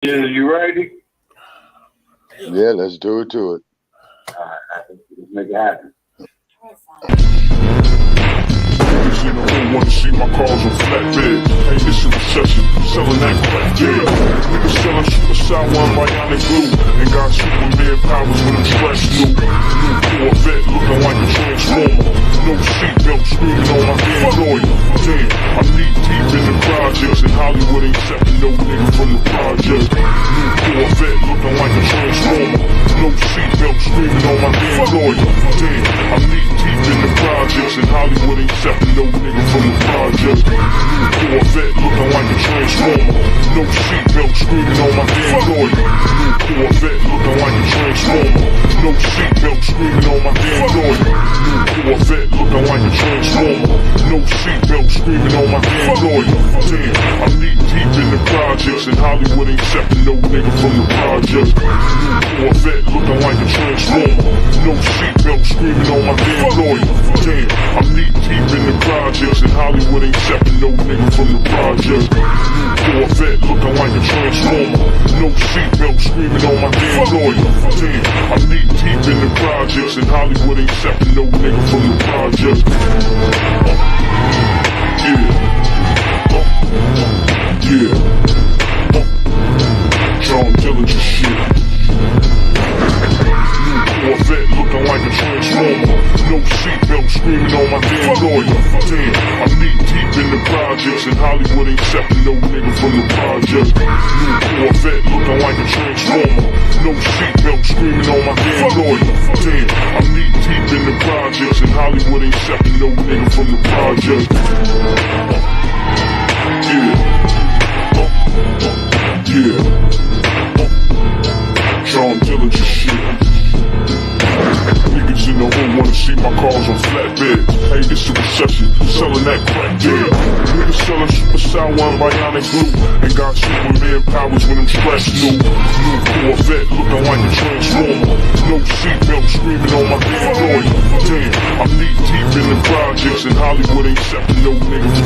Yeah, you ready? Yeah, let's do it to it. All right, let's make it happen. Niggas in the room wanna see my cars on flatbed. Hey, this a recession, selling that crack, yeah. Niggas selling super sour and bionic glue. And got Superman powers with them stretch new. New Corvette looking like a transformer. No seatbelt screaming on my damn lawyer. Damn, I'm knee deep in the projects. And Hollywood ain't accepting no nigga from the project. New Corvette looking like a transformer. No seatbelt screaming on my damn lawyer. Damn, I'm knee deep in the projects. And Hollywood ain't accepting no nigga from the project. New Corvette looking like a transformer. No seatbelt screaming on my damn lawyer. New Corvette looking like a transformer. No seatbelt screaming on my damn lawyer. New Corvette looking like a transformer. No seatbelt screaming on my damn lawyer. Damn, I'm knee deep in the projects. And Hollywood ain't accepting no nigga from the project. New Corvette looking like a transformer. No seatbelt screaming on my damn lawyer. Damn, I'm knee deep in the projects. And Hollywood ain't accepting no nigga from the project. New Corvette looking like a transformer. No seatbelt screaming on my damn lawyer. Damn, I'm knee deep in the projects. And Hollywood ain't accepting no nigga from the project. John Dillinger shit. Corvette looking like a transformer. No seatbelt screaming on my damn lawyer. Damn, I'm knee deep in the projects. And Hollywood ain't accepting no nigga from the project. New Corvette looking like a transformer. No seatbelt screaming on my damn lawyer. Damn, I'm knee deep in the projects. And Hollywood ain't accepting no nigga from the project. John Dillinger shit. Niggas in the hood wanna see my cars on flatbed. Hey, this a recession, selling that crack dead. Niggas selling super sour and bionic glue. And got Superman powers with them stretch new. New Corvette looking like a transformer. No seatbelt screaming on my damn lawyer. Damn, I'm knee deep in the projects. And Hollywood ain't accepting no niggas.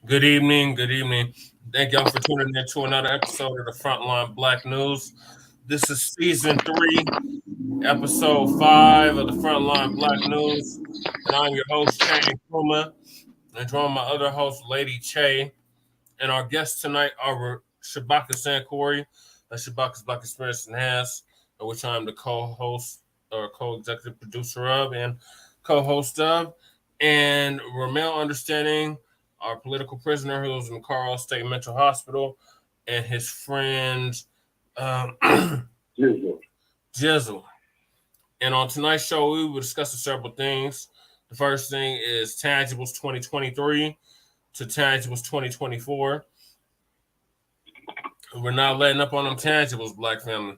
Good evening. Thank y'all for tuning in to another episode of the Front Line Blacc News. This is season 3, episode 5 of the Front Line Blacc News. And I'm your host, Nkrumah, and join my other host, Lady Che. And our guests tonight are Shabaka Sankori, Shabaka's Black Experience Enhanced, which I'm the co-host or co-executive producer of and co-host of, and Ramel Understanding, our political prisoner who was in Carl State Mental Hospital, and his friend Jizzle. And on tonight's show, we will discuss several things. The first thing is Tangibles 2023 to Tangibles 2024. We're not letting up on them tangibles, Black family.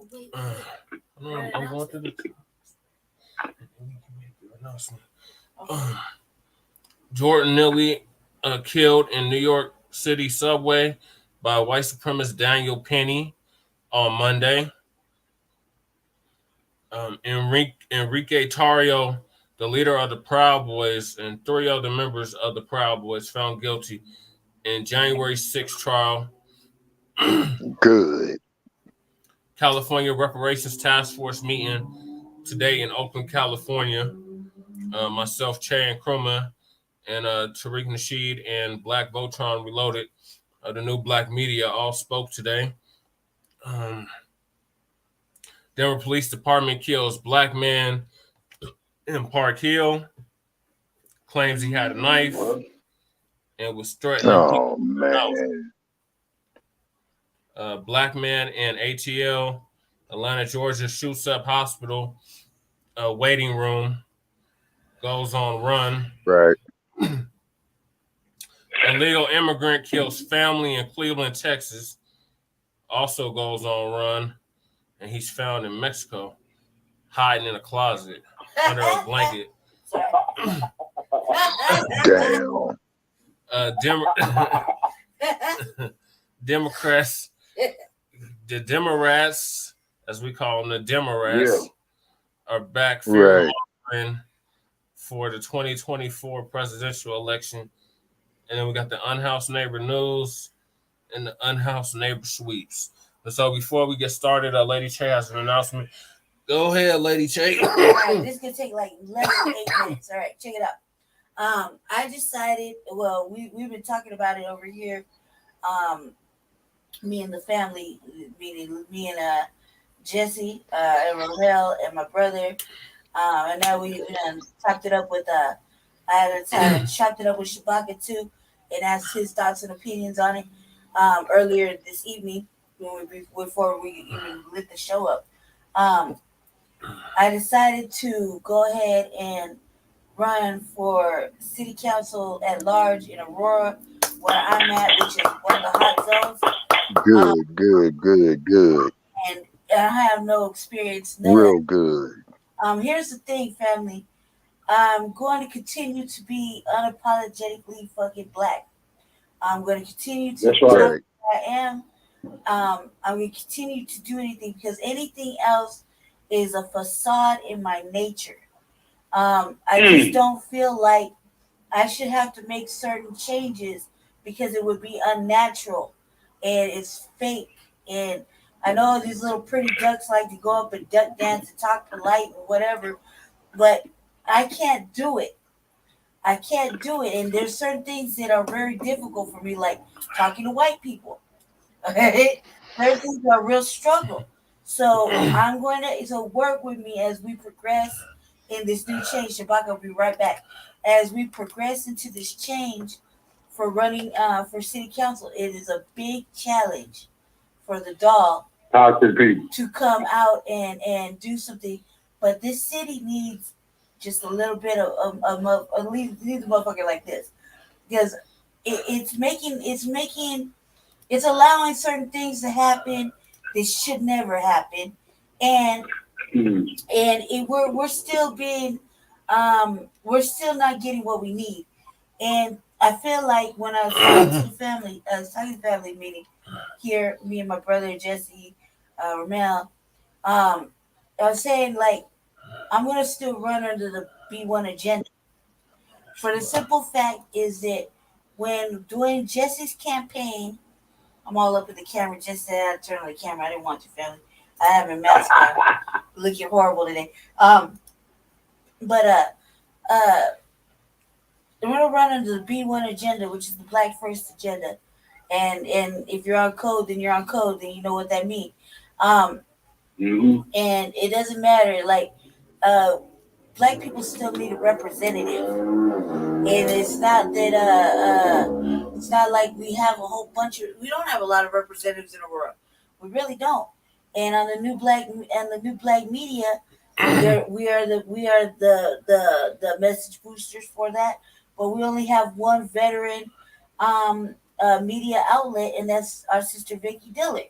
I'm going through the announcement. Jordan Neely killed in New York City subway by white supremacist Daniel Penny on Monday. Enrique Tarrio, the leader of the Proud Boys, and 3 other members of the Proud Boys found guilty in January 6th trial. Good. California Reparations Task Force meeting today in Oakland, California. Myself, Che Nkrumah, and Tariq, Nasheed, and Black Voltron Reloaded, the new Black media, all spoke today. Denver Police Department kills Black man in Park Hill. Claims he had a knife and was threatening Oh, people. man. Black man in ATL, Atlanta, Georgia, shoots up hospital waiting room, goes on run. Right. Illegal immigrant kills family in Cleveland, Texas. Also goes on run, and he's found in Mexico, hiding in a closet under a blanket. Damn. Democrats, the Democrats, as we call them, the Democrats, are back fear-mongering for the 2024 presidential election. And then we got the Unhoused Neighbor News and the Unhoused Neighbor Sweeps. And so before we get started, Lady Che has an announcement. Go ahead, Lady Che. All right, this could take like less than 8 minutes. All right, check it out. I decided, well, we've been talking about it over here. Me and the family, meaning me and Jesse, and Rochelle, and my brother. And now we chopped it up with I had chopped it up with Shabaka too, and asked his thoughts and opinions on it earlier this evening before we even lit the show up. I decided to go ahead and run for city council at large in Aurora, where I'm at, which is one of the hot zones. Good. And I have no experience. Real good. Here's the thing, family. I'm going to continue to be unapologetically fucking black. I'm going to continue to be who I am. I'm going to continue to do anything because anything else is a facade in my nature. I just don't feel like I should have to make certain changes because it would be unnatural and it's fake. And I know these little pretty ducks like to go up and duck dance and talk polite and whatever, but I can't do it. And there's certain things that are very difficult for me, like talking to white people. Okay? Certain things are a real struggle. So I'm going to work with me as we progress in this new change. Shabaka will be right back. As we progress into this change for running for city council, it is a big challenge for the doll to come out and do something. But this city needs just a little bit of needs a motherfucker like this, because it's allowing certain things to happen that should never happen, and we're still being we're still not getting what we need. And I feel like when I was talking to the family meeting here, me and my brother Jesse, Ramel, I was saying, like, I'm gonna still run under the B1 agenda. For the simple fact is that when doing Jesse's campaign, I'm all up in the camera. Just said I turned on the camera. I didn't want to, family. I have a mask on, looking horrible today. But I'm gonna run under the B1 agenda, which is the Black First agenda. And if you're on code, then you're on code. Then you know what that means. And it doesn't matter. Like, black people still need a representative, and it's not that it's not like we have a whole bunch of. We don't have a lot of representatives in the world. We really don't. And on the new black media, we are the message boosters for that. But we only have one veteran media outlet, and that's our sister Vicky Dillard,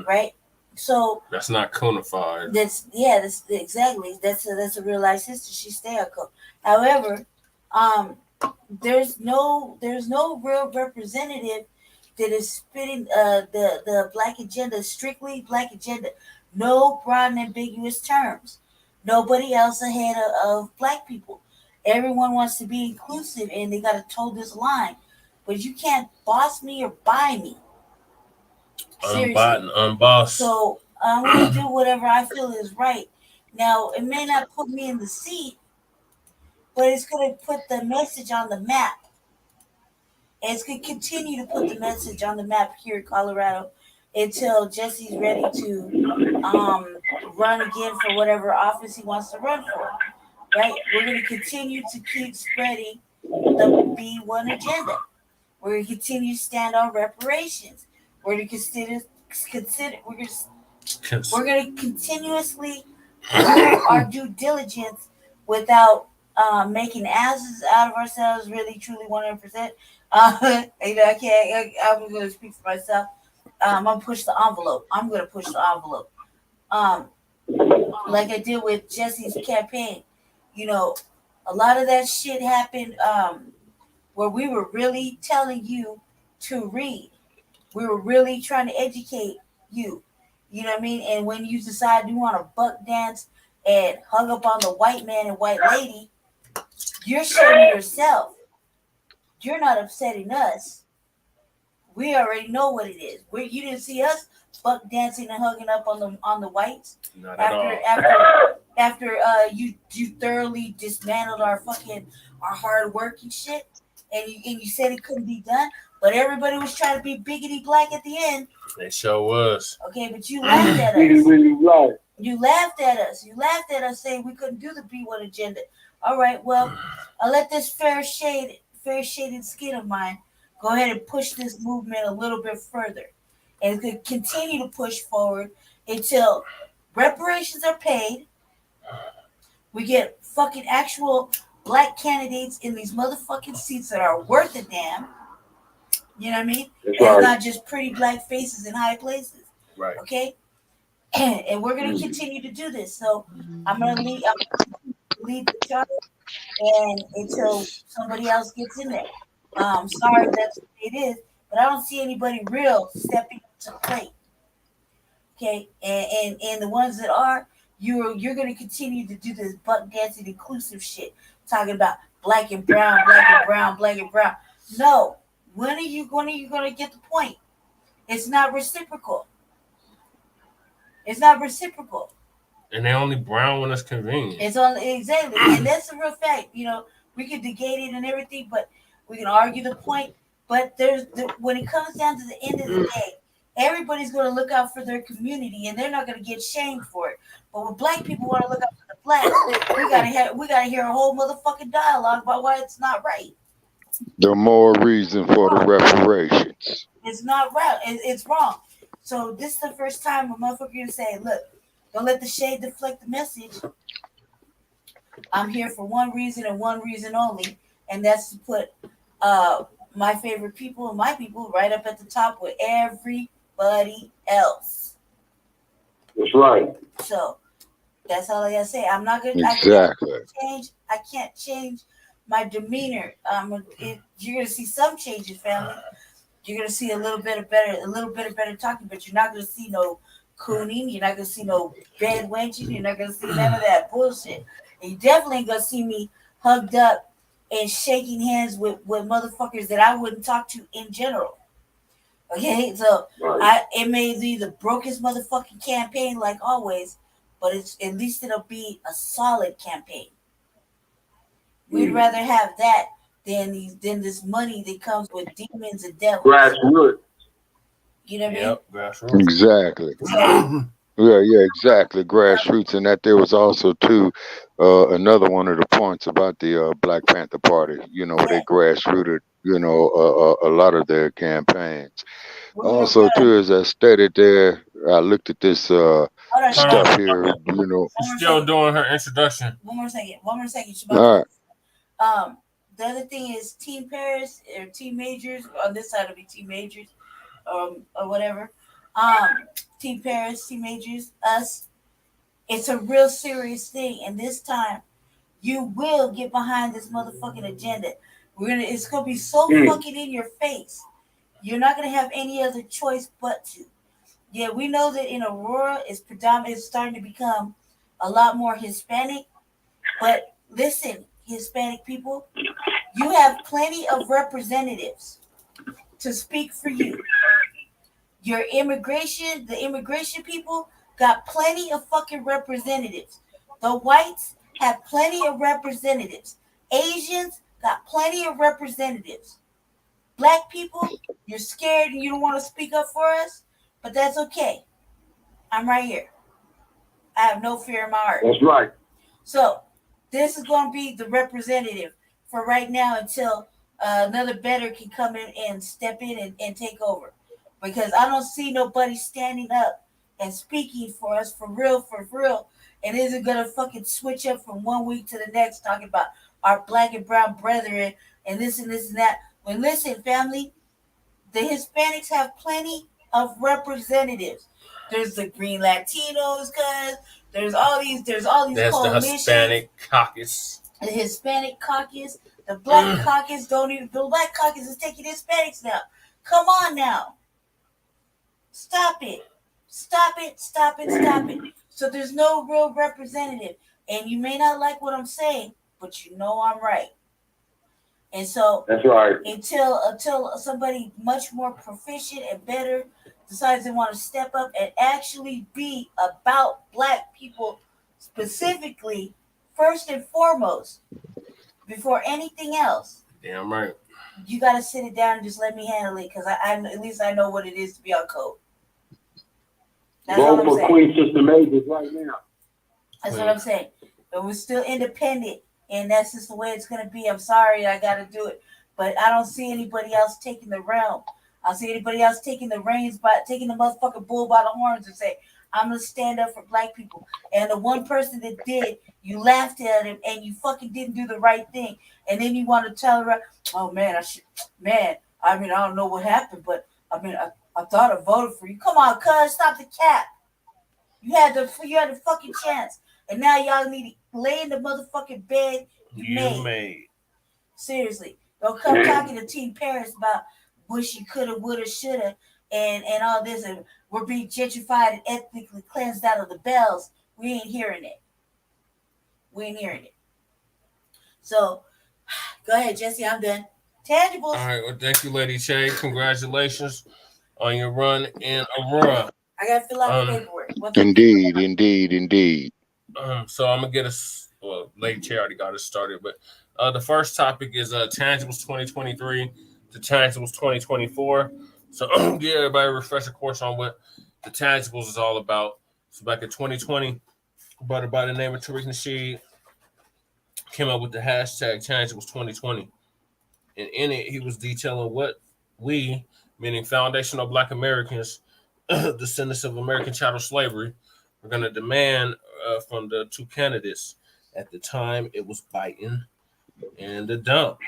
right? So that's not codified. That's exactly. That's a real life sister. She stay on code. However, there's no real representative that is spitting the black agenda, strictly black agenda. No broad and ambiguous terms. Nobody else ahead of black people. Everyone wants to be inclusive, and they got to toe this line. But you can't boss me or buy me. Unboss. So I'm going to do whatever I feel is right. Now, it may not put me in the seat, but it's going to put the message on the map. And it's going to continue to put the message on the map here in Colorado until Jesse's ready to run again for whatever office he wants to run for. Right? We're going to continue to keep spreading the B1 agenda. We're going to continue to stand on reparations. We're going to we're going to continuously do our due diligence without making asses out of ourselves, really, truly, 100%. I can't. I'm going to speak for myself. I'm gonna push the envelope. Like I did with Jesse's campaign. You know, a lot of that shit happened where we were really telling you to read. We were really trying to educate you. You know what I mean? And when you decide you want to buck dance and hug up on the white man and white lady, you're shaming yourself. You're not upsetting us. We already know what it is. You didn't see us buck dancing and hugging up on the whites. Not at all. After you thoroughly dismantled our hard work and shit, and you said it couldn't be done, but everybody was trying to be biggity black at the end. They sure was. Okay, but you laughed at us. You laughed at us. You laughed at us saying we couldn't do the B1 agenda. All right, well, I'll let this fair shaded skin of mine go ahead and push this movement a little bit further, and could continue to push forward until reparations are paid. We get fucking actual black candidates in these motherfucking seats that are worth a damn. You know what I mean? It's not just pretty black faces in high places. Right. Okay? And we're going to continue to do this. So I'm going to lead the charge and until somebody else gets in there. Sorry that's what it is, but I don't see anybody real stepping up to the plate. Okay? And the ones that are, you're going to continue to do this buck dancing inclusive shit, talking about black and brown, black and brown, black and brown. No. When are you going to get the point? It's not reciprocal. It's not reciprocal. And they only brown when it's convenient. It's only exactly, and that's a real fact. You know, we can negate it and everything, but we can argue the point. But when it comes down to the end of the day, everybody's going to look out for their community, and they're not going to get shamed for it. But when black people want to look out for the blacks, we gotta hear a whole motherfucking dialogue about why it's not right. The more reason for the reparations. It's not right. It's wrong. So this is the first time a motherfucker gonna say, look, don't let the shade deflect the message. I'm here for one reason and one reason only, and that's to put my favorite people and my people right up at the top with everybody else. That's right. So that's all I gotta say. I'm not gonna I can't change my demeanor. You're gonna see some changes, family. You're gonna see a little bit of better talking, but you're not gonna see no cooning. You're not gonna see no bed wenching. You're not gonna see none of that bullshit. And you definitely ain't gonna see me hugged up and shaking hands with motherfuckers that I wouldn't talk to in general. Okay, so it may be the brokest motherfucking campaign like always, but at least it'll be a solid campaign. We'd rather have that than this money that comes with demons and devils. Grassroots. You know what I mean? Yep, grassroots. Exactly. Yeah, exactly. Grassroots, and that there was also too another one of the points about the Black Panther Party. You know, they grassrooted. You know, a lot of their campaigns. Also, too, as I stated there, I looked at this stuff here. You know, she's still doing her introduction. One more second. All right. The other thing is Team Paris or Team Majors. On this side it'll be Team Majors, or whatever. Team Paris, Team Majors, us. It's a real serious thing, and this time you will get behind this motherfucking agenda. It's gonna be so fucking in your face. You're not gonna have any other choice but to. Yeah, we know that in Aurora it's starting to become a lot more Hispanic, but listen, Hispanic people, you have plenty of representatives to speak for you. The immigration people got plenty of fucking representatives. The whites have plenty of representatives. Asians got plenty of representatives. Black people, you're scared and you don't want to speak up for us, but that's okay. I'm right here. I have no fear in my heart. That's right. So this is going to be the representative for right now until another better can come in and step in and take over. Because I don't see nobody standing up and speaking for us for real, and isn't going to fucking switch up from one week to the next talking about, our black and brown brethren and this and this and that. Well, listen, family, the Hispanics have plenty of representatives. There's the Green Latinos, cuz there's all these There's coalitions. the Hispanic caucus. The Hispanic caucus, the Black caucus don't even. The Black caucus is taking Hispanics now. Come on now, stop it. So there's no real representative, and you may not like what I'm saying, but you know I'm right. And so That's right. Until somebody much more proficient and better decides they want to step up and actually be about black people specifically, first and foremost, before anything else. Damn right. You got to sit it down and just let me handle it, because I at least I know what it is to be on code. That's Vote what I'm for saying. Queen Sister Majors right now. That's what I'm saying. But we're still independent, and that's just the way it's going to be. I'm sorry I got to do it, but I don't see anybody else taking the realm. I don't see anybody else taking the reins, by taking the motherfucking bull by the horns and say, I'm going to stand up for black people. And the one person that did, you laughed at him and you fucking didn't do the right thing. And then you want to tell her, oh man, I don't know what happened, but I thought I voted for you. Come on, cuz, stop the cap. You had the fucking chance. And now y'all need to lay in the motherfucking bed you made. Seriously. Don't come talking to Team Paris about wish you coulda, woulda, shoulda, and all this, and we're being gentrified and ethnically cleansed out of the bells. We ain't hearing it. So, go ahead, Jesse. I'm done. Tangibles. All right. Well, thank you, Lady Che. Congratulations on your run in Aurora. I gotta fill out the paperwork. Indeed. So I'm gonna get us. Well, Lady Che already got us started, but the first topic is tangibles 2023 to tangibles 2024. So give everybody a refresher course on what the tangibles is all about. So back in 2020, a brother by the name of Tariq Nasheed came up with the hashtag tangibles 2020. And in it, he was detailing what we, meaning foundational Black Americans, descendants of American chattel slavery, were going to demand from the two candidates. At the time, it was Biden and the Dump.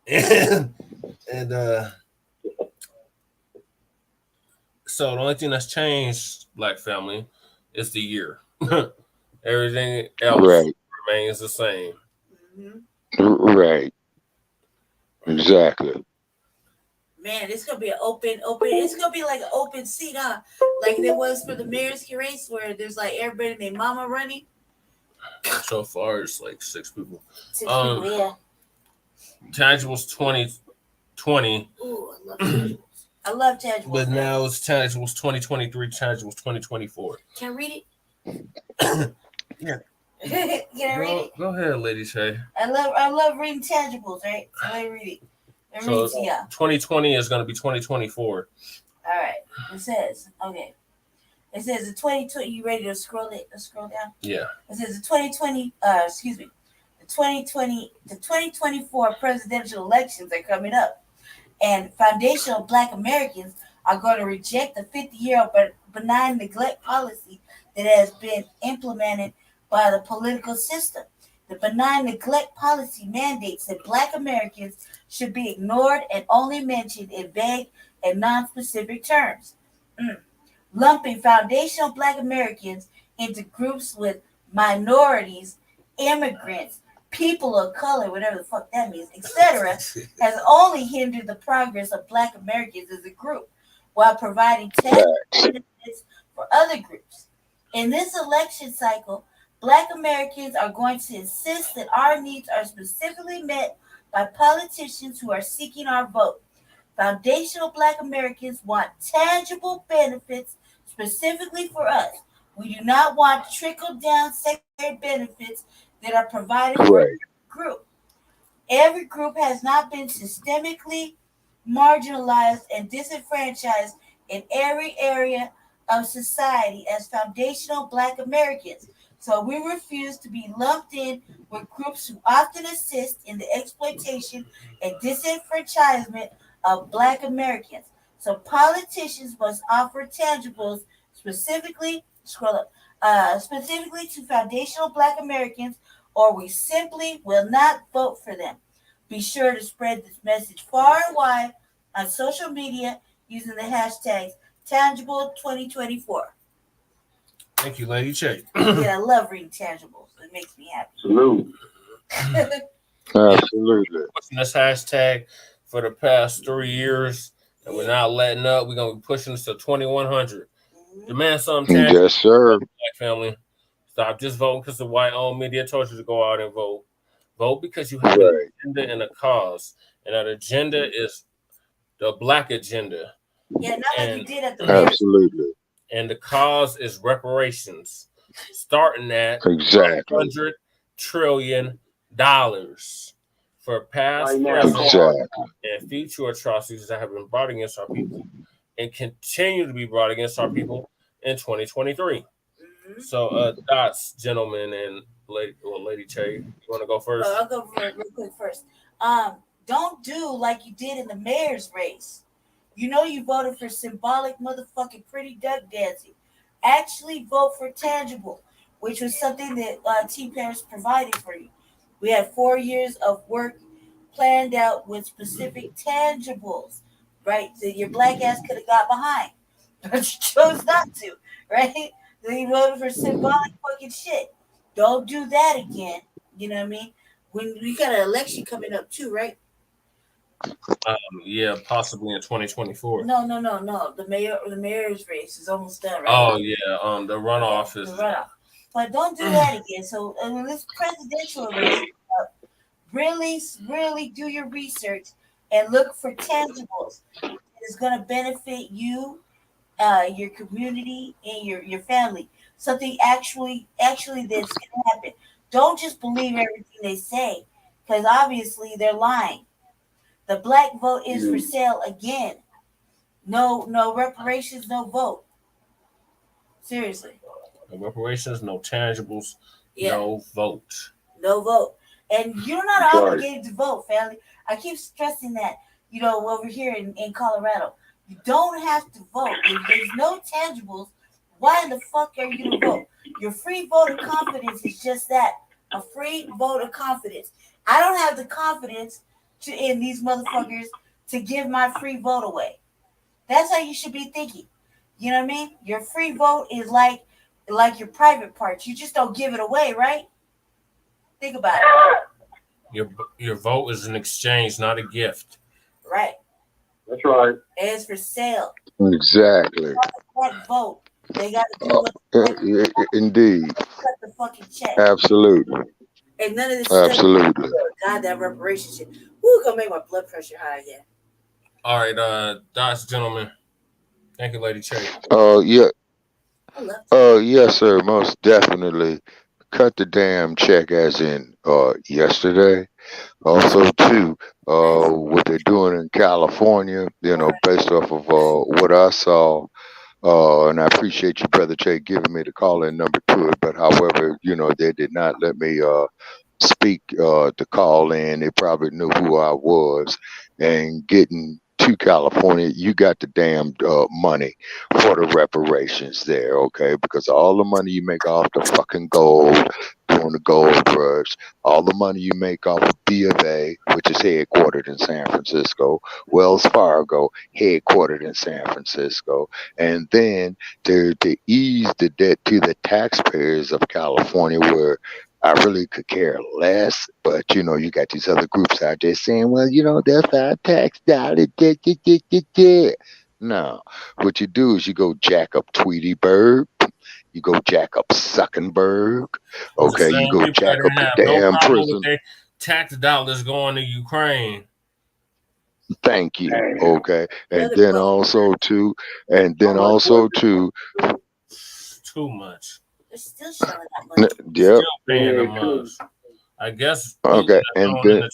And so the only thing that's changed, Black family, is the year. Everything else remains the same. Mm-hmm. Right. Exactly. Man, it's gonna be an open. It's gonna be like an open seat, huh? Like there was for the mayor's race, where there's like everybody and their mama running. So far, it's like 6 people. 6 people, yeah. Tangibles 2020. Ooh, I love tangibles. But now it's tangibles 2023, tangibles 2024. Can I read it? Yeah. Can I read it? Go ahead, Lady Che. I love reading tangibles, right? So let me read it. So 2020 is going to be 2024. All right. It says, okay. It says the 2020. You ready to scroll it? Scroll down. Yeah. It says the 2020. The 2024 presidential elections are coming up, and foundational Black Americans are going to reject the 50-year benign neglect policy that has been implemented by the political system. The benign neglect policy mandates that Black Americans should be ignored and only mentioned in vague and non-specific terms. Lumping foundational Black Americans into groups with minorities, immigrants, people of color, whatever the fuck that means, etc., has only hindered the progress of Black Americans as a group, while providing benefits for other groups. In this election cycle, Black Americans are going to insist that our needs are specifically met by politicians who are seeking our vote. Foundational Black Americans want tangible benefits specifically for us. We do not want trickle-down secondary benefits that are provided for every group. Every group has not been systemically marginalized and disenfranchised in every area of society as foundational Black Americans. So we refuse to be lumped in with groups who often assist in the exploitation and disenfranchisement of Black Americans. So politicians must offer tangibles specifically to foundational Black Americans, or we simply will not vote for them. Be sure to spread this message far and wide on social media using the hashtags Tangible2024. Thank you, Lady Che. Yeah, I love reading tangibles. It makes me happy. Salute. Absolutely. Pushing this hashtag for the past 3 years, and we're not letting up. We're gonna be pushing this to 2100. Demand something tangible. Yes, sir. Black family. Stop just voting because the white-owned media told you to go out and vote. Vote because you have an agenda and a cause, and that agenda is the Black agenda. Yeah, not like you did at the absolutely. And the cause is reparations, starting at exactly $100 trillion for past, present, and future atrocities that have been brought against our people and continue to be brought against our people in 2023. So, Dots, gentlemen, and Lady Che, you want to go first? I'll go real quick first. Don't do like you did in the mayor's race. You know you voted for symbolic motherfucking pretty duck dancing. Actually vote for tangible, which was something that T-Parents provided for you. We had 4 years of work planned out with specific tangibles, right? That your black ass could have got behind, but you chose not to, right? Then you voted for symbolic fucking shit. Don't do that again. You know what I mean? When we got an election coming up too, right? Yeah, possibly in 2024. No. The mayor's race is almost done, right? Oh yeah, the runoff is. The runoff. But don't do that again. So when this presidential race, really do your research and look for tangibles. It's going to benefit you, your community, and your family. Something actually that's going to happen. Don't just believe everything they say, because obviously they're lying. The black vote is for sale again. No reparations, no vote. Seriously. No reparations, no tangibles, no vote. No vote. And you're not obligated to vote, family. I keep stressing that, over here in Colorado. You don't have to vote. If there's no tangibles, why in the fuck are you going to vote? Your free vote of confidence is just that, a free vote of confidence. I don't have the confidence in these motherfuckers to give my free vote away. That's how you should be thinking. You know what I mean? Your free vote is like your private parts. You just don't give it away, right? Think about it. Your vote is an exchange, not a gift. Right. That's right. It's for sale. Exactly. That vote. They got to do indeed. Cut the fucking check. Absolutely. And none of this absolutely. God, that reparation shit. Woo, gonna make my blood pressure high again. All right, Dots, gentlemen. Thank you, Lady Che. Yeah. Yes, sir. Most definitely. Cut the damn check, as in yesterday. Also, too, what they're doing in California, based off of what I saw. And I appreciate you, Brother Che, giving me the call-in number to it. But however, they did not let me speak to call in. They probably knew who I was. And getting to California, you got the damn money for the reparations there, okay? Because all the money you make off the fucking gold, doing the gold rush, all the money you make off of B of A, which is headquartered in San Francisco, Wells Fargo, headquartered in San Francisco, and then to ease the debt to the taxpayers of California, where I really could care less, but you got these other groups out there saying, well, that's our tax dollar. No, what you do is you go jack up Tweety Bird, you go jack up Suckenberg, okay, you go jack up the damn prison. Tax dollars going to Ukraine. Thank you. Okay, and then also too, too much. They're still showing that money. Yep. Still paying them much. I guess. Okay, and then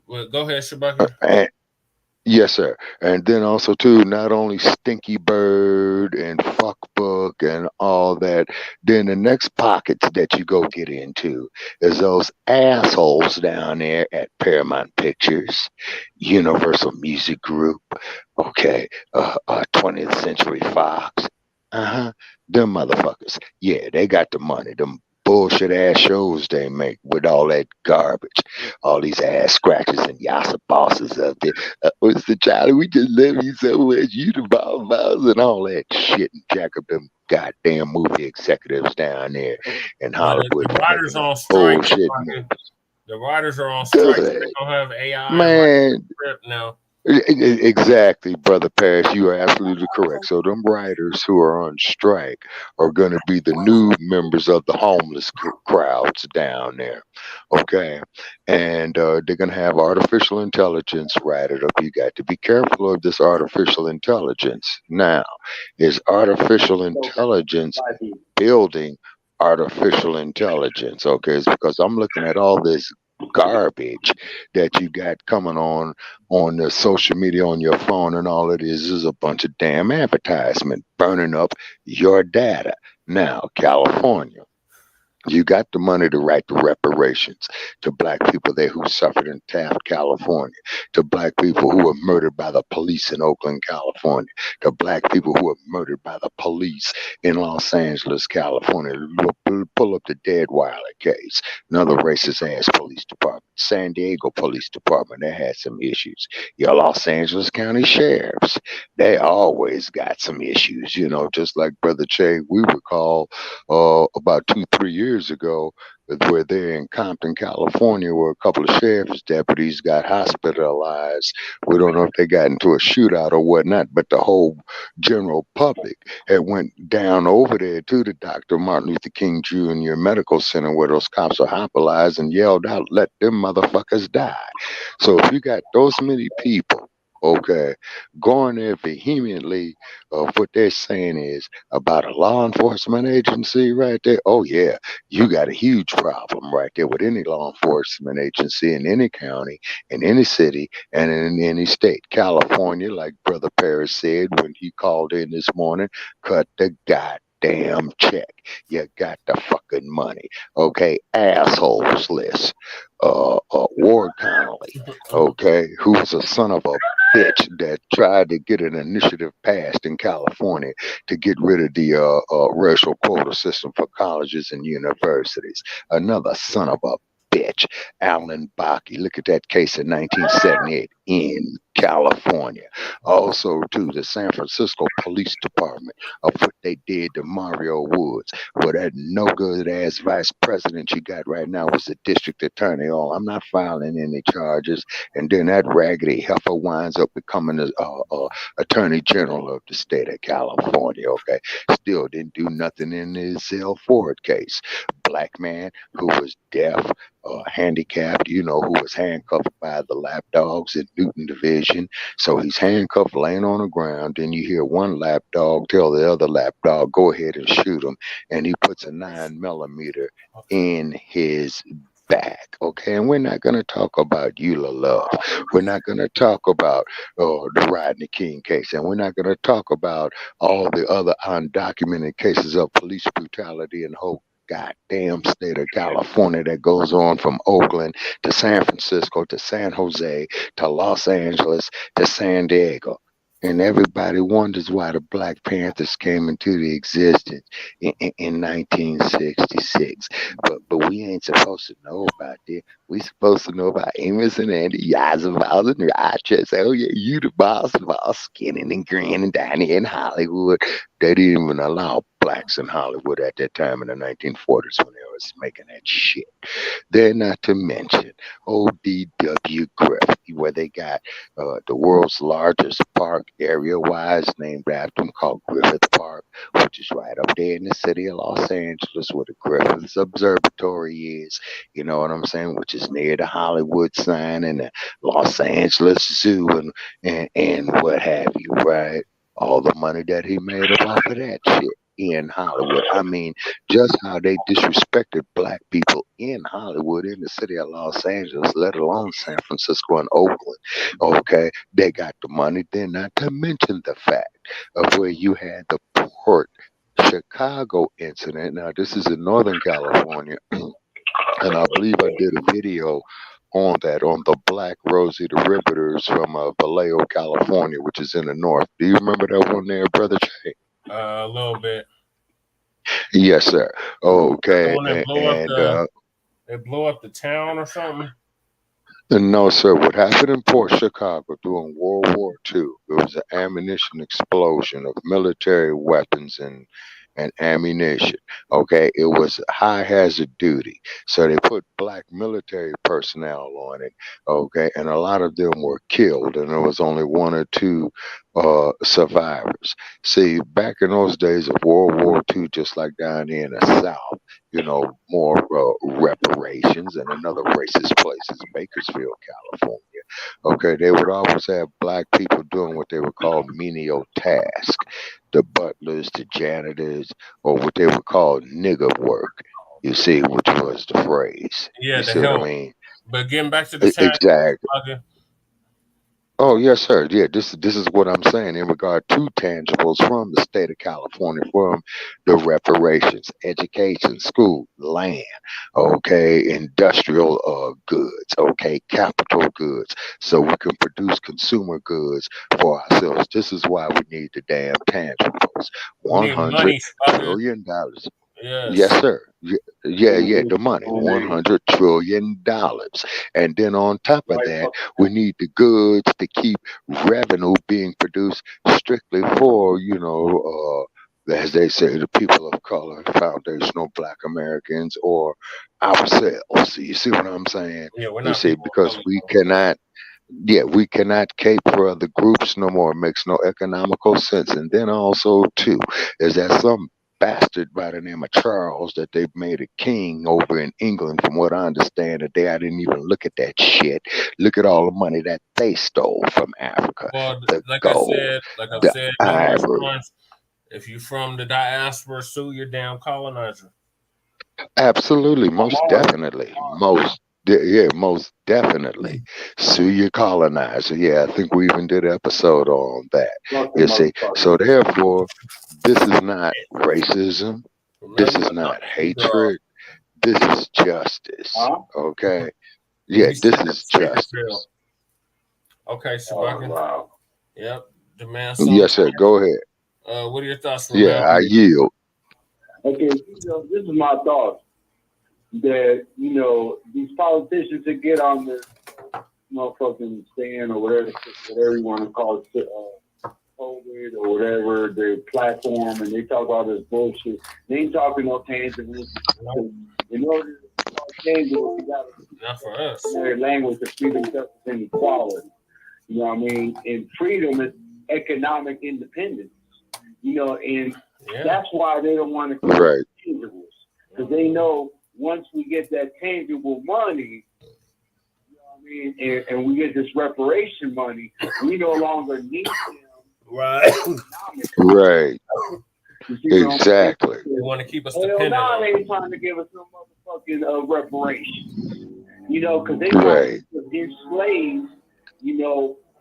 well, go ahead, Shabaka. Yes, sir. And then also too, not only Stinky Bird and Fuckbook and all that, then the next pockets that you go get into is those assholes down there at Paramount Pictures, Universal Music Group, okay, 20th Century Fox. Them motherfuckers. Yeah, they got the money. Them bullshit ass shows they make with all that garbage, all these ass scratches and yassa bosses up there. What's the Charlie? We just love you so much, you the boss and all that shit, and jack up them goddamn movie executives down there in Hollywood. The writers are on strike. The writers are on strike. So they don't have AI. Man, now. Exactly, Brother Paris. You are absolutely correct. So them writers who are on strike are going to be the new members of the homeless crowds down there. Okay. And they're going to have artificial intelligence write it up. You got to be careful of this artificial intelligence. Now, is artificial intelligence building artificial intelligence? Okay. It's because I'm looking at all this garbage that you got coming on the social media on your phone, and all it is a bunch of damn advertisement burning up your data. Now, California, you got the money to write the reparations to black people there who suffered in Taft, California, to black people who were murdered by the police in Oakland, California, to black people who were murdered by the police in Los Angeles, California. Pull up the Dead Wilder case, another racist ass police department. San Diego Police Department, they had some issues. Your Los Angeles County sheriffs, they always got some issues, you know, just like Brother Che, we recall about 2-3 years ago, where they're in Compton, California, where a couple of sheriff's deputies got hospitalized. We don't know if they got into a shootout or whatnot, but the whole general public had went down over there to the Dr. Martin Luther King Jr. Medical Center where those cops are hospitalized and yelled out, "Let them motherfuckers die." So if you got those many people, okay, going there vehemently, what they're saying is about a law enforcement agency right there. Oh yeah, you got a huge problem right there with any law enforcement agency in any county, in any city, and in any state. California, like Brother Paris said when he called in this morning, cut the goddamn check. You got the fucking money. Okay, assholes list. Ward Connolly, okay, who was a son of a bitch that tried to get an initiative passed in California to get rid of the racial quota system for colleges and universities. Another son of a bitch, Alan Bacc. Look at that case in 1978 in California. Also, too, the San Francisco Police Department of what they did to Mario Woods. Well, that no good ass vice president you got right now was the district attorney. Oh, I'm not filing any charges. And then that raggedy heifer winds up becoming the attorney general of the state of California. Okay, still didn't do nothing in his Zell Ford case. Black man who was deaf, handicapped, you know, who was handcuffed by the lapdogs in Newton Division. So he's handcuffed, laying on the ground. Then you hear one lapdog tell the other lapdog, "Go ahead and shoot him." And he puts a 9mm in his back. Okay, and we're not going to talk about Eula Love. We're not going to talk about the Rodney King case, and we're not going to talk about all the other undocumented cases of police brutality and whole goddamn state of California that goes on from Oakland to San Francisco to San Jose to Los Angeles to San Diego. And everybody wonders why the Black Panthers came into the existence in 1966. But we ain't supposed to know about that. We supposed to know about Amos and Andy, Yazavals and Rochester. Oh yeah, you the boss, skinning and grinning down here in Hollywood. They didn't even allow blacks in Hollywood at that time in the 1940s when they was making that shit. They're not to mention ODW Griffith, where they got the world's largest park area-wise named after them, called Griffith Park, which is right up there in the city of Los Angeles where the Griffith Observatory is, you know what I'm saying, which is near the Hollywood sign and the Los Angeles Zoo and what have you, right? All the money that he made off of that shit in Hollywood. I mean, just how they disrespected black people in Hollywood, in the city of Los Angeles, let alone San Francisco and Oakland. Okay, they got the money. Then not to mention the fact of where you had the Port Chicago incident. Now, this is in Northern California, and I believe I did a video on that, on the Black Rosie the Riveters from Vallejo, California, which is in the north. Do you remember that one there, Brother Che? A little bit. Yes, sir. Okay, When they blow up the town or something. No, sir. What happened in Port Chicago during World War II? It was an ammunition explosion of military weapons and ammunition. Okay, it was high hazard duty, so they put black military personnel on it. Okay, and a lot of them were killed, and there was only one or two survivors. See, back in those days of World War II, just like down here in the South, more reparations and another racist place is Bakersfield, California. Okay, they would always have black people doing what they would call menial tasks, the butlers, the janitors, or what they would call nigger work. You see, which was the phrase. Yeah, you the see help. what I mean? But getting back to the town. Exactly. Oh, yes, sir. Yeah, this is what I'm saying in regard to tangibles from the state of California, from the reparations, education, school, land, okay, industrial goods, okay, capital goods, so we can produce consumer goods for ourselves. This is why we need the damn tangibles. $100 trillion. Yes, sir. Yeah, the money, $100 trillion. And then on top of that, we need the goods to keep revenue being produced strictly for, as they say, the people of color, foundational black Americans, or ourselves. You see what I'm saying? Yeah, we're You not see, because we cannot cape for other groups no more. It makes no economical sense. And then also, too, is that some bastard by the name of Charles that they've made a king over in England, from what I understand today. I didn't even look at that shit. Look at all the money that they stole from Africa. Well, The like gold, I've said numerous ivory. times, if you're from the diaspora, sue your damn colonizer. Absolutely, most definitely. Most definitely. Sue your colonizer. Yeah, I think we even did an episode on that. You see, so therefore, this is not racism. This is not hatred. This is justice. Okay. Yeah, this is justice. Okay, Shabaka. Wow. Yep. Demand. Yes, sir. Go ahead. What are your thoughts? Yeah, I yield. Okay, this is my thoughts. That these politicians that get on the motherfucking stand or whatever you want to call it, COVID or whatever, their platform, and they talk all this bullshit. They ain't talking no tangible. In order to talk tangible, you got to not for us. Their language of freedom, justice, and equality. You know what I mean? And freedom is economic independence. And that's why they don't want to create tangibles, because they know once we get that tangible money, and we get this reparation money, we no longer need them. Right. Right. Exactly. They want to keep us dependent. Hell no, they ain't trying to give us no motherfucking reparation. Because they want to enslave,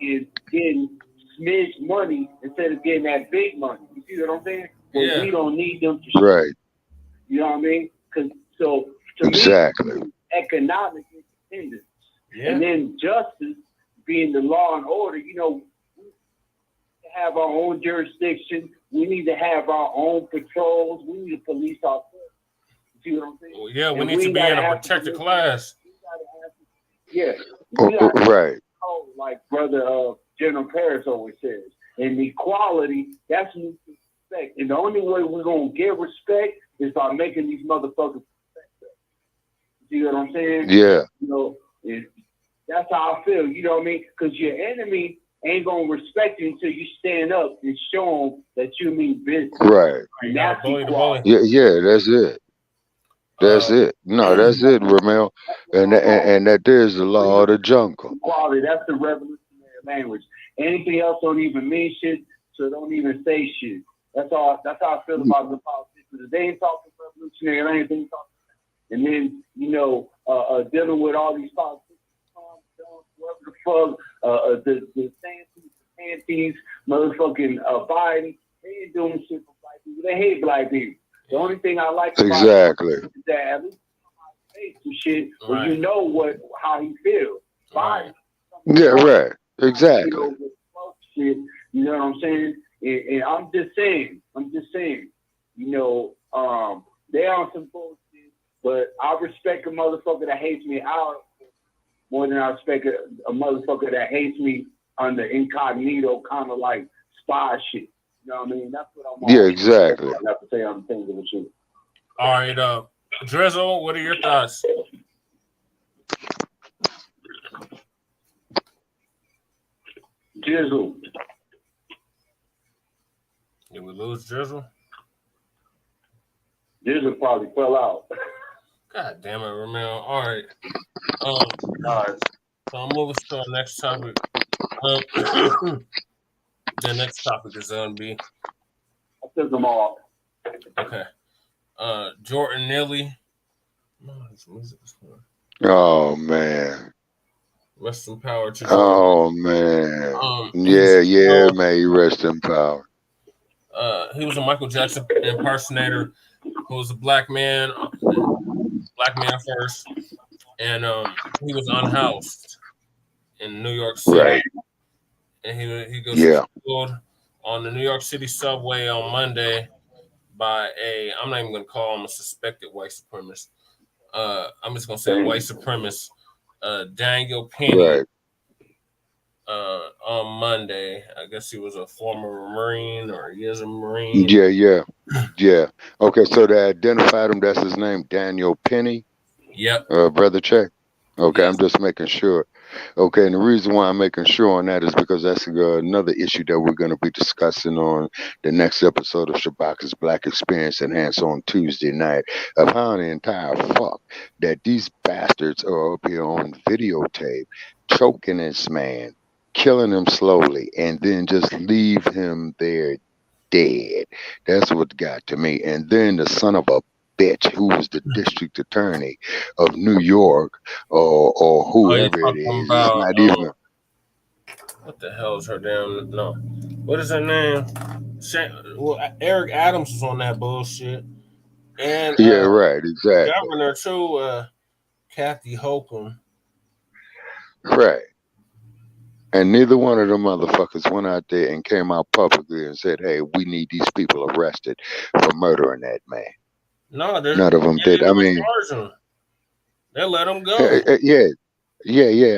and getting smidge money instead of getting that big money. You see what I'm saying? But we don't need them to. Right. You know what I mean? So to exactly. Me, economic independence, and then justice being the law and order. We have our own jurisdiction. We need to have our own patrols. We need to police ourselves. You see what I'm saying? Well, yeah, we need to be in a protected class. Yeah. Right. Like Brother General Paris always says, and equality, that's what we respect. And the only way we're going to get respect is by making these motherfuckers respect us. See what I'm saying? Yeah. And that's how I feel. You know what I mean? Because your enemy ain't going to respect you until you stand up and show them that you mean business. Right. And that's equality. Yeah, that's it. That's it. No, that's it, Ramel. And that there's the law of the jungle. Equality, that's the revolutionary language. Anything else don't even mean shit, so don't even say shit. That's how I feel about the politicians. They ain't talking revolutionary language, they ain't talking. And then, dealing with all these politicians, whoever the fuck, the Santies, motherfucking Biden, they ain't doing shit for black people. They hate black people. The only thing I like about it is that at least face some shit, but you know how he feels. Biden. Yeah, right. Exactly. Shit, you know what I'm saying? And I'm just saying, They on some bullshit, but I respect a motherfucker that hates me out more than I respect a motherfucker that hates me under incognito, kind of like spy shit. You know what I mean? That's what I'm on. Yeah, exactly. I have to say I'm thinking with you. All right, Drizzle, what are your thoughts? Drizzle. Did we lose Drizzle? Drizzle probably fell out. God damn it, Ramil. All right. All right. So I'm moving to our next topic. The next topic is going to be. I took them all. Okay. Jordan Neely. Oh man. Rest in power to Jordan. Oh man. Yeah, man. You rest in power. He was a Michael Jackson impersonator who was a black man first, and he was unhoused in New York City. Right. And he goes killed on the New York City subway on Monday by I'm not even going to call him a suspected white supremacist. I'm just going to say white supremacist, Daniel Penny. Right. On Monday. I guess he was a former Marine, or he is a Marine. Yeah. Okay, so they identified him. That's his name, Daniel Penny. Yep. Brother Che. Okay, yes. I'm just making sure. Okay, and the reason why I'm making sure on that is because that's another issue that we're going to be discussing on the next episode of Shabaka's Black Experience Enhanced on Tuesday night, of how the entire fuck that these bastards are up here on videotape choking this man, killing him slowly, and then just leave him there dead. That's what got to me. And then the son of a bitch who was the district attorney of New York or whoever it is. About, it's not even. What the hell is her damn? No. What is her name? Eric Adams was on that bullshit. And right, exactly. Governor too, Kathy Hochul. Right. And neither one of them motherfuckers went out there and came out publicly and said, hey, we need these people arrested for murdering that man. No, none of them did. I mean, they let them go. Yeah.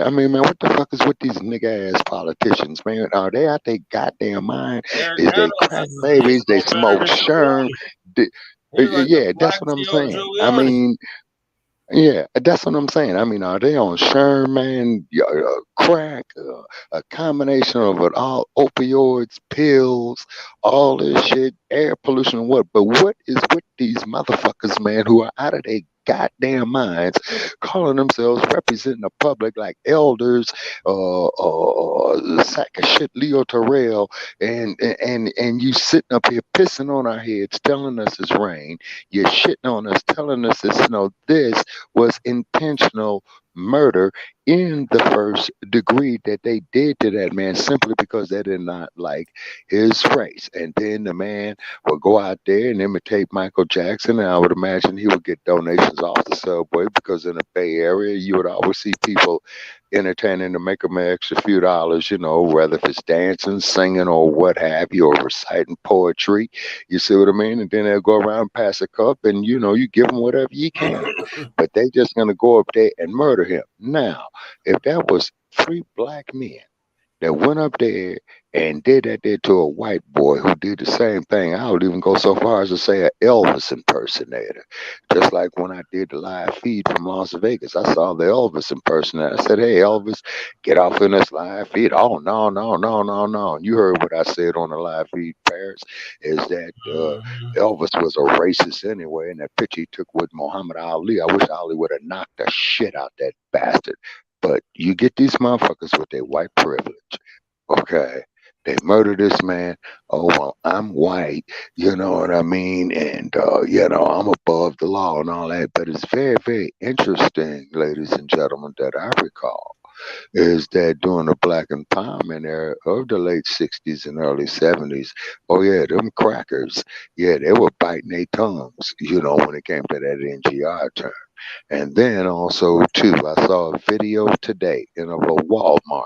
I mean, man, what the fuck is with these nigga ass politicians, man? Are they out their goddamn mind? Is they crack babies? They smoke sherm? That's what I'm saying. I mean, yeah, that's what I'm saying. I mean, are they on Sherman, crack, a combination of it all, opioids, pills, all this shit, air pollution, what? But what is with these motherfuckers, man, who are out of their goddamn minds, calling themselves representing the public like elders, sack of shit, Leo Terrell, and you sitting up here pissing on our heads, telling us it's rain. You're shitting on us, telling us it's snow. This was intentional murder in the first degree that they did to that man simply because they did not like his race. And then the man would go out there and imitate Michael Jackson, and I would imagine he would get donations off the subway, because in the Bay Area you would always see people entertaining to make them an extra few dollars, whether if it's dancing, singing, or what have you, or reciting poetry. You see what I mean? And then they'll go around and pass a cup, and you give them whatever you can. But they just gonna go up there and murder him. Now, if that was 3 black men that went up there and did that there to a white boy who did the same thing, I would even go so far as to say an Elvis impersonator. Just like when I did the live feed from Las Vegas, I saw the Elvis impersonator. I said, hey, Elvis, get off in this live feed. Oh, no. You heard what I said on the live feed, Paris, is that Elvis was a racist anyway, and that picture he took with Muhammad Ali, I wish Ali would have knocked the shit out that bastard. But you get these motherfuckers with their white privilege, okay? They murder this man. Oh, well, I'm white, you know what I mean? And, I'm above the law and all that. But it's very, very interesting, ladies and gentlemen, that I recall, is that during the Black empowerment era of the late 60s and early 70s, oh, yeah, them crackers, yeah, they were biting their tongues, when it came to that NGR term. And then also too, I saw a video today at a Walmart,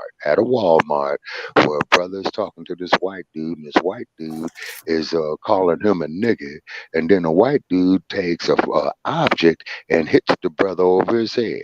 where a brother is talking to this white dude, and this white dude is calling him a nigger, and then a white dude takes a object and hits the brother over his head.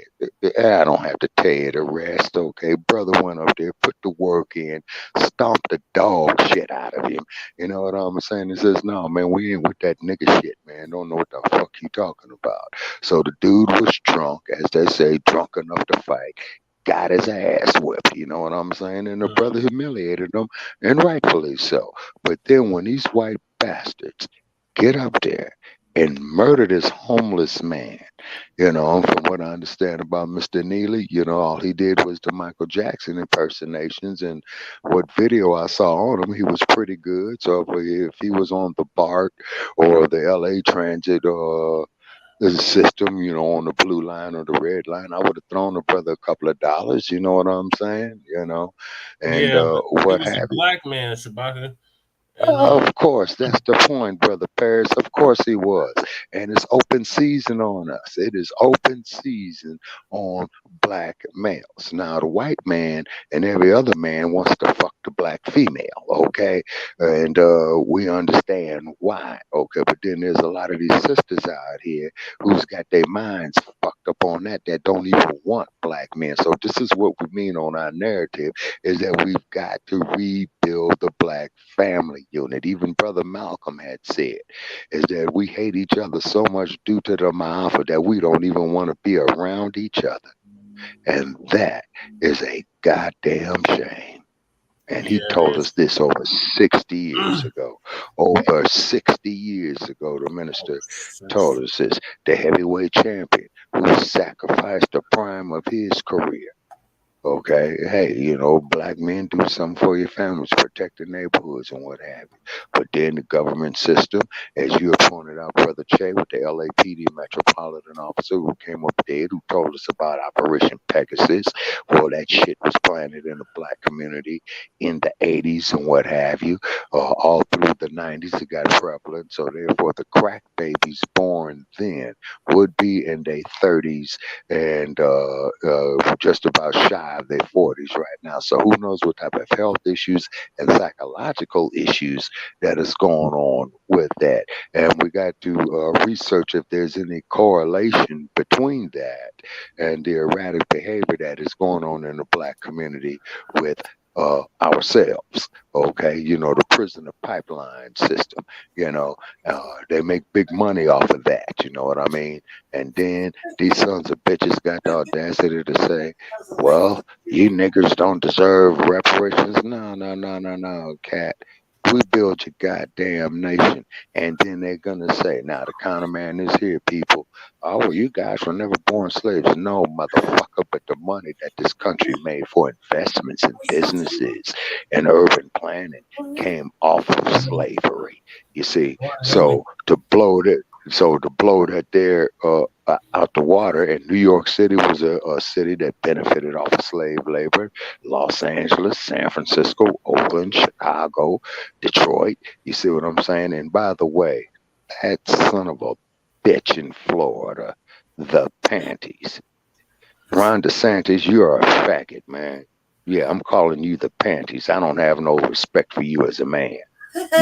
I don't have to tell you the rest, okay? Brother went up there, put the work in, stomped the dog shit out of him. You know what I'm saying? He says, no, man, we ain't with that nigga shit, man. Don't know what the fuck you talking about. So the dude was drunk, as they say, drunk enough to fight. Got his ass whipped, you know what I'm saying? And the brother humiliated him, and rightfully so. But then when these white bastards get up there and murder this homeless man, you know, from what I understand about Mr. Neely, you know, all he did was the Michael Jackson impersonations, and what video I saw on him, he was pretty good. So if he was on the BART or the LA Transit the system, you know, on the blue line or the red line, I would have thrown the brother a couple of dollars, you know what I'm saying? You know, and Yeah, but what he was a have you. black man, Shabaka. And Of course, that's the point, Brother Paris. Of course he was. And it's open season on us. It is open season on black males. Now, the white man and every other man wants to fuck the black female, okay? And we understand why, okay? But then there's a lot of these sisters out here who's got their minds fucked up on that don't even want black men. So this is what we mean on our narrative, is that we've got to rebuild the black family unit. Even Brother Malcolm had said, is that we hate each other so much due to the Ma'afa that we don't even want to be around each other. And that is a goddamn shame. And he told us this over 60 years ago. Over 60 years ago, the minister told us this. The heavyweight champion who sacrificed the prime of his career. Okay, hey, you know, black men do something for your families, protect the neighborhoods and what have you. But then the government system, as you have pointed out, Brother Che, with the LAPD Metropolitan Officer who came up dead, who told us about Operation Pegasus. Well, that shit was planted in the black community in the 80s and what have you. All through the 90s, it got prevalent. So therefore, the crack babies born then would be in their 30s and just about shy of their 40s right now. So who knows what type of health issues and psychological issues that is going on with that. And we got to research if there's any correlation between that and the erratic behavior that is going on in the black community with ourselves. Okay, you know, the prisoner pipeline system, you know, they make big money off of that, you know what I mean? And then these sons of bitches got the audacity to say, well, you niggers don't deserve reparations. No, cat. We build your goddamn nation. And then they're going to say, now the counter man is here, people. Oh, well, you guys were never born slaves. No, motherfucker, but the money that this country made for investments in businesses and urban planning came off of slavery. You see, so to blow that there out the water, and New York City was a city that benefited off of slave labor. Los Angeles, San Francisco, Oakland, Chicago, Detroit. You see what I'm saying? And by the way, that son of a bitch in Florida, the panties. Ron DeSantis, you're a faggot, man. Yeah, I'm calling you the panties. I don't have no respect for you as a man.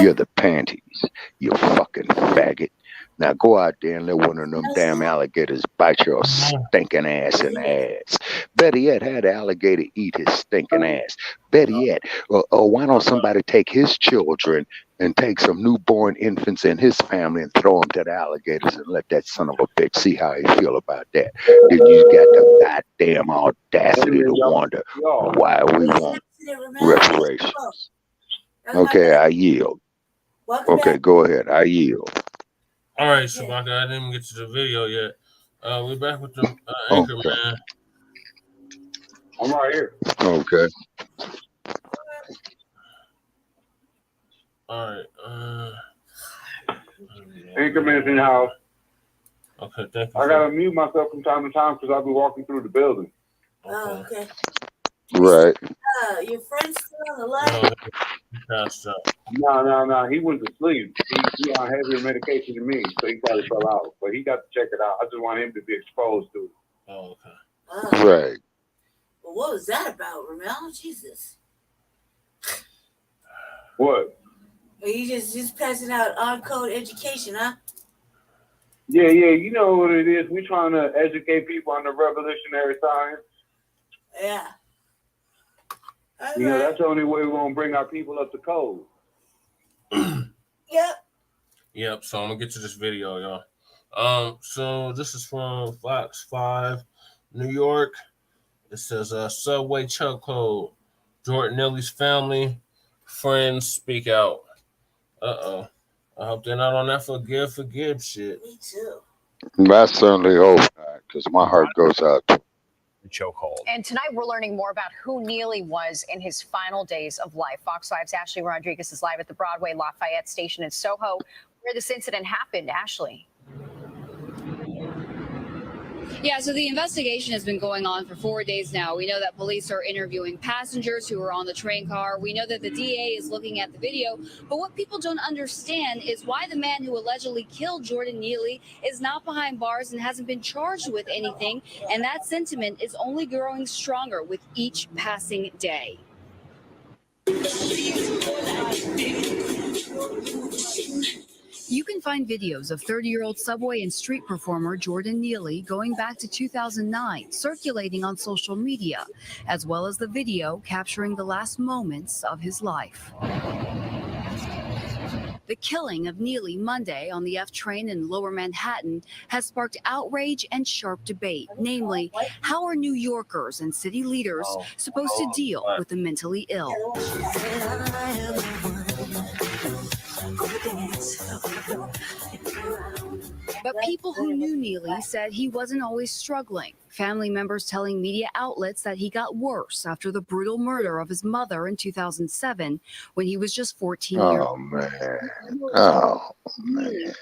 You're the panties, you fucking faggot. Now go out there and let one of them damn alligators bite your stinking ass in the ass. Better yet, have the alligator eat his stinking ass. Better yet, why don't somebody take his children and take some newborn infants in his family and throw them to the alligators and let that son of a bitch see how he feel about that. Then you got the goddamn audacity to wonder why we want reparations. Okay, I yield. Okay, go ahead. I yield. all right, Shabaka, I didn't even get to the video yet. We're back with the anchor man. I'm right here. Okay. All right. Anchorman's in the house. Okay, thank you. I gotta mute myself from time to time because I'll be walking through the building. Oh, okay. Right. Your friend's still on the line? No, No. He went to sleep. He on heavier medication than me, so he probably fell out. But he got to check it out. I just want him to be exposed to it. Oh, okay. Right. Well, what was that about, Ramel? Jesus. What? You just passing out on-code education, huh? Yeah, you know what it is. We're trying to educate people on the revolutionary science. Yeah. You know, that's the only way we're going to bring our people up to code. Yep. So I'm gonna get to this video, y'all. So this is from Fox 5, New York. It says subway chokehold. Jordan Neely's family, friends speak out. I hope they're not on that forgive shit. Me too. I certainly hope not, because my heart goes out to chokehold. And tonight we're learning more about who Neely was in his final days of life. Fox 5's Ashley Rodriguez is live at the Broadway Lafayette station in Soho, where this incident happened. Ashley. Yeah, so the investigation has been going on for 4 days now. We know that police are interviewing passengers who were on the train car. We know that the DA is looking at the video. But what people don't understand is why the man who allegedly killed Jordan Neely is not behind bars and hasn't been charged with anything. And that sentiment is only growing stronger with each passing day. You can find videos of 30-year-old subway and street performer Jordan Neely going back to 2009 circulating on social media, as well as the video capturing the last moments of his life. The killing of Neely Monday on the F train in Lower Manhattan has sparked outrage and sharp debate. Namely, how are New Yorkers and city leaders supposed to deal with the mentally ill? But people who knew Neely said he wasn't always struggling. Family members telling media outlets that he got worse after the brutal murder of his mother in 2007 when he was just 14 years old. Oh, man.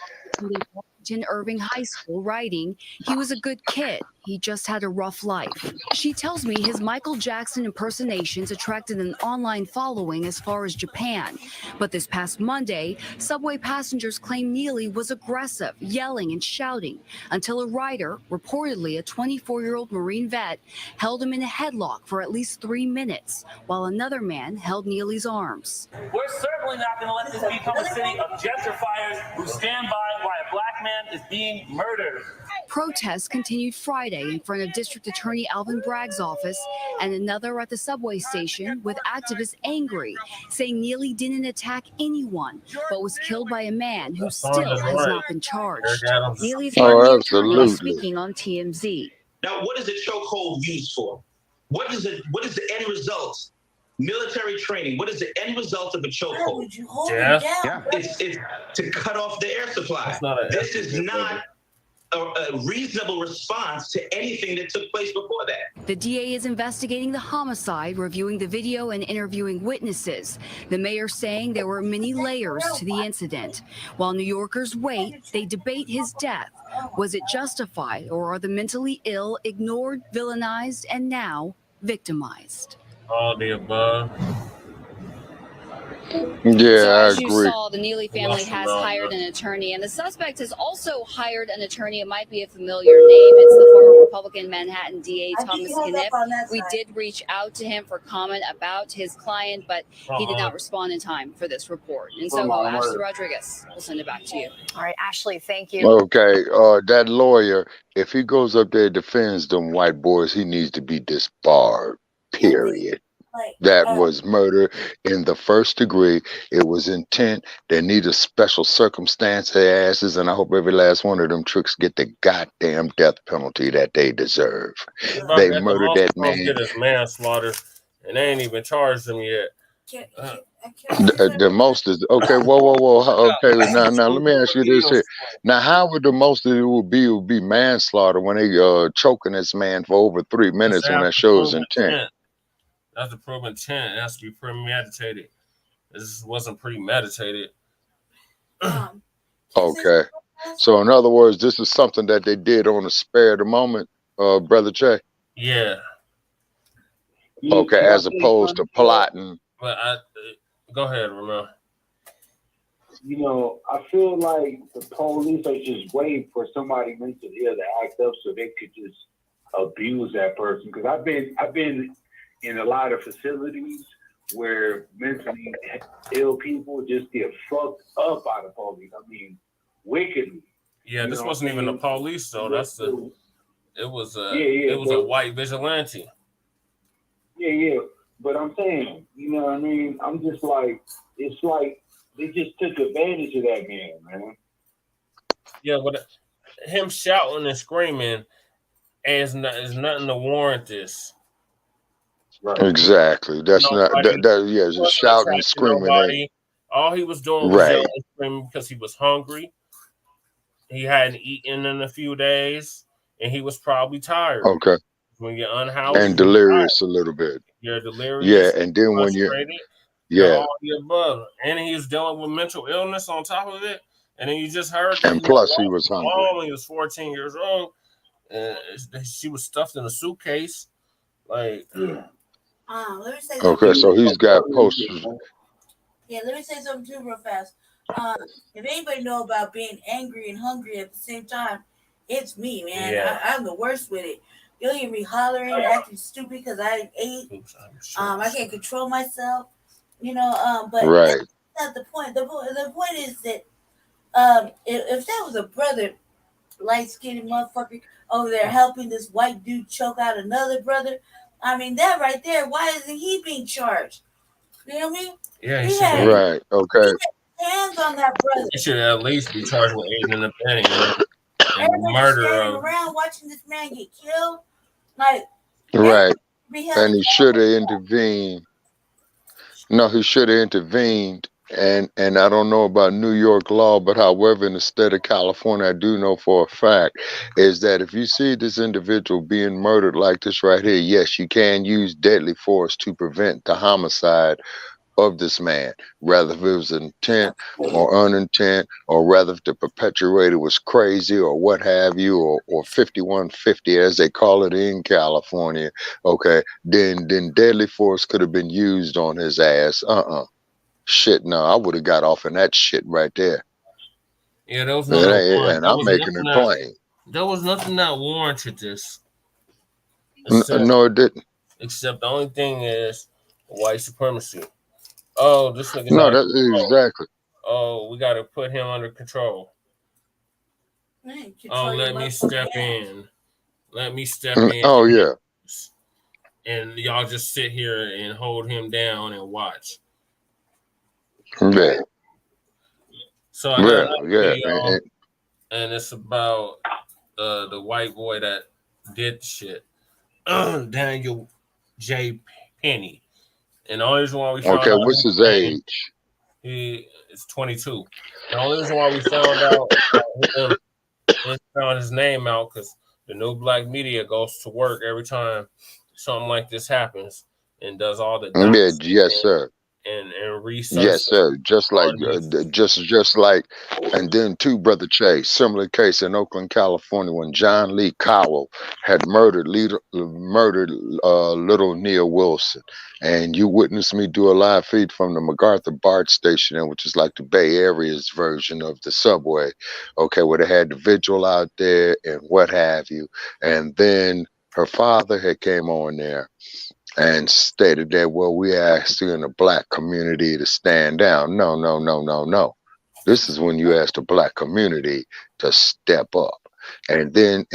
In Irving High School, writing, "He was a good kid. He just had a rough life." She tells me his Michael Jackson impersonations attracted an online following as far as Japan. But this past Monday, subway passengers claim Neely was aggressive, yelling and shouting, until a rider, reportedly a 24-year-old Marine vet, held him in a headlock for at least 3 minutes, while another man held Neely's arms. We're certainly not going to let this become a city of gentrifiers who stand by while a black man is being murdered. Protests continued Friday in front of District Attorney Alvin Bragg's office and another at the subway station, with activists angry, saying Neely didn't attack anyone, but was killed by a man who still has not been charged. Neely's attorney speaking on TMZ. Now, what is a chokehold used for? What is the end result? Military training. What is the end result of a chokehold? It's to cut off the air supply. This is not a reasonable response to anything that took place before that. The DA is investigating the homicide, reviewing the video and interviewing witnesses. The mayor saying there were many layers to the incident. While New Yorkers wait, they debate his death. Was it justified, or are the mentally ill ignored, villainized, and now victimized? All the above. Yeah, so as I you agree. saw, the Neely family has hired an attorney, and the suspect has also hired an attorney. It might be a familiar name. It's the former Republican Manhattan DA, Thomas Knipp. We did reach out to him for comment about his client, but he did not respond in time for this report. And so, Ashley Rodriguez, we'll send it back to you. All right, Ashley, thank you. Okay, that lawyer, if he goes up there and defends them white boys, he needs to be disbarred, period. That was murder in the first degree. It was intent. They need a special circumstance, their asses, and I hope every last one of them tricks get the goddamn death penalty that they deserve. They murdered that man. Get his manslaughter, and they ain't even charged him yet. The most is okay. Whoa. Okay, now let me ask you this here. Now, how would the most of it would be manslaughter when they choking this man for over 3 minutes when that shows intent? That's the proven intent. It has to be premeditated. This wasn't premeditated. Okay. So in other words, this is something that they did on the spare of the moment, Brother Che? Yeah. Okay, as opposed to plotting. But go ahead, Ramon. you know, I feel like the police are just waiting for somebody mentally ill to act up so they could just abuse that person. Because I've been in a lot of facilities where mentally ill people just get fucked up by the police. I mean, wickedly. Yeah, this wasn't even the police though. It was a white vigilante. Yeah. But I'm saying, you know what I mean? I'm just like, it's like they just took advantage of that man. Yeah, but him shouting and screaming is nothing to warrant this. Right. Exactly. That's just shouting and screaming. All he was doing was yelling and screaming because he was hungry. He hadn't eaten in a few days, and he was probably tired. Okay. When you're unhoused and delirious a little bit. You're delirious. Yeah, and then when you're all the above, and he was dealing with mental illness on top of it, and then you just heard that and plus he was hungry. When he was 14 years old, and she was stuffed in a suitcase. Like, let me say okay, so he's got posters. Yeah, let me say something too real fast. If anybody know about being angry and hungry at the same time, it's me, man. Yeah. I'm the worst with it. You'll hear me hollering, acting stupid because I ate. I can't control myself, you know. But that's not the point. The point is that if that was a brother, light-skinned motherfucker over there helping this white dude choke out another brother, I mean, that right there, why isn't he being charged? You know what I mean? Yeah, he had, right. Okay. He had hands on that brother. He should at least be charged with aiding and abetting and murder around watching this man get killed. Like, right. And he should have intervened. No, he should have intervened. And I don't know about New York law, but however, in the state of California, I do know for a fact is that if you see this individual being murdered like this right here, yes, you can use deadly force to prevent the homicide of this man, rather if it was intent or unintent, or rather if the perpetrator was crazy or what have you, or 5150 as they call it in California, okay, then deadly force could have been used on his ass. Shit, no, I would have got off in that shit right there. Yeah, there was and I'm making it plain. There was nothing that warranted this. No, it didn't. Except the only thing is white supremacy. Oh, this nigga. No, that's exactly. Oh, we got to put him under control. Let me step in. Let me step in. Oh, yeah. And y'all just sit here and hold him down and watch. Yeah. So I got another video, and it's about the white boy that did the shit. Daniel J. Penny. And the only reason why we found out what's his age? He is 22. The only reason why we found out found his name out because the new black media goes to work every time something like this happens and does all the yes, sir. And research. Yes, sir. Just like, and then too, Brother Chase, similar case in Oakland, California, when John Lee Cowell had murdered little Neil Wilson, and you witnessed me do a live feed from the MacArthur BART station, which is like the Bay Area's version of the subway, okay, where they had the vigil out there and what have you, and then her father had came on there and stated that, well, we asked you in the black community to stand down. No. This is when you ask the black community to step up. And then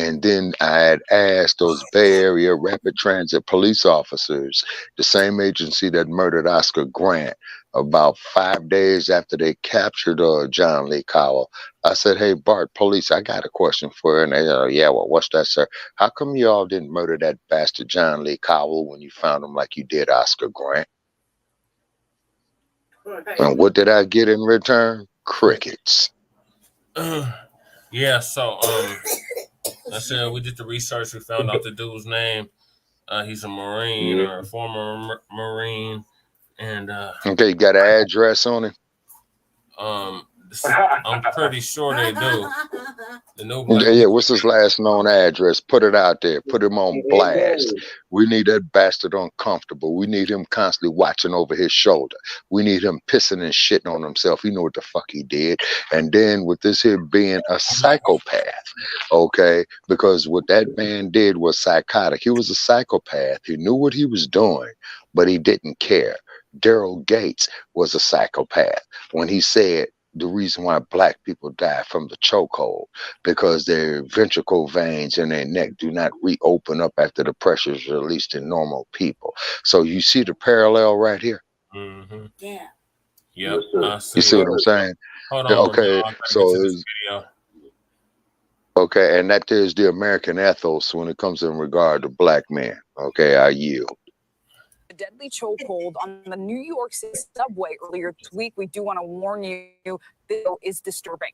I had asked those Bay Area rapid transit police officers, the same agency that murdered Oscar Grant, about 5 days after they captured John Lee Cowell. I said, hey, BART police, I got a question for you. And they yeah, well, what's that, sir? How come y'all didn't murder that bastard John Lee Cowell when you found him like you did Oscar Grant? Right. And what did I get in return? Crickets. Yeah, so I said we did the research. We found out the dude's name. He's a Marine or a former Marine. And okay, you got an address on him? The I'm pretty sure they do. The new Yeah, what's his last known address? Put it out there. Put him on blast. We need that bastard uncomfortable. We need him constantly watching over his shoulder. We need him pissing and shitting on himself. You know what the fuck he did. And then with this here being a psychopath, okay? Because what that man did was psychotic. He was a psychopath. He knew what he was doing, but he didn't care. Daryl Gates was a psychopath when he said, the reason why black people die from the chokehold because their ventricle veins in their neck do not reopen up after the pressure is released in normal people. So you see the parallel right here. Mm-hmm. Yeah. Yep. You see what I'm saying? Hold on. Okay. So okay, and that is the American ethos when it comes in regard to black men. Okay, I yield. A deadly chokehold on the New York City subway earlier this week. We do want to warn you, this is disturbing.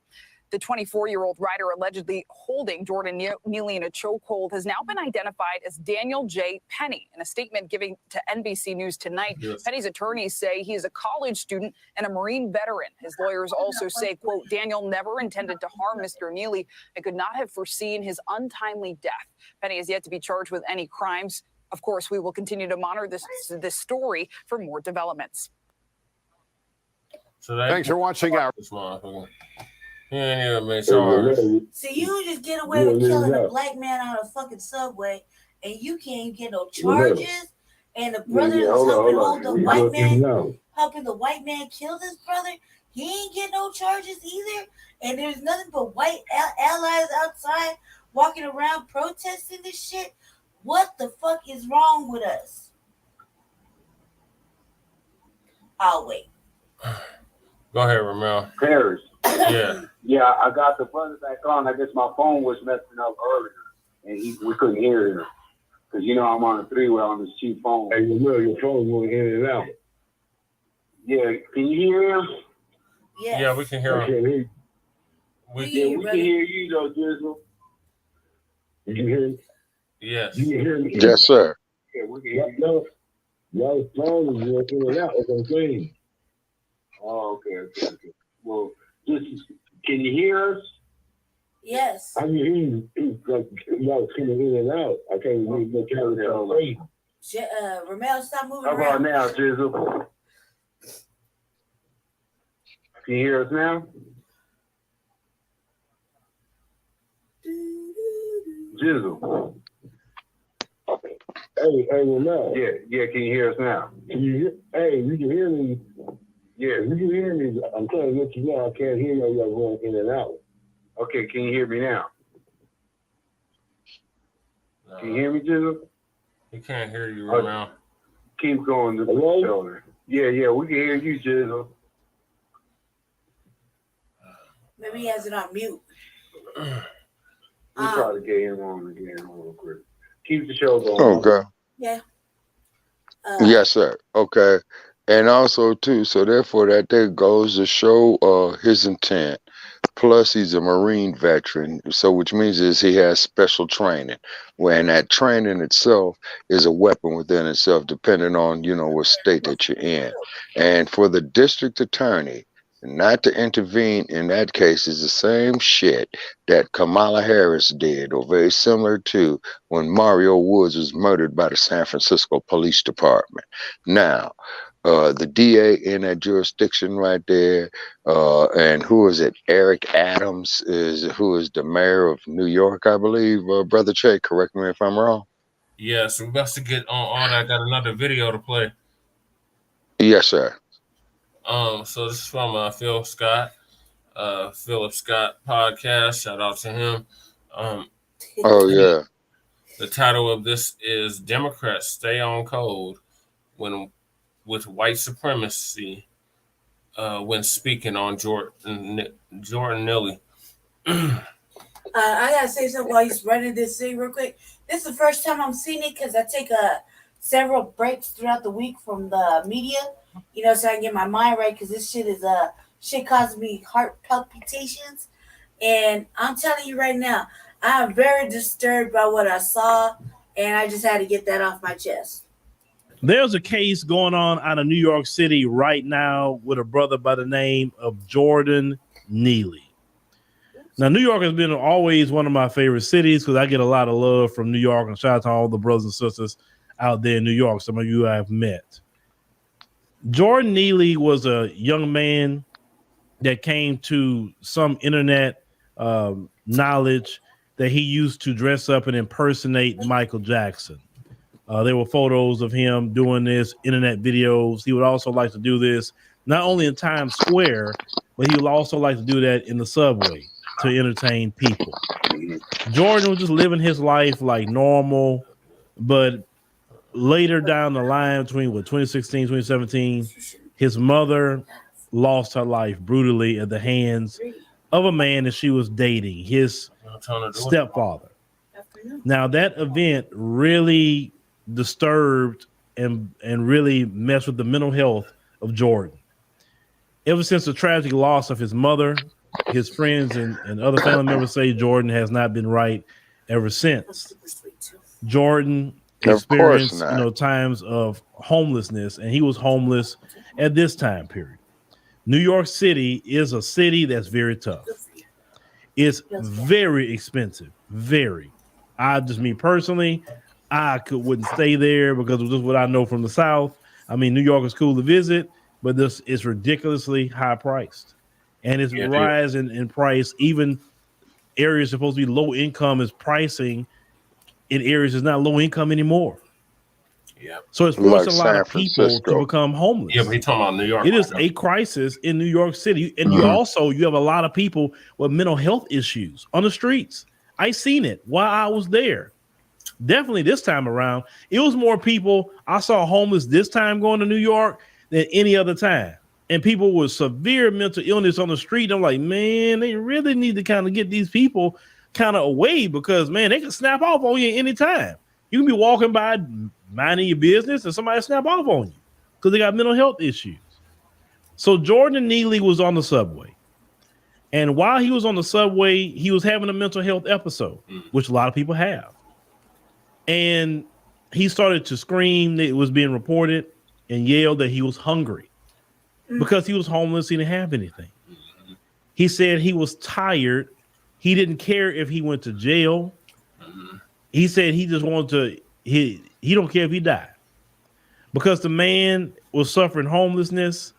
The 24-year-old rider allegedly holding Jordan Neely in a chokehold has now been identified as Daniel J. Penny. In a statement given to NBC News tonight, Penny's attorneys say he is a college student and a Marine veteran. His lawyers also say, quote, Daniel never intended to harm Mr. Neely and could not have foreseen his untimely death. Penny is yet to be charged with any crimes. Of course, we will continue to monitor this story for more developments. So thanks for watching our. See, you just get away with killing a black man on a fucking subway, and you can't get no charges. And the brother helping the white man kill this brother, he ain't get no charges either. And there's nothing but white allies outside walking around protesting this shit. What the fuck is wrong with us? I'll wait. Go ahead, Ramel. Paris. Yeah. Yeah, I got the brother back on. I guess my phone was messing up earlier, and we couldn't hear him. Because, you know, I'm on a three-way on this cheap phone. Hey, your phone's going in and out. Yeah, can you hear him? Yes. Yeah, we can hear him. We can hear you, though, Jizzle. You can hear me? Yes. You can hear me? Yes, sir. Yeah, we can hear you. Y'all's phone is going in and out. That's what I'm saying. Oh, okay. Well, just, can you hear us? Yes. I can hear you. Y'all coming in and out. I can't read no camera. Ramel, stop moving How around. about now, Jizzle? Can you hear us now? Jizzle. Hey, Ramel. Yeah, can you hear us now? You can hear me. Yeah, you can hear me. I'm trying to let you know I can't hear y'all going in and out. Okay, can you hear me now? Can you hear me, Jizzle? He can't hear you right now. Keep going to the shoulder. Yeah, we can hear you, Jizzle. Maybe he has it on mute. We'll try to get him on again real quick. Keep the show going. Okay. Yeah. Yes, sir. Okay. And also, too, so therefore that there goes to show his intent. Plus, he's a Marine veteran, so which means is he has special training. When that training itself is a weapon within itself, depending on, you know, what state that you're in. And for the district attorney not to intervene in that case is the same shit that Kamala Harris did, or very similar to when Mario Woods was murdered by the San Francisco Police Department. Now, the DA in that jurisdiction right there, and who is it? Eric Adams who is the mayor of New York, I believe. Brother Che, correct me if I'm wrong. Yes, we're about to get on all that. I got another video to play. Yes, sir. So this is from Philip Scott podcast. Shout out to him. Oh yeah. The title of this is "Democrats Stay on Code with White Supremacy when speaking on Jordan Neely." I gotta say something while he's running this thing real quick. This is the first time I'm seeing it because I take several breaks throughout the week from the media, you know, so I can get my mind right, because this shit causes me heart palpitations. And I'm telling you right now, I'm very disturbed by what I saw, and I just had to get that off my chest. There's a case going on out of New York City right now with a brother by the name of Jordan Neely. Now, New York has been always one of my favorite cities because I get a lot of love from New York, and shout out to all the brothers and sisters out there in New York. Some of you I've met. Jordan Neely was a young man that came to some internet knowledge that he used to dress up and impersonate Michael Jackson. There were photos of him doing this, internet videos. He would also like to do this not only in Times Square, but he would also like to do that in the subway to entertain people. Jordan was just living his life like normal, but later down the line between 2016, 2017, his mother lost her life brutally at the hands of a man that she was dating, his stepfather. Now, that event really disturbed and really messed with the mental health of Jordan. Ever since the tragic loss of his mother, his friends and other family members say Jordan has not been right ever since. Jordan experienced, times of homelessness, and he was homeless at this time period. New York City is a city that's very tough. It's very expensive, very. Me personally, wouldn't stay there because of just what I know from the South. I mean, New York is cool to visit, but this is ridiculously high priced. And it's rising in price. Even areas supposed to be low income is pricing in areas that's not low income anymore. Yeah. So it's forced a lot of people to become homeless. Yeah, but he's talking about New York. It is a crisis in New York City. And you have a lot of people with mental health issues on the streets. I seen it while I was there. Definitely this time around, it was more people I saw homeless this time going to New York than any other time. And people with severe mental illness on the street. I'm like, man, they really need to kind of get these people kind of away because, man, they can snap off on you anytime. You can be walking by minding your business and somebody snap off on you because they got mental health issues. So Jordan Neely was on the subway. And while he was on the subway, he was having a mental health episode, which a lot of people have. And he started to scream. It was being reported and yelled that he was hungry because he was homeless. He didn't have anything. He said he was tired. He didn't care if he went to jail. He said he just wanted to, he don't care if he died because the man was suffering homelessness,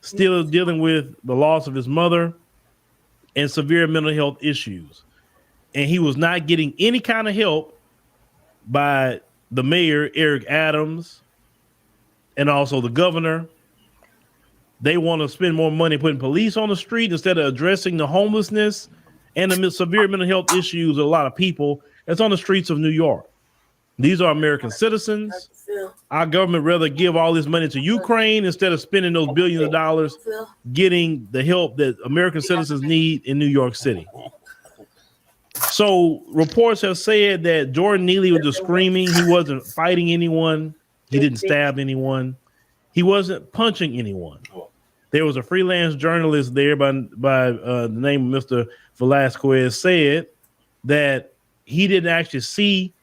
still dealing with the loss of his mother and severe mental health issues. And he was not getting any kind of help by the mayor, Eric Adams, and also the governor. They want to spend more money putting police on the street instead of addressing the homelessness and the severe mental health issues of a lot of people that's on the streets of New York. These are American citizens. Our government rather give all this money to Ukraine instead of spending those billions of dollars getting the help that American citizens need in New York City. So reports have said that Jordan Neely was just screaming. He wasn't fighting anyone. He didn't stab anyone. He wasn't punching anyone. There was a freelance journalist there by the name of Mr. Velasquez said that he didn't actually see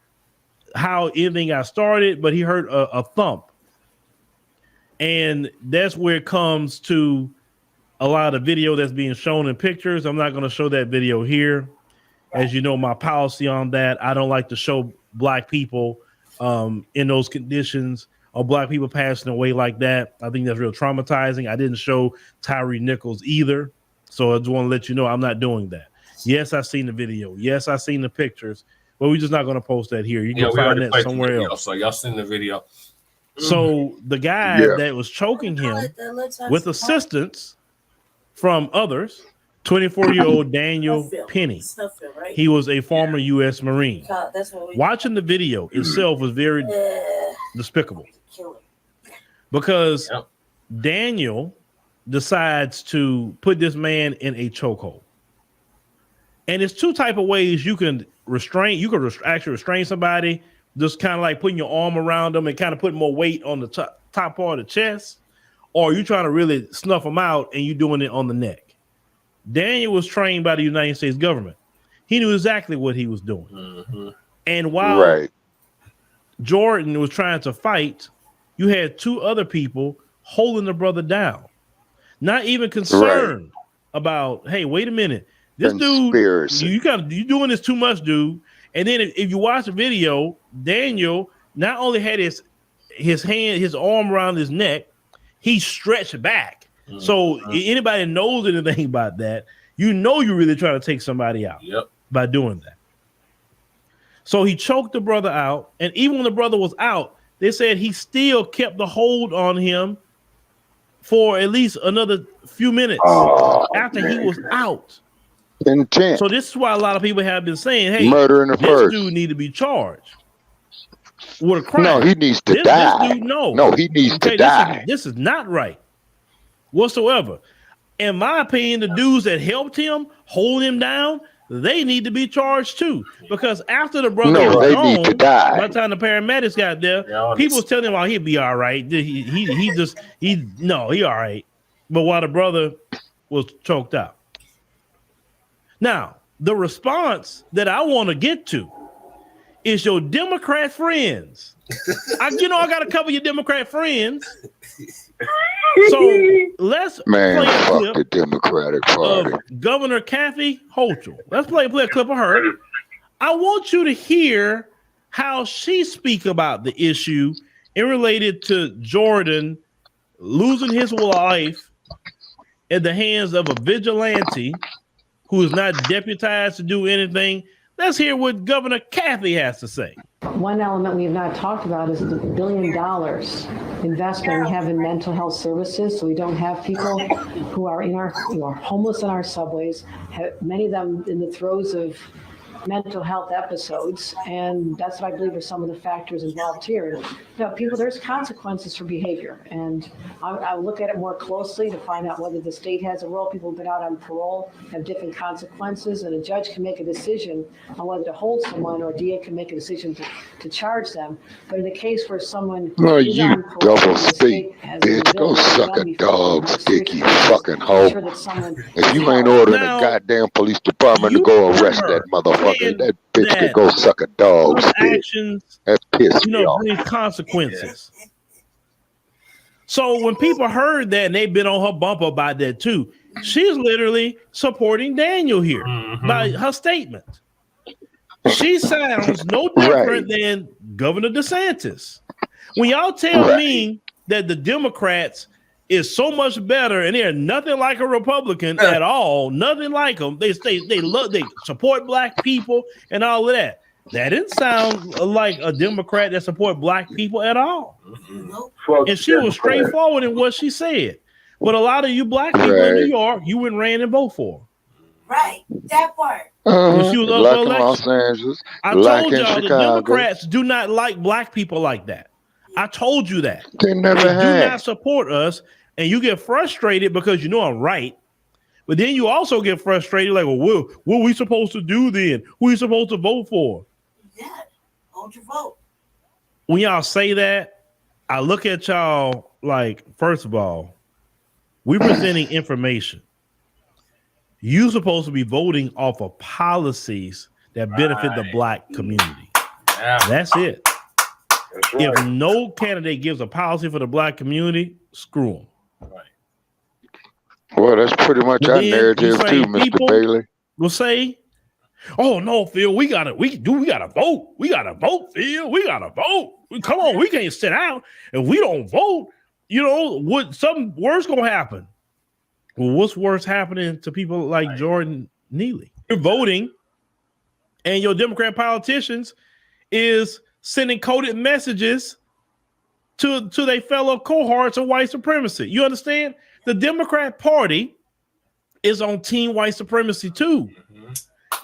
how anything got started, but he heard a thump. And that's where it comes to a lot of video that's being shown in pictures. I'm not going to show that video here. As you know, my policy on that, I don't like to show black people in those conditions or black people passing away like that. I think that's real traumatizing. I didn't show Tyree Nichols either. So I just want to let you know I'm not doing that. Yes, I've seen the video. Yes, I've seen the pictures, but we're just not going to post that here. You can find that somewhere else. So y'all seen the video. So the guy that was choking him with assistance from others, 24-year-old Daniel Penny. He was a former U.S. Marine. Watching the video itself was very despicable because Daniel decides to put this man in a chokehold. And it's two type of ways you can restrain. You can actually restrain somebody, just kind of like putting your arm around them and kind of putting more weight on the top part of the chest, or you trying to really snuff them out and you doing it on the neck. Daniel was trained by the United States government. He knew exactly what he was doing. And while Jordan was trying to fight, you had two other people holding the brother down, not even concerned about, hey, wait a minute, this Conspiracy. dude, you doing this too much, dude. And then if you watch the video, Daniel not only had his arm around his neck, he stretched back. So anybody that knows anything about that, you know you're really trying to take somebody out by doing that. So he choked the brother out, and even when the brother was out, they said he still kept the hold on him for at least another few minutes after he was out. Intent. So this is why a lot of people have been saying, hey, murder in the first. Dude need to be charged with a crime. No, he needs to die. This dude, no, he needs to die. This is not right whatsoever. In my opinion, the dudes that helped him, hold him down, they need to be charged too. Because after the brother was gone, need to die. by the time the paramedics got there, people was telling him, "Oh, he'll be all right." He all right. But while the brother was choked out. Now, the response that I want to get to is your Democrat friends. I got a couple of your Democrat friends. So let's play a clip the Democratic Party. of Governor Kathy Hochul. Let's play a clip of her. I want you to hear how she speak about the issue in related to Jordan losing his life at the hands of a vigilante who is not deputized to do anything. Let's hear what Governor Kathy has to say. One element we have not talked about is the $1 billion investment we have in mental health services. So we don't have people who are homeless in our subways, many of them in the throes of mental health episodes, and that's what I believe are some of the factors involved here. There's consequences for behavior, and I'll look at it more closely to find out whether the state has a role. People who've been out on parole have different consequences, and a judge can make a decision on whether to hold someone, or a DA can make a decision to charge them. But in the case where someone is on parole, double speak, bitch, go suck a dog's dick, you fucking hoe. If you ain't ordering a goddamn police department to go arrest that motherfucker, that bitch can go suck a dog's dick. That pissed me off. Bring consequences. So when people heard that, and they've been on her bumper about that too, she's literally supporting Daniel here by her statement. She sounds no different than Governor DeSantis. When y'all tell me that the Democrats is so much better and they're nothing like a Republican at all, nothing like them. They support black people and all of that. That didn't sound like a Democrat that support black people at all. And she was straightforward in what she said. But a lot of you black people in New York, you went ran and vote for her. Right, that part. When she was up for election. Los Angeles, I told y'all the Democrats do not like black people like that. I told you that. They never do had. not support us, and you get frustrated because you know I'm right. But then you also get frustrated, like, well, what are we supposed to do then? Who are we supposed to vote for? Yeah, hold your vote. When y'all say that, I look at y'all like, first of all, we're presenting information. You're supposed to be voting off of policies that benefit the black community. That's it. That's right. If no candidate gives a policy for the black community, screw them. Well, that's pretty much our narrative too, Mr. Bailey. Will say, "Oh no, Phil, we gotta vote. We gotta vote, Phil. We gotta vote. Come on, we can't sit out. If we don't vote, something worse gonna happen." Well, what's worse happening to people like Jordan Neely? You're voting, and your Democrat politicians is sending coded messages to their fellow cohorts of white supremacy. You understand? The Democrat Party is on team white supremacy too.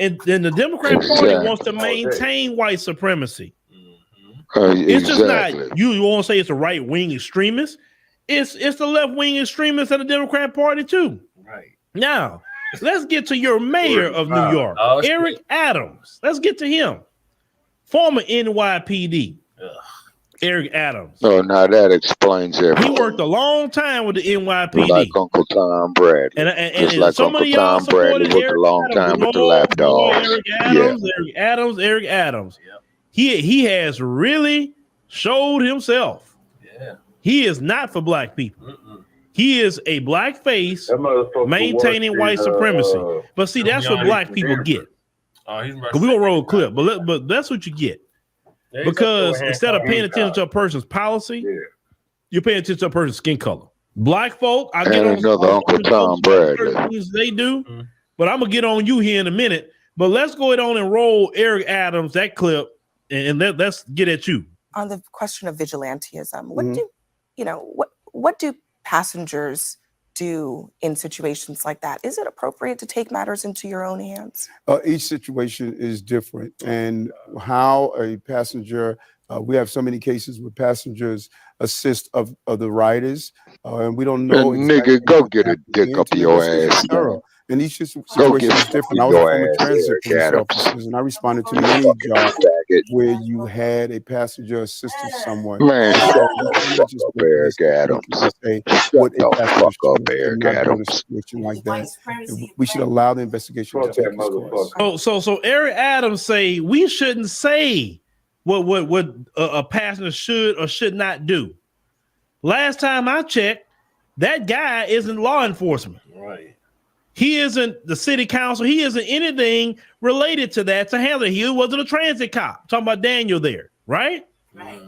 And then the Democrat Party wants to maintain white supremacy. It's just not, you won't say it's a right-wing extremist. It's the left-wing extremists of the Democrat Party too. Right. Now, let's get to your mayor of New York, Eric Adams. Let's get to him. Former NYPD. Eric Adams. Oh, now that explains everything. He worked a long time with the NYPD. Like Uncle Tom Bradley. And like so Uncle many y'all Tom Bradley supported worked a long time with the lapdogs. Eric Adams. Yep. He has really showed himself. Yeah. He is not for black people. He is a black face maintaining white supremacy. But see, that's what black people get. We gonna roll a clip, but that's what you get. Because instead of paying attention to a person's policy, you're paying attention to a person's skin color. Black folk, I get on another Uncle Tom Bradley. Things they do, but I'm gonna get on you here in a minute. But let's go ahead on and roll Eric Adams that clip, and let's get at you on the question of vigilantism. What do passengers do in situations like that? Is it appropriate to take matters into your own hands? Each situation is different, and how a passenger. We have so many cases where passengers assist of the riders, and we don't know. Exactly nigga, go get a dick up your ass. And each situation is different. I was a former transit police officer, and I responded to many jobs where you had a passenger assisting someone. Man, shut the fuck up, Eric Adams. What the fuck up, Eric Adams. Situation like that. We should allow the investigation to take its course. So Eric Adams say we shouldn't say what a passenger should or should not do. Last time I checked, that guy isn't law enforcement. Right. He isn't the city council. He isn't anything related to that to handle it. He wasn't a transit cop. Talking about Daniel there, right? Right.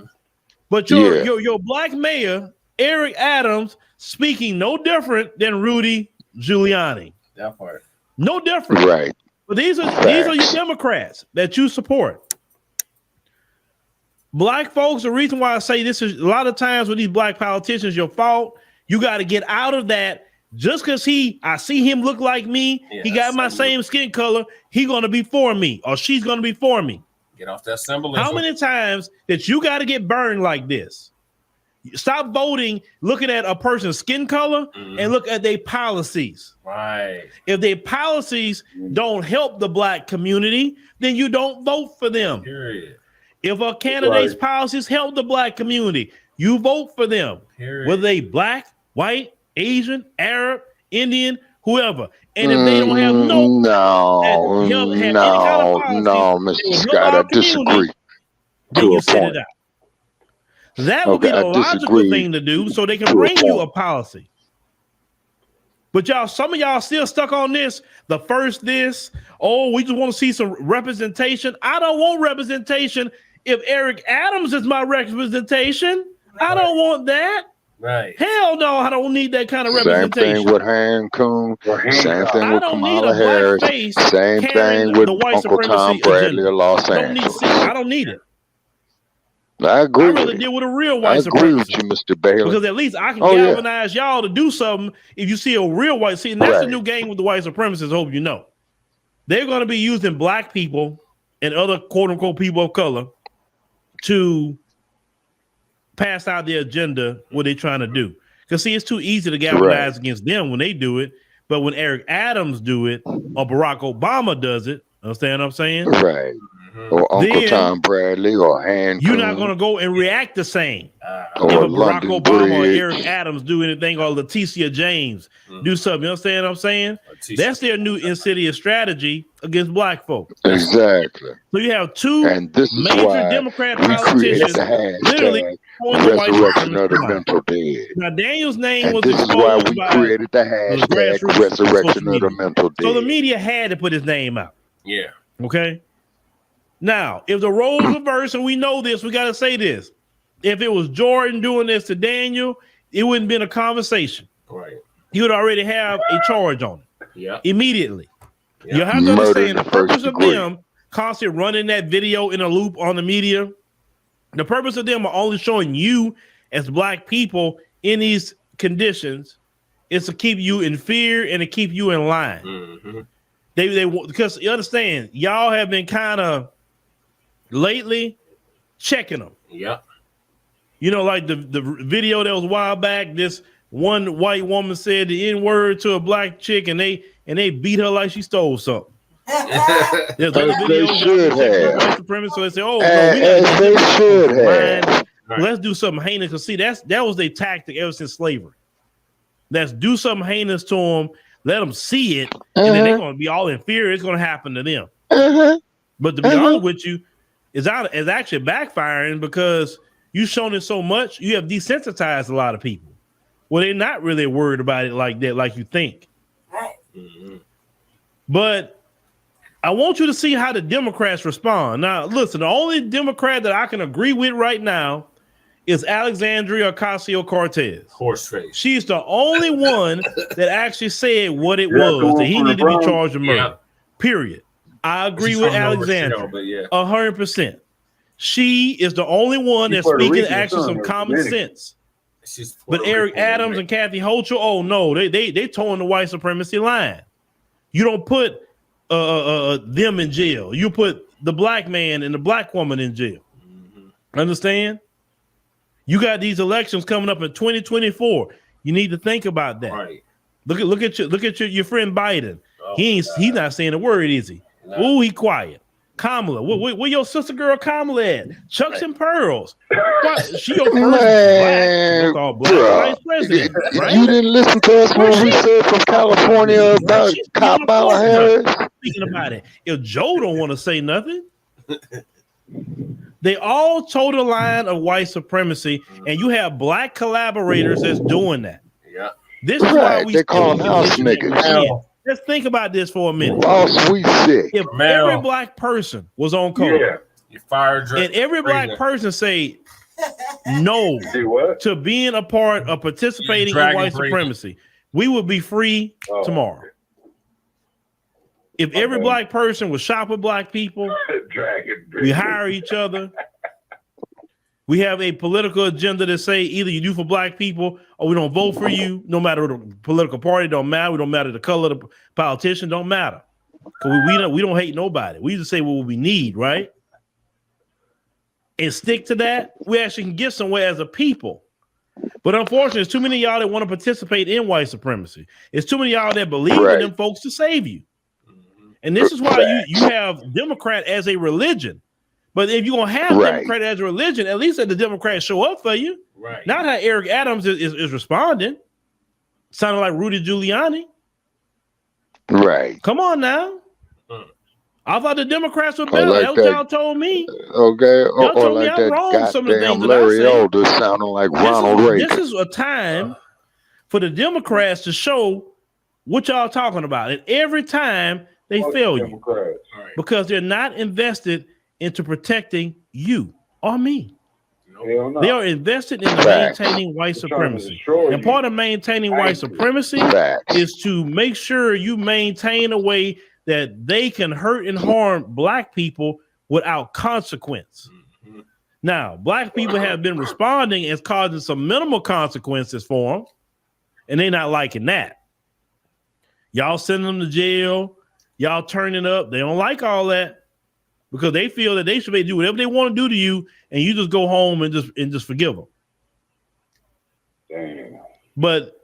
But your black mayor, Eric Adams, speaking no different than Rudy Giuliani. That part. No different. Right. But these are your Democrats that you support. Black folks, the reason why I say this is a lot of times with these black politicians, your fault. You got to get out of that. Just because I see him look like me, he got my same skin color, he gonna be for me, or she's gonna be for me. Get off that symbolism. How many times that you got to get burned like this? Stop voting, looking at a person's skin color and look at their policies. Right. If their policies don't help the black community, then you don't vote for them. Period. If a candidate's policies help the black community, you vote for them. Period. Whether they black, white, Asian, Arab, Indian, whoever. And if they don't have no, Mr. Scott, I disagree. Then you set it out. That would be the logical thing to do so they can bring you a policy. But some of y'all still stuck on this. We just want to see some representation. I don't want representation if Eric Adams is my representation. I don't want that. Right. Hell no, I don't need that kind of representation. Same thing with Hankun. Same thing with Kamala Harris. Same thing with Uncle Tom Bradley of Los Angeles. I don't need it. I agree. I'd rather deal with a real white supremacist. I agree with you, Mr. Bailey. Because at least I can galvanize y'all to do something if you see a real white. See, and that's the new game with the white supremacists, hope you know. They're going to be using black people and other quote-unquote people of color to pass out their agenda, what they're trying to do. Because see, it's too easy to galvanize against them when they do it. But when Eric Adams do it or Barack Obama does it, understand what I'm saying? Right. Or Uncle Tom Bradley or Hankun. You're not going to go and react the same. Or if Barack London Obama Bridge. or Eric Adams do anything, or Leticia James do something, you understand what I'm saying? That's their new insidious strategy against black folks. Exactly. So you have two major Democrat politicians literally resurrection of the mental dead. Now Daniel's name and was this is why we created the hashtag resurrection of the mental dead. So the media had to put his name out. Yeah. Okay. Now, if the roles reverse, and we know this, we got to say this. If it was Jordan doing this to Daniel, it wouldn't have been a conversation. Right. You would already have a charge on it. Yeah. Immediately. Yeah. You have to understand the purpose of them constantly running that video in a loop on the media. The purpose of them are only showing you as black people in these conditions is to keep you in fear and to keep you in line. Mm-hmm. They because you understand, y'all have been kind of lately checking them. Yeah. You know, like the video that was a while back, this one white woman said the N-word to a black chick and they beat her like she stole something. There's other videos should have. White supremacists, so they say, "Oh, they should have. Let's do something heinous." Because see, that was their tactic ever since slavery. Let's do something heinous to them, let them see it, and then they're going to be all in fear. It's going to happen to them. But to be honest with you, it's actually backfiring because you've shown it so much, you have desensitized a lot of people. Well, they're not really worried about it like that, like you think. Right. But I want you to see how the Democrats respond. Now, listen, the only Democrat that I can agree with right now is Alexandria Ocasio-Cortez. Horseface. She's the only one that actually said what it was, that he needed to be charged with murder. Period. I agree with Alexandria 100%. She is the only one that's speaking actually some common sense. But Eric Adams and Kathy Hochul, oh no, they towing the white supremacy line. You don't put them in jail. You put the black man and the black woman in jail. Understand? You got these elections coming up in 2024. You need to think about that. Right. Look at your friend Biden. He's not saying a word, is he? No. Ooh, he quiet. Kamala, where your sister girl Kamala at? Chucks and pearls. She your first black vice president. Right? You didn't listen to us when we said from California about Kamala Harris. Speaking about it, if Joe don't want to say nothing, they all toe the line of white supremacy, and you have black collaborators that's doing that. Yeah, this is why they call them house niggas. Let's think about this for a minute. Oh, sweet shit. If every black person was on code, you fired, and every black person say no to being a part of participating in white supremacy, we would be free tomorrow. If every black person would shop with black people, we hire each other. We have a political agenda that say either you do for black people or we don't vote for you, no matter the political party, don't matter. We don't matter the color of the politician, don't matter. Because we don't hate nobody. We just say what we need, right? And stick to that, we actually can get somewhere as a people. But unfortunately, there's too many of y'all that want to participate in white supremacy. It's too many of y'all that believe in them folks to save you. And this is why you have Democrat as a religion. But if you're going to have Democrat as a religion, at least let the Democrats show up for you. Right. Not how Eric Adams is responding. Sounding like Rudy Giuliani. Right. Come on now. I thought the Democrats were better. That's what y'all told me. Okay. Y'all told me I'm wrong. Some of the things that I Larry say. Elder sounding like Ronald Reagan. This is a time for the Democrats to show what y'all talking about. And every time they fail you. Because they're not invested into protecting you or me. They are invested in maintaining white supremacy. And part of maintaining white supremacy is to make sure you maintain a way that they can hurt and harm black people without consequence. Now, black people have been responding as causing some minimal consequences for them, and they're not liking that. Y'all sending them to jail, y'all turning up. They don't like all that. Because they feel that they should be able to do whatever they want to do to you, and you just go home and just forgive them. Damn. But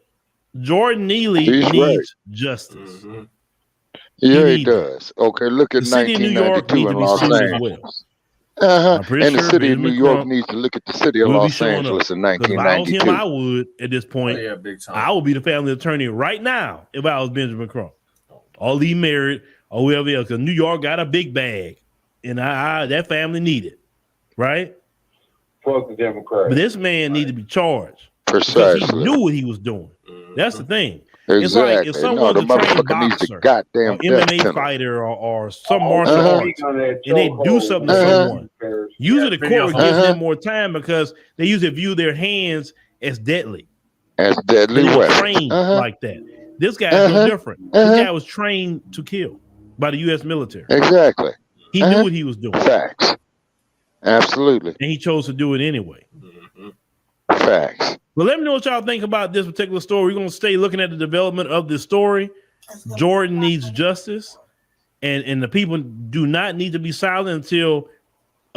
Jordan Neely needs justice. Yeah, he does. Okay, look at 1992 in Los Angeles. And the city of New York needs to look at the city of Los Angeles in 1992. If I was him, I would at this point. Oh, yeah, big time. I would be the family attorney right now if I was Benjamin Crump. All these married or whoever else. Because New York got a big bag. And that family needed, right? Fuck the Democrats. But this man needed to be charged. Precisely. Because he knew what he was doing. That's the thing. Exactly. It's like if someone's a trained boxer, goddamn MMA fighter, or some martial arts, and they do something to someone, usually the court gives them more time because they usually view their hands as deadly. As deadly weapons. Trained like that. This guy's no different. This guy was trained to kill by the U.S. military. Exactly. He knew what he was doing. Facts. Absolutely. And he chose to do it anyway. Facts. Well, let me know what y'all think about this particular story. We're going to stay looking at the development of this story. Jordan needs justice. And the people do not need to be silent until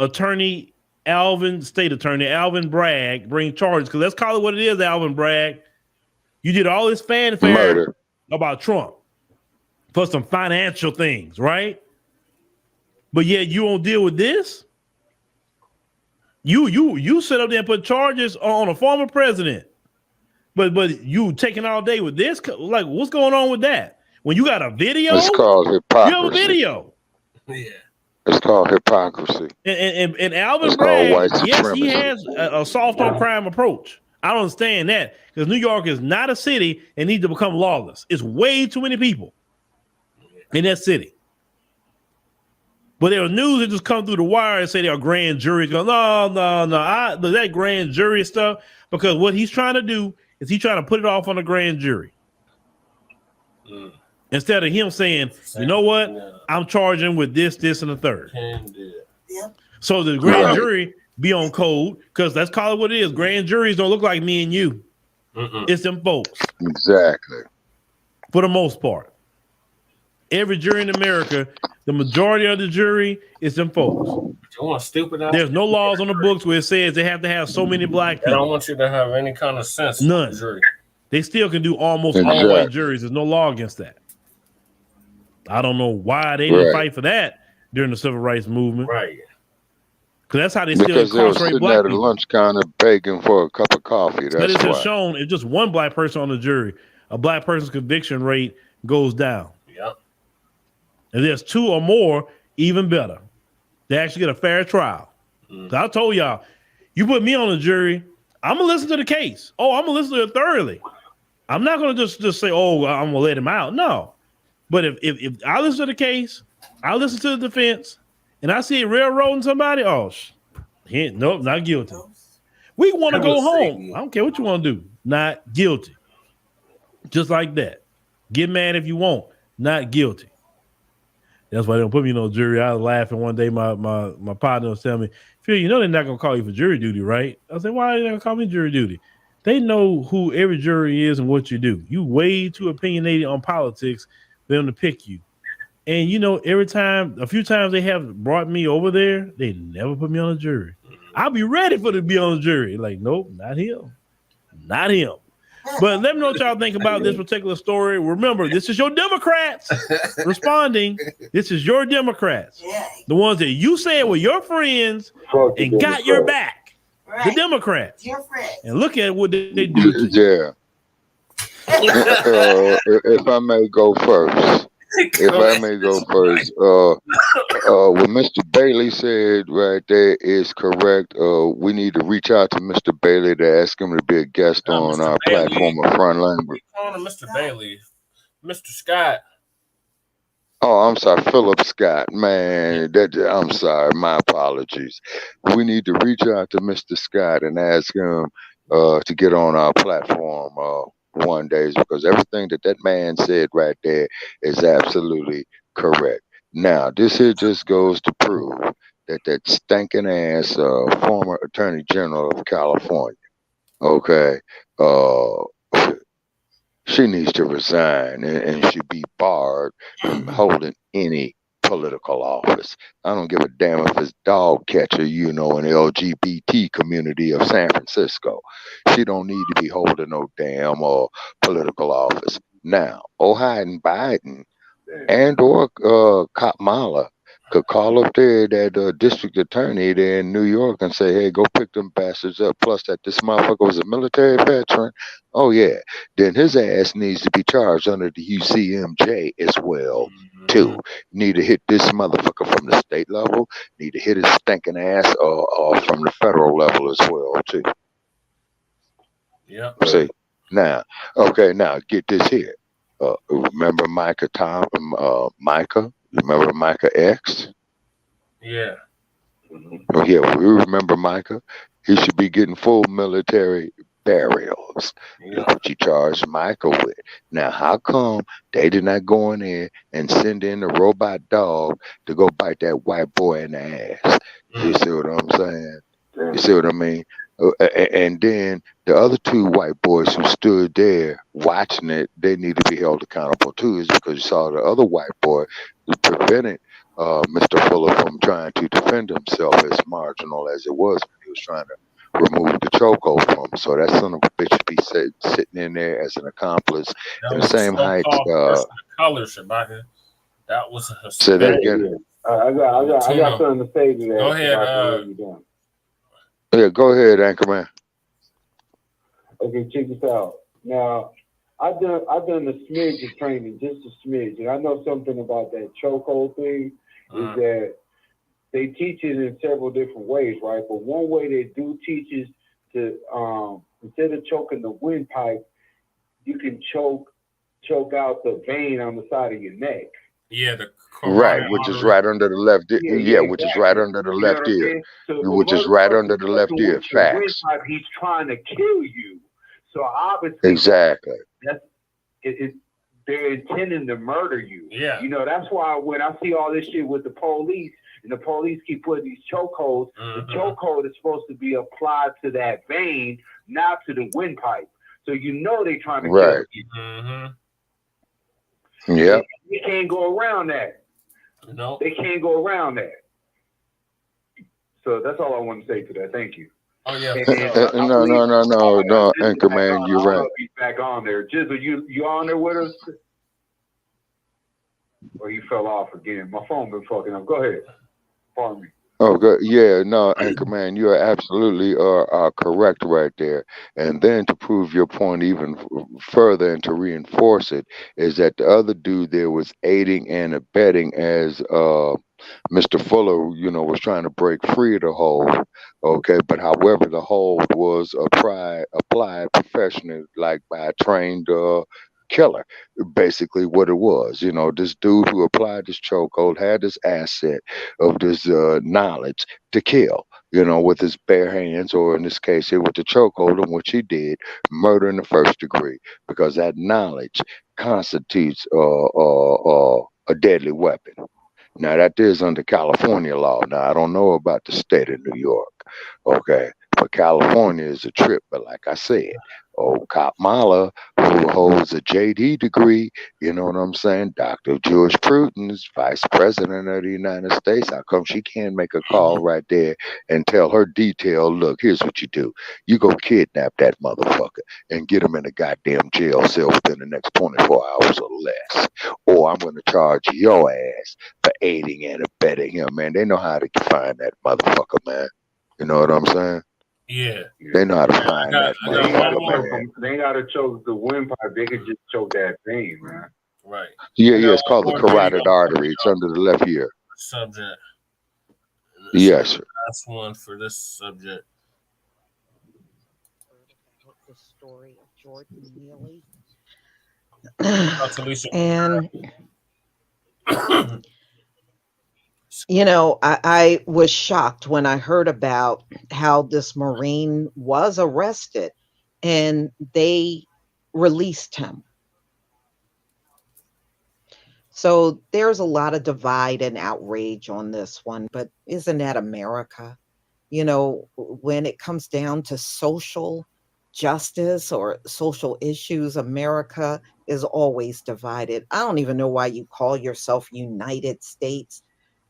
State Attorney Alvin Bragg brings charges. Because let's call it what it is, Alvin Bragg. You did all this fanfare about Trump for some financial things, right? But yet you won't deal with this. You sit up there and put charges on a former president, but you taking all day with this. Like, what's going on with that? When you got a video, it's called hypocrisy. You have a video. Yeah, it's called hypocrisy. And Alvin Bragg, yes, he has a soft on crime approach. I don't understand that because New York is not a city and needs to become lawless. It's way too many people in that city. But there are news that just come through the wire and say there are grand juries. Go, no. That grand jury stuff, because what he's trying to do is he's trying to put it off on the grand jury. Instead of him saying, you know what? I'm charging with this, and the third. So the grand jury be on code, because let's call it what it is. Grand juries don't look like me and you. It's them folks. Exactly. For the most part. Every jury in America, the majority of the jury is them folks. There's no laws on the books where it says they have to have so many black people. I don't want you to have any kind of sense. None. Jury. They still can do almost all white juries. There's no law against that. I don't know why they didn't fight for that during the civil rights movement. Right. Because that's how they because still they were incarcerate sitting black at a people. lunch counter begging for a cup of coffee. But That's it's why. just shown if just one black person on the jury, a black person's conviction rate goes down. Yep. If there's two or more, even better. They actually get a fair trial. So I told y'all, you put me on the jury, I'm gonna listen to the case. Oh, I'm gonna listen to it thoroughly. I'm not gonna just say, oh, I'm gonna let him out. No. But if I listen to the case, I listen to the defense, and I see it railroading somebody, nope, not guilty. We want to go home. I don't care what you want to do. Not guilty. Just like that. Get mad if you want. Not guilty. That's why they don't put me in no jury. I was laughing one day. My partner was telling me, Phil, you know they're not going to call you for jury duty, right? I said, why are they going to call me jury duty? They know who every jury is and what you do. You way too opinionated on politics for them to pick you. And, you know, a few times they have brought me over there, they never put me on a jury. I'll be ready for to be on the jury. Like, nope, not him. Not him. But let me know what y'all think about this particular story. Remember, this is your Democrats responding. This is your Democrats. The ones that you said were your friends and got your back. Right. The Democrats. Your friends. And look at what they do to you. Yeah. If I may go first. What Mr. Bailey said right there is correct. We need to reach out to Mr. Bailey to ask him to be a guest on our platform of Front Line. Calling him Mr. Bailey, Mr. Scott. Oh, I'm sorry, Philip Scott. Man, I'm sorry. My apologies. We need to reach out to Mr. Scott and ask him to get on our platform one day, because everything that man said right there is absolutely correct. Now, this here just goes to prove that stinking ass former Attorney General of California, okay, she needs to resign and should be barred from holding any political office. I don't give a damn if it's dog catcher, in the LGBT community of San Francisco. She don't need to be holding no damn political office. Now, Biden and or Kamala could call up there that district attorney there in New York and say, hey, go pick them bastards up. Plus that this motherfucker was a military veteran. Oh, yeah. Then his ass needs to be charged under the UCMJ as well, too. Need to hit this motherfucker from the state level. Need to hit his stinking ass from the federal level as well, too. Yeah. See? Now get this here. Remember Micah? Remember Micah X? Yeah. Oh, yeah, we remember Micah. He should be getting full military burials. That's what you charged Micah with. Now, how come they did not go in there and send in a robot dog to go bite that white boy in the ass? You see what I'm saying? You see what I mean? And then the other two white boys who stood there watching it, they need to be held accountable too, is because you saw the other white boy who prevented Mr. Fuller from trying to defend himself, as marginal as it was when he was trying to remove the chokehold from him. So that son of a bitch should be sitting in there as an accomplice in the same height. Color, Shabaka. That was a say that again. I got something to say to that. Go ahead. Yeah, go ahead, Nkrumah. Okay, check this out. Now, I've done the smidge of training, just a smidge, and I know something about that chokehold thing. Is that they teach it in several different ways, right? But one way they do teach is to instead of choking the windpipe, you can choke out the vein on the side of your neck. Yeah, the right, which is right under the left ear. Yeah, which is right under the You know left what I'm ear. saying? So if a Which is right under the left motherfucker ear. with your Facts. windpipe, he's trying to kill you. So obviously, Exactly. they're intending to murder you. Yeah. You know, that's why when I see all this shit with the police, and the police keep putting these chokeholds, the chokehold is supposed to be applied to that vein, not to the windpipe. So you know they're trying to kill you. Yeah. They can't go around that. No. They can't go around that. So that's all I want to say to that. Thank you. Oh yeah. No, Anchorman, you're right. I'll be back on there. Jizzle, you on there with us? Or you fell off again? My phone been fucking up. Go ahead. Pardon me. Oh, good. Yeah, no, Anchorman, you are absolutely correct right there. And then to prove your point even further and to reinforce it is that the other dude there was aiding and abetting as Mr. Fuller, you know, was trying to break free of the hold. Okay, but however, the hold was applied professionally, like by a trained killer. Basically, what it was, you know, this dude who applied this chokehold had this asset of this knowledge to kill, you know, with his bare hands, or in this case here with the chokehold, in which he did murder in the first degree, because that knowledge constitutes a deadly weapon. Now that is under California law. Now I don't know about the state of New York, okay, but California is a trip. But like I said, old Cop Mala, who holds a JD degree, you know what I'm saying? Dr. Jurisprudence, Vice President of the United States. How come she can't make a call right there and tell her detail? Look, here's what you do: you go kidnap that motherfucker and get him in a goddamn jail cell within the next 24 hours or less, or I'm going to charge your ass for aiding and abetting him. Man, they know how to find that motherfucker, man. You know what I'm saying? Yeah. They know how to find that motherfucker, man. They ain't gotta choke the windpipe. They could just choke that vein, man. Right. Yeah, it's called the carotid artery. It's under the left ear. Subject. Yes, sir. Last one for this subject. The story of Jordan Neely. And you know, I was shocked when I heard about how this Marine was arrested and they released him. So there's a lot of divide and outrage on this one, but isn't that America? You know, when it comes down to social justice or social issues, America is always divided. I don't even know why you call yourself United States.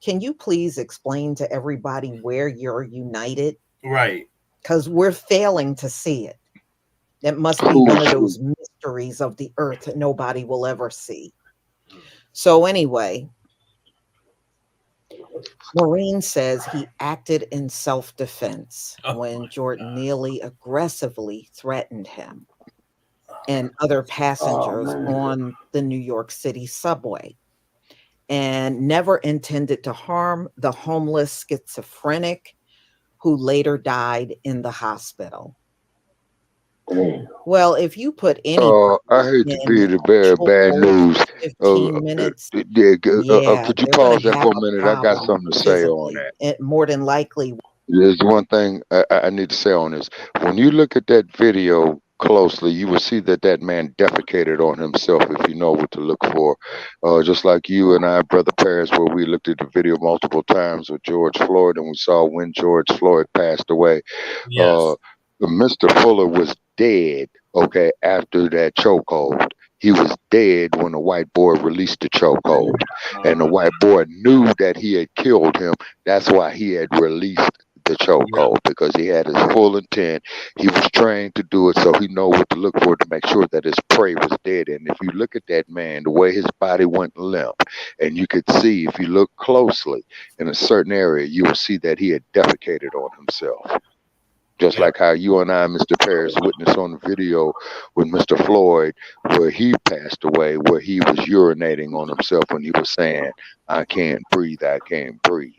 Can you please explain to everybody where you're united? Right. Because we're failing to see it. It must be one of those mysteries of the earth that nobody will ever see. So anyway, Marine says he acted in self-defense when Jordan Neely aggressively threatened him and other passengers on the New York City subway, and never intended to harm the homeless schizophrenic who later died in the hospital. Well, if you put any, I hate to be the bearer of bad news. 15 minutes, could you pause that for a minute? I got something to say on that. It more than likely. There's one thing I need to say on this. When you look at that video closely, you will see that that man defecated on himself, if you know what to look for. Just like you and I, Brother Paris, where we looked at the video multiple times with George Floyd, and we saw when George Floyd passed away. Yes. Mr. Fuller was dead, okay, after that chokehold. He was dead when the white boy released the chokehold. And the white boy knew that he had killed him. That's why he had released the chokehold, because he had his full intent. He was trained to do it, so he know what to look for to make sure that his prey was dead. And if you look at that man, the way his body went limp, and you could see, if you look closely in a certain area, you will see that he had defecated on himself. Just like how you and I, Mr. Paris, witnessed on the video with Mr. Floyd, where he passed away, where he was urinating on himself when he was saying, I can't breathe, I can't breathe.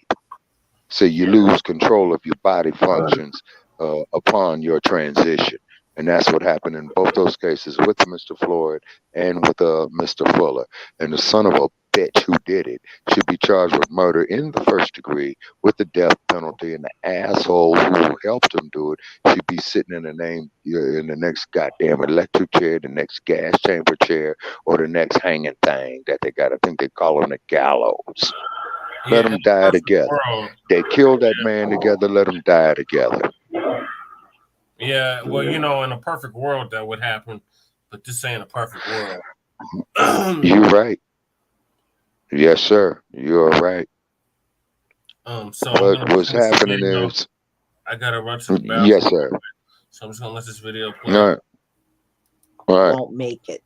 So you lose control of your body functions upon your transition. And that's what happened in both those cases with Mr. Floyd and with Mr. Fuller. And the son of a bitch who did it should be charged with murder in the first degree with the death penalty, and the asshole who helped him do it should be sitting in the next goddamn electric chair, the next gas chamber chair, or the next hanging thing that they got. I think they call them the gallows. Let them die together. They killed that man together. Let them die together. Yeah, well, you know, in a perfect world that would happen, but this ain't a perfect world. You're right. Yes, sir. You're right. So what's happening is I gotta run to the bathroom. Yes, sir. So I'm just gonna let this video play. All right. All right. Won't make it.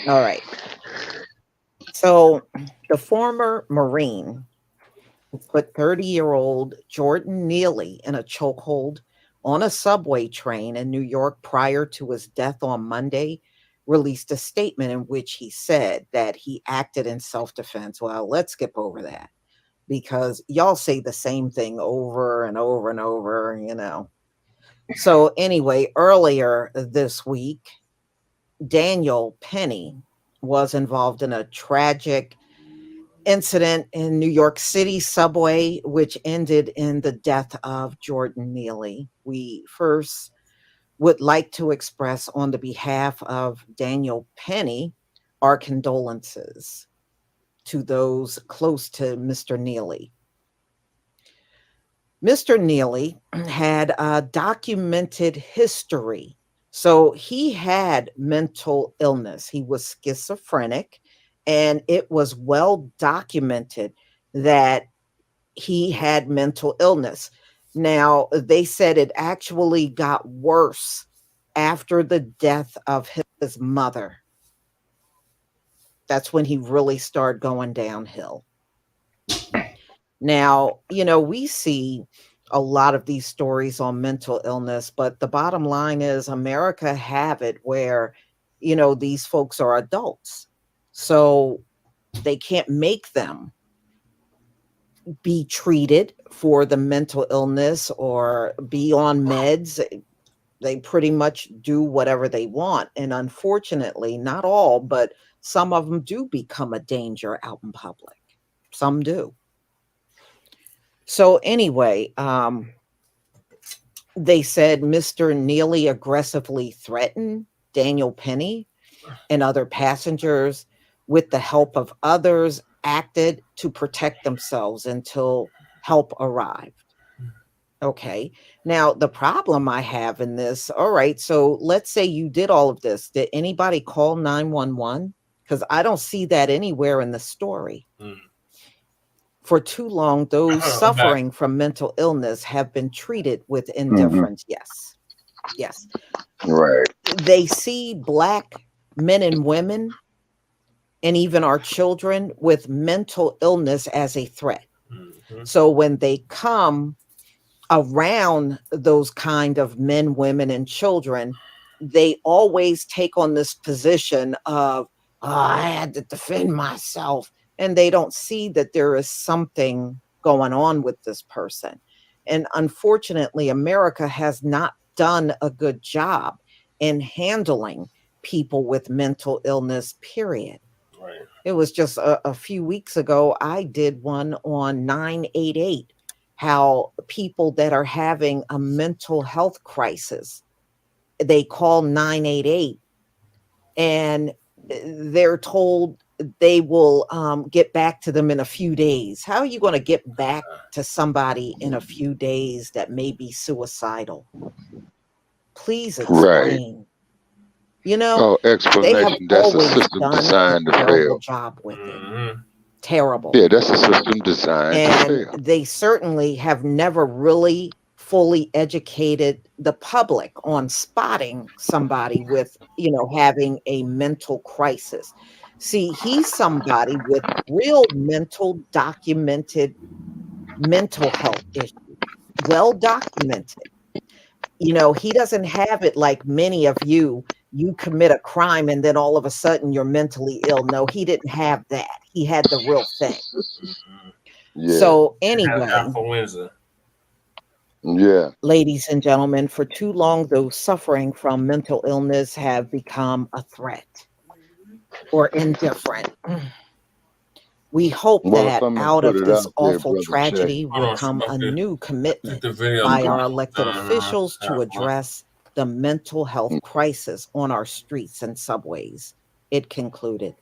All right. So the former Marine put 30-year-old Jordan Neely in a chokehold on a subway train in New York prior to his death on Monday, released a statement in which he said that he acted in self-defense. Well, let's skip over that because y'all say the same thing over and over and over, you know. So anyway, earlier this week, Daniel Penny was involved in a tragic incident in New York City subway, which ended in the death of Jordan Neely. We first would like to express on the behalf of Daniel Penny our condolences to those close to Mr. Neely. Mr. Neely had a documented history. So he had mental illness. He was schizophrenic, and it was well documented that he had mental illness. Now, they said it actually got worse after the death of his mother. That's when he really started going downhill. Now, you know, we see a lot of these stories on mental illness, but the bottom line is America have it where, you know, these folks are adults. So they can't make them be treated for the mental illness or be on meds. They pretty much do whatever they want. And unfortunately, not all, but some of them do become a danger out in public. Some do. So anyway, they said Mr. Neely aggressively threatened Daniel Penny and other passengers with the help of others, acted to protect themselves until help arrived. Okay. Now, the problem I have in this, all right, so let's say you did all of this. Did anybody call 911? Because I don't see that anywhere in the story. For too long, those suffering from mental illness have been treated with indifference. Yes. Yes. Right. They see Black men and women and even our children with mental illness as a threat. So when they come around those kind of men, women, and children, they always take on this position of, I had to defend myself. And they don't see that there is something going on with this person. And unfortunately, America has not done a good job in handling people with mental illness, period. Right. It was just a few weeks ago, I did one on 988, how people that are having a mental health crisis, they call 988 and they're told they will get back to them in a few days. How are you going to get back to somebody in a few days that may be suicidal? Please explain. Right. You know, explanation. That's a system designed to fail. Job with it. Terrible. Yeah, that's a system designed to fail. They certainly have never really fully educated the public on spotting somebody with, you know, having a mental crisis. See, he's somebody with real documented mental health issues, well documented. You know, he doesn't have it like many of you. You commit a crime and then all of a sudden you're mentally ill. No, he didn't have that. He had the real thing. Yeah. So anyway, Yeah. Ladies and gentlemen, for too long, those suffering from mental illness have become a threat or indifferent. We hope that out of this awful tragedy will come a new commitment by our elected officials to address the mental health crisis on our streets and subways, it concluded.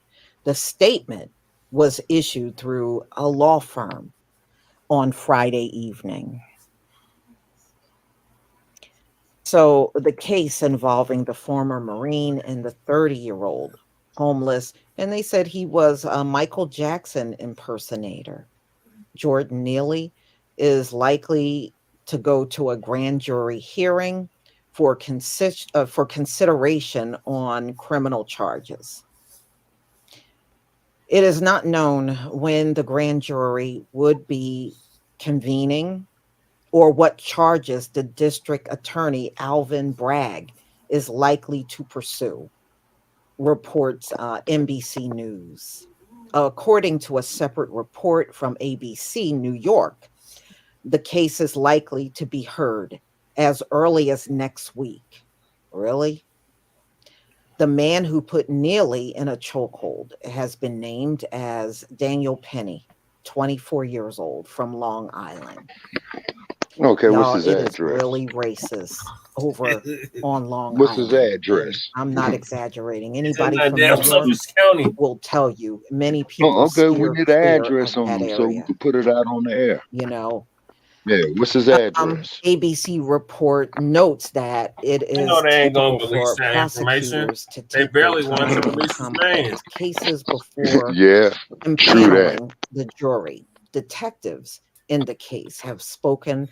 The statement was issued through a law firm on Friday evening. So the case involving the former Marine and the 30-year-old homeless, and they said he was a Michael Jaccson impersonator. Jordan Neely is likely to go to a grand jury hearing for consideration on criminal charges. It is not known when the grand jury would be convening or what charges the district attorney, Alvin Bragg, is likely to pursue, reports NBC News. According to a separate report from ABC New York, the case is likely to be heard as early as next week. Really? The man who put Neely in a chokehold has been named as Daniel Penny, 24 years old, from Long Island. Okay, Y'all, what's his it address? is really racist over on Long What's Island. his address? I'm not exaggerating. Anybody from damn New York Sussex County will tell you many people Oh, okay, we steer need an clear address of on that him so we area. can put it out on the air. You know, Yeah, what's his address? ABC report notes that it You is know they ain't gonna typical release for that information. prosecutors to They take their barely want time to in release his name. complex cases before Yeah, true that. impaneling the jury. Detectives in the case have spoken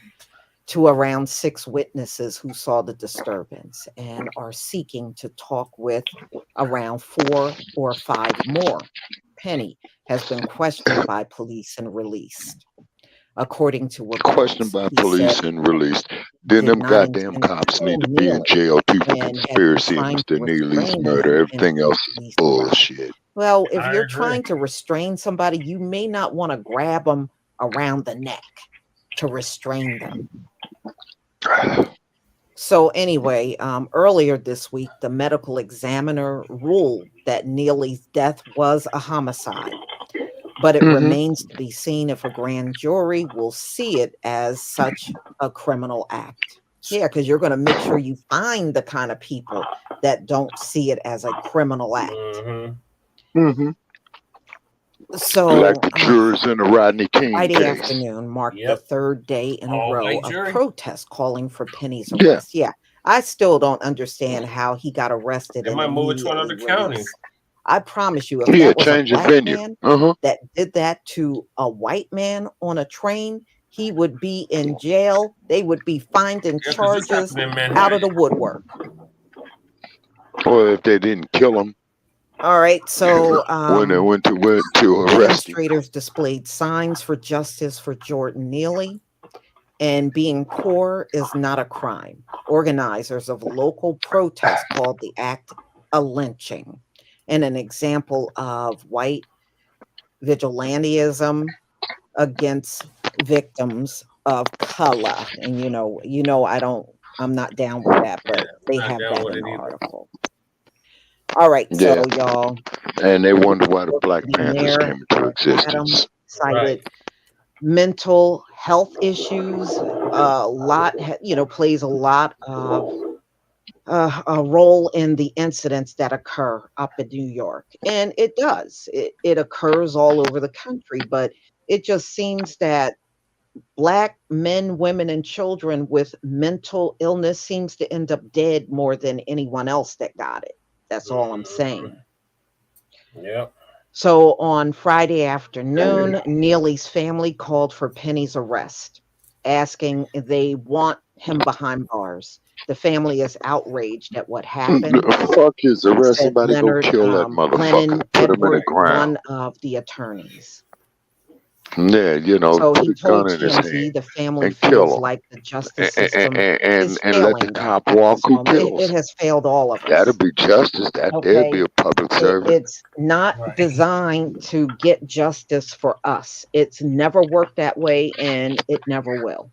to around 6 witnesses who saw the disturbance and are seeking to talk with around 4 or 5 more. Penny has been questioned by police and released. According to reports, Questioned by he police said and released. Then did them not goddamn intend to cops kill need to be in Neely jail too for and had been conspiracy and trying Mr. to Neely's restrain murder. him Everything until else is police arrived. bullshit. Well, if I you're agree. trying to restrain somebody, you may not want to grab them around the neck to restrain them. So anyway, earlier this week, the medical examiner ruled that Neely's death was a homicide, but it remains to be seen if a grand jury will see it as such a criminal act. Yeah, because you're going to make sure you find the kind of people that don't see it as a criminal act. So, like the jurors in the Rodney King Friday case. afternoon marked the 3rd day in a row white of jury. protests calling for Penny's Yeah. arrest. Yeah, I still don't understand how he got arrested They and might move it to immediately another county. released. I promise you, if Yeah, that was a change the black venue. man that did that to a white man on a train, he would be in jail. They would be finding Yeah, 'cause this charges happened in out of the Manhattan. woodwork. Or if they didn't kill him All right, so when they went to arrest him. demonstrators displayed signs for justice for Jordan Neely, and being poor is not a crime. Organizers of local protests called the act a lynching and an example of white vigilantism against victims of color. And I'm not down with that, but they Not have down that with in it the either. article. All right, Yeah. so y'all, And they wonder why the Black the Panthers mayor came into of Adam existence. cited mental health issues. Plays a lot of a role in the incidents that occur up in New York, and it does. It occurs all over the country, but it just seems that Black men, women, and children with mental illness seems to end up dead more than anyone else that got it. That's all I'm saying. Yep. So on Friday afternoon, Neely's family called for Penny's arrest, asking if they want him behind bars. The family is outraged at what happened. Fuck his arrest. Said Somebody Leonard, go kill that motherfucker. Lennon Put him in the Edward, ground. one of the attorneys. Yeah, you know, So put he a gun told in his TMZ hand the family and kill feels him, like the justice system is and let the failing them cop at walk this who moment. It kills him. has failed all of That'll us. be justice. That'd be Okay. a public servant. It's not designed to get justice for us. It's never worked that way, and it never will.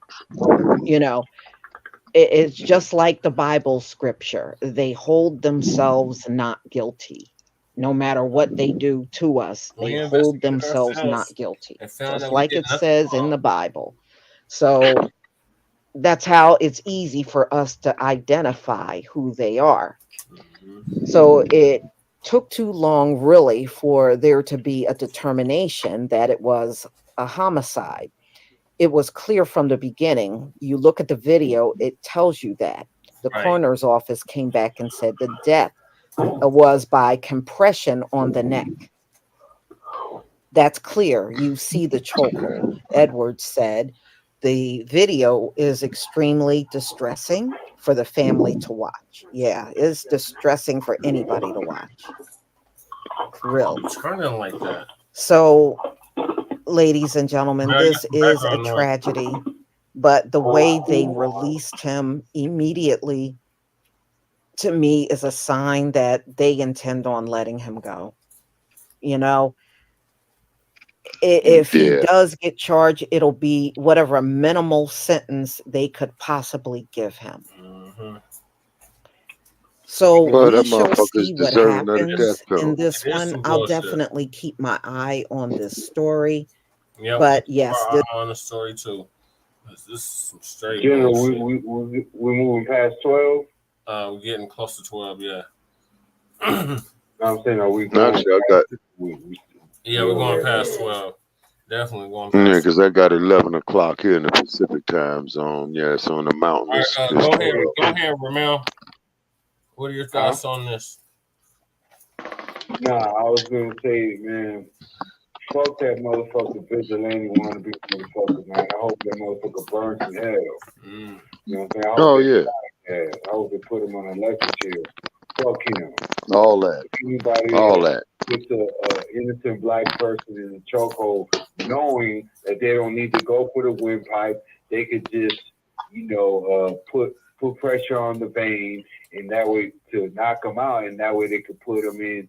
You know, it's just like the Bible scripture. They hold themselves not guilty. No matter what they do to us, they We hold investigated themselves not ourselves guilty, and found just that we like did it nothing says in wrong. the Bible. So that's how it's easy for us to identify who they are. So it took too long, really, for there to be a determination that it was a homicide. It was clear from the beginning. You look at the video, it tells you that. The coroner's office came back and said the death was by compression on the neck. That's clear. You see the chokehold. Edwards said the video is extremely distressing for the family to watch. Yeah, it's distressing for anybody to watch. Real. Turning like that. So, ladies and gentlemen, Now, this is a background noise. tragedy, but the way they released him immediately, to me, is a sign that they intend on letting him go. You know, if he does get charged, it'll be whatever minimal sentence they could possibly give him. So Well, we that shall motherfucker's see what deserving of the happens death in penalty. this It is one. some I'll bullshit. definitely keep my eye on this story. Yeah, But we'll yes, keep our eye on the story too. This is some straight General, bullshit. we moving past 12. We're getting close to 12. Yeah. I'm saying, are we No, going? actually, I got Yeah, we're going past 12. Definitely going yeah, past. because I got 11 o'clock here in the Pacific time zone. Yeah, so on the mountain All it's right, go ahead, Ramel. What are your thoughts on this? Nah, I was gonna say, man, fuck that motherfucker vigilante wannabe motherfucker, man. I hope that motherfucker burns in hell. You know what I'm saying? I hope Oh they yeah, die. I hope they put him on an electric chair. Fuck him. all that, Anybody all that. puts a innocent black person in the chokehold, knowing that they don't need to go for the windpipe, they could just, put pressure on the vein, and that way to knock them out, and that way they could put them in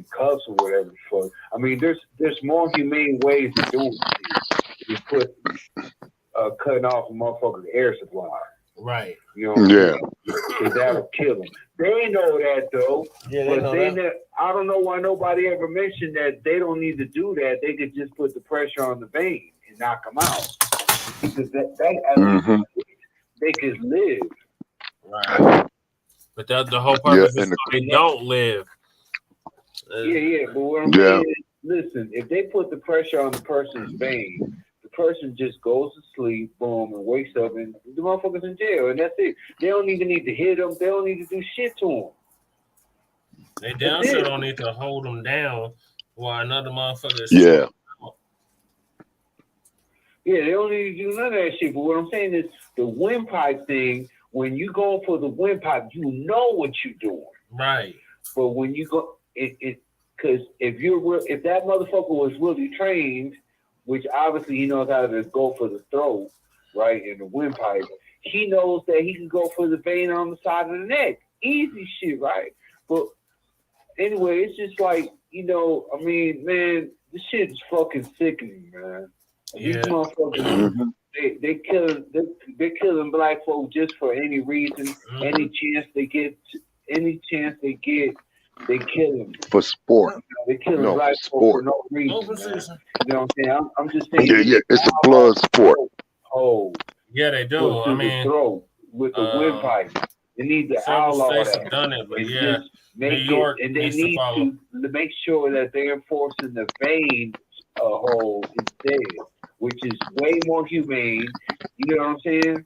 cuffs or whatever the fuck. I mean, there's more humane ways of doing it. You put cutting off a motherfucker's air supply. Right. You know, Yeah. because that'll kill them. They know that though. Yeah, they know that. I don't know why nobody ever mentioned that they don't need to do that. They could just put the pressure on the vein and knock them out. Because they could live. Right. But the whole purpose is so they don't live. Yeah. But what I'm saying is, listen, if they put the pressure on the person's vein, the person just goes to sleep, boom, and wakes up, and the motherfucker's in jail, and that's it. They don't even need to hit them. They don't need to do shit to them. They damn sure don't need to hold them down while another motherfucker is Yeah. Yeah, they don't need to do none of that shit. But what I'm saying is the windpipe thing, when you go for the windpipe, you know what you're doing. Right. But when you go, because if that motherfucker was really trained, which obviously he knows how to go for the throat, right, in the windpipe, he knows that he can go for the vein on the side of the neck. Easy shit, right? But anyway, it's just like, I mean, man, this shit is fucking sickening, man. These motherfuckers, they're killing black folk just for any reason, any chance they get, they kill them. For sport. They're killing No, black for folk for sport. no reason, man. You know what I'm saying? I'm just saying. Yeah, it's a blood sport. Oh. Yeah, they do. I mean, throat with the windpipe. They need to outlaw states that. have done it, but and yeah, just make New York and they needs to need follow. to make sure that they're enforcing the vein hole instead, which is way more humane. You know what I'm saying?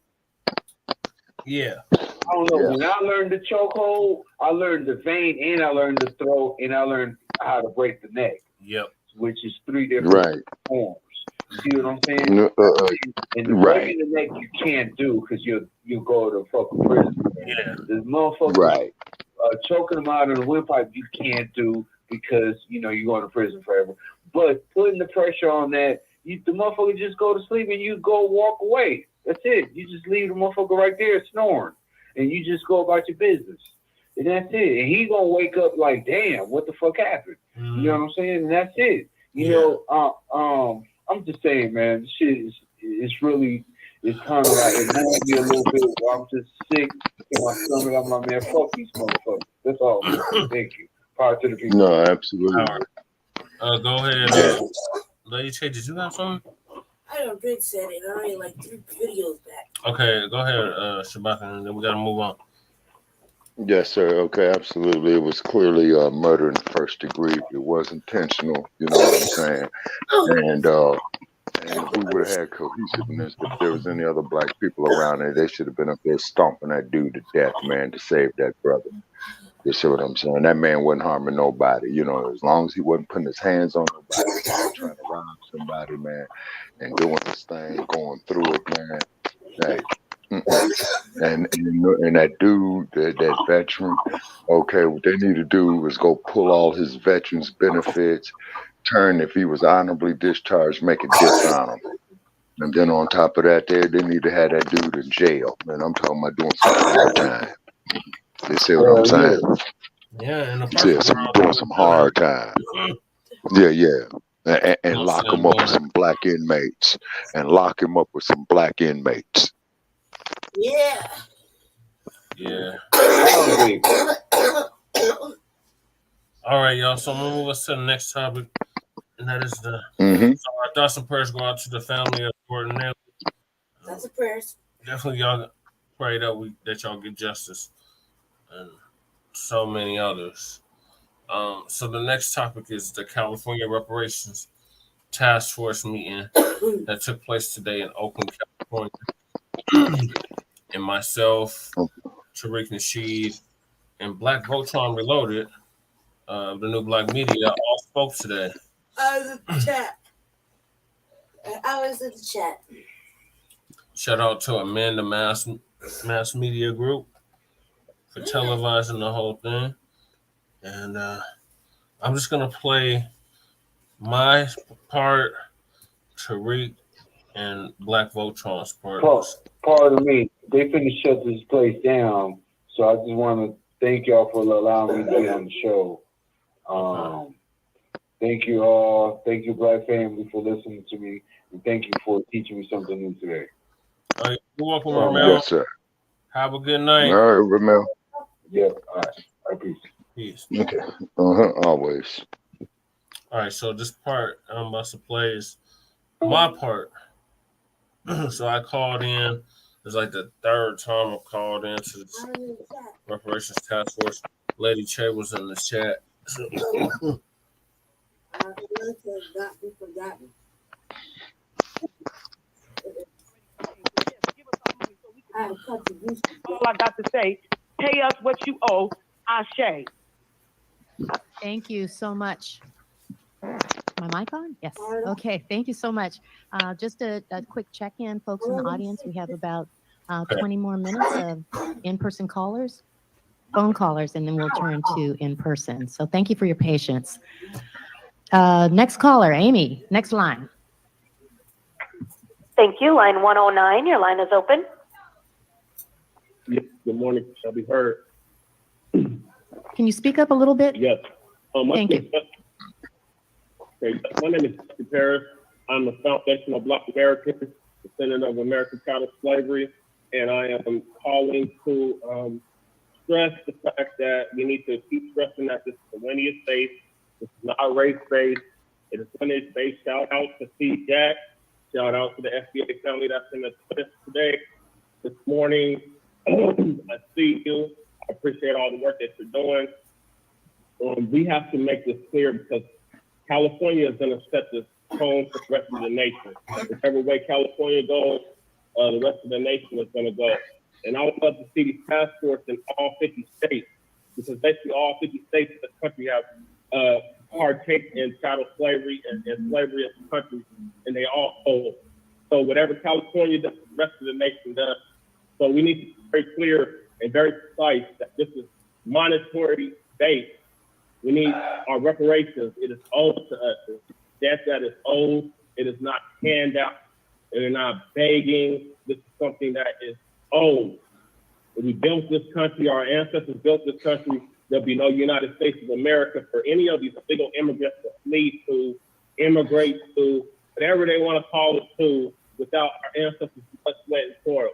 Yeah. I don't know. When I learned the chokehold, I learned the vein, and I learned the throat, and I learned how to break the neck. Yep. Which is 3 different forms. See what I'm saying? And the breaking the neck you can't do because you go to fucking prison. Yeah. The motherfucker choking them out in the windpipe you can't do because you're going to prison forever. But putting the pressure on that, the motherfucker just go to sleep and you go walk away. That's it. You just leave the motherfucker right there snoring, and you just go about your business, and that's it. And he gonna wake up like, damn, what the fuck happened? You know what I'm saying? And that's it. You know, I'm just saying, man, this shit it's really. It's kind of like it annoyed me a little bit. I'm just sick in my stomach. I'm like, man, fuck these motherfuckers. That's all. Thank you. Power to the people. No, absolutely. Go ahead. Lady Che, did you have something? I don't drink said it. I already like 3 videos back. Okay, go ahead, Shabaka, and then we gotta move on. Yes, sir. Okay, absolutely. It was clearly murder in the first degree. It was intentional. You know what I'm saying? And if we would have had cohesiveness, if there was any other black people around there, they should have been up there stomping that dude to death, man, to save that brother. You see what I'm saying? That man wasn't harming nobody. You know, as long as he wasn't putting his hands on nobody, trying to rob somebody, man, and doing this thing, going through it, man. Hey. And that dude, that veteran, okay, what they need to do is go pull all his veterans benefits, turn, if he was honorably discharged, make it dishonorable. And then on top of that, they need to have that dude in jail. And I'm talking about doing some hard time. You see what I'm saying? Yeah, and doing some hard time. Yeah. And lock him up with some black inmates. Yeah. All right, y'all. So I'm gonna move us to the next topic, and that is the. So our thoughts and prayers go out to the family of Gordon Neely. Thoughts and prayers. Definitely, y'all pray that y'all get justice, and so many others. So the next topic is the California Reparations Task Force meeting that took place today in Oakland, California. And myself, Tariq, Nasheed, and Black Voltron Reloaded, the new black media, all spoke today. I was in the chat. Shout out to Amanda Mass Media Group for televising the whole thing. And I'm just going to play my part, Tariq, and Black Voltron's part. Pardon me. They finna shut this place down, so I just want to thank y'all for allowing me to be on the show. Thank you all. Thank you, Black family, for listening to me, and thank you for teaching me something new today. You're welcome, Ramel. Yes, sir. Have a good night. All right, Ramel. Yeah, all right. Peace. Okay. Always. All right, so this part I'm about to play is my part. So I called in. It's like the third time I called in to this Reparations Task Force. Lady Che was in the chat. All I got to say, pay us what you owe, Ashe. Thank you so much. My mic on? Yes. Okay. Thank you so much. Just a quick check-in, folks in the audience. We have about 20 more minutes of in-person callers, phone callers, and then we'll turn to in-person. So thank you for your patience. Next caller, Amy, next line. Thank you. Line 109, your line is open. Yes, good morning. Shall be heard. Can you speak up a little bit? Yes. Thank you. Okay. My name is Paris. I'm the foundation of Black Americans, descendant of American chattel slavery, and I am calling to stress the fact that we need to keep stressing that this is a lineage based. This is not a race based. It is lineage based. Shout out to Steve Jack. Shout out to the FBA family that's in the Twitter today. This morning, I see you. I appreciate all the work that you're doing. We have to make this clear because California is going to set the tone for the rest of the nation. Whichever way California goes, the rest of the nation is going to go. And I would love to see these task force in all 50 states, because basically all 50 states in the country have partake in chattel slavery and slavery in the country, and they all hold. So whatever California does, the rest of the nation does. So we need to be very clear and very precise that this is monetary based. We need our reparations. It is owed to us. It's that is owed. It is not handout. They're not begging. This is something that is owed. When we built this country, our ancestors built this country, there'll be no United States of America for any of these illegal immigrants to flee to, immigrate to, whatever they want to call it to, without our ancestors' blood, sweat, and toil.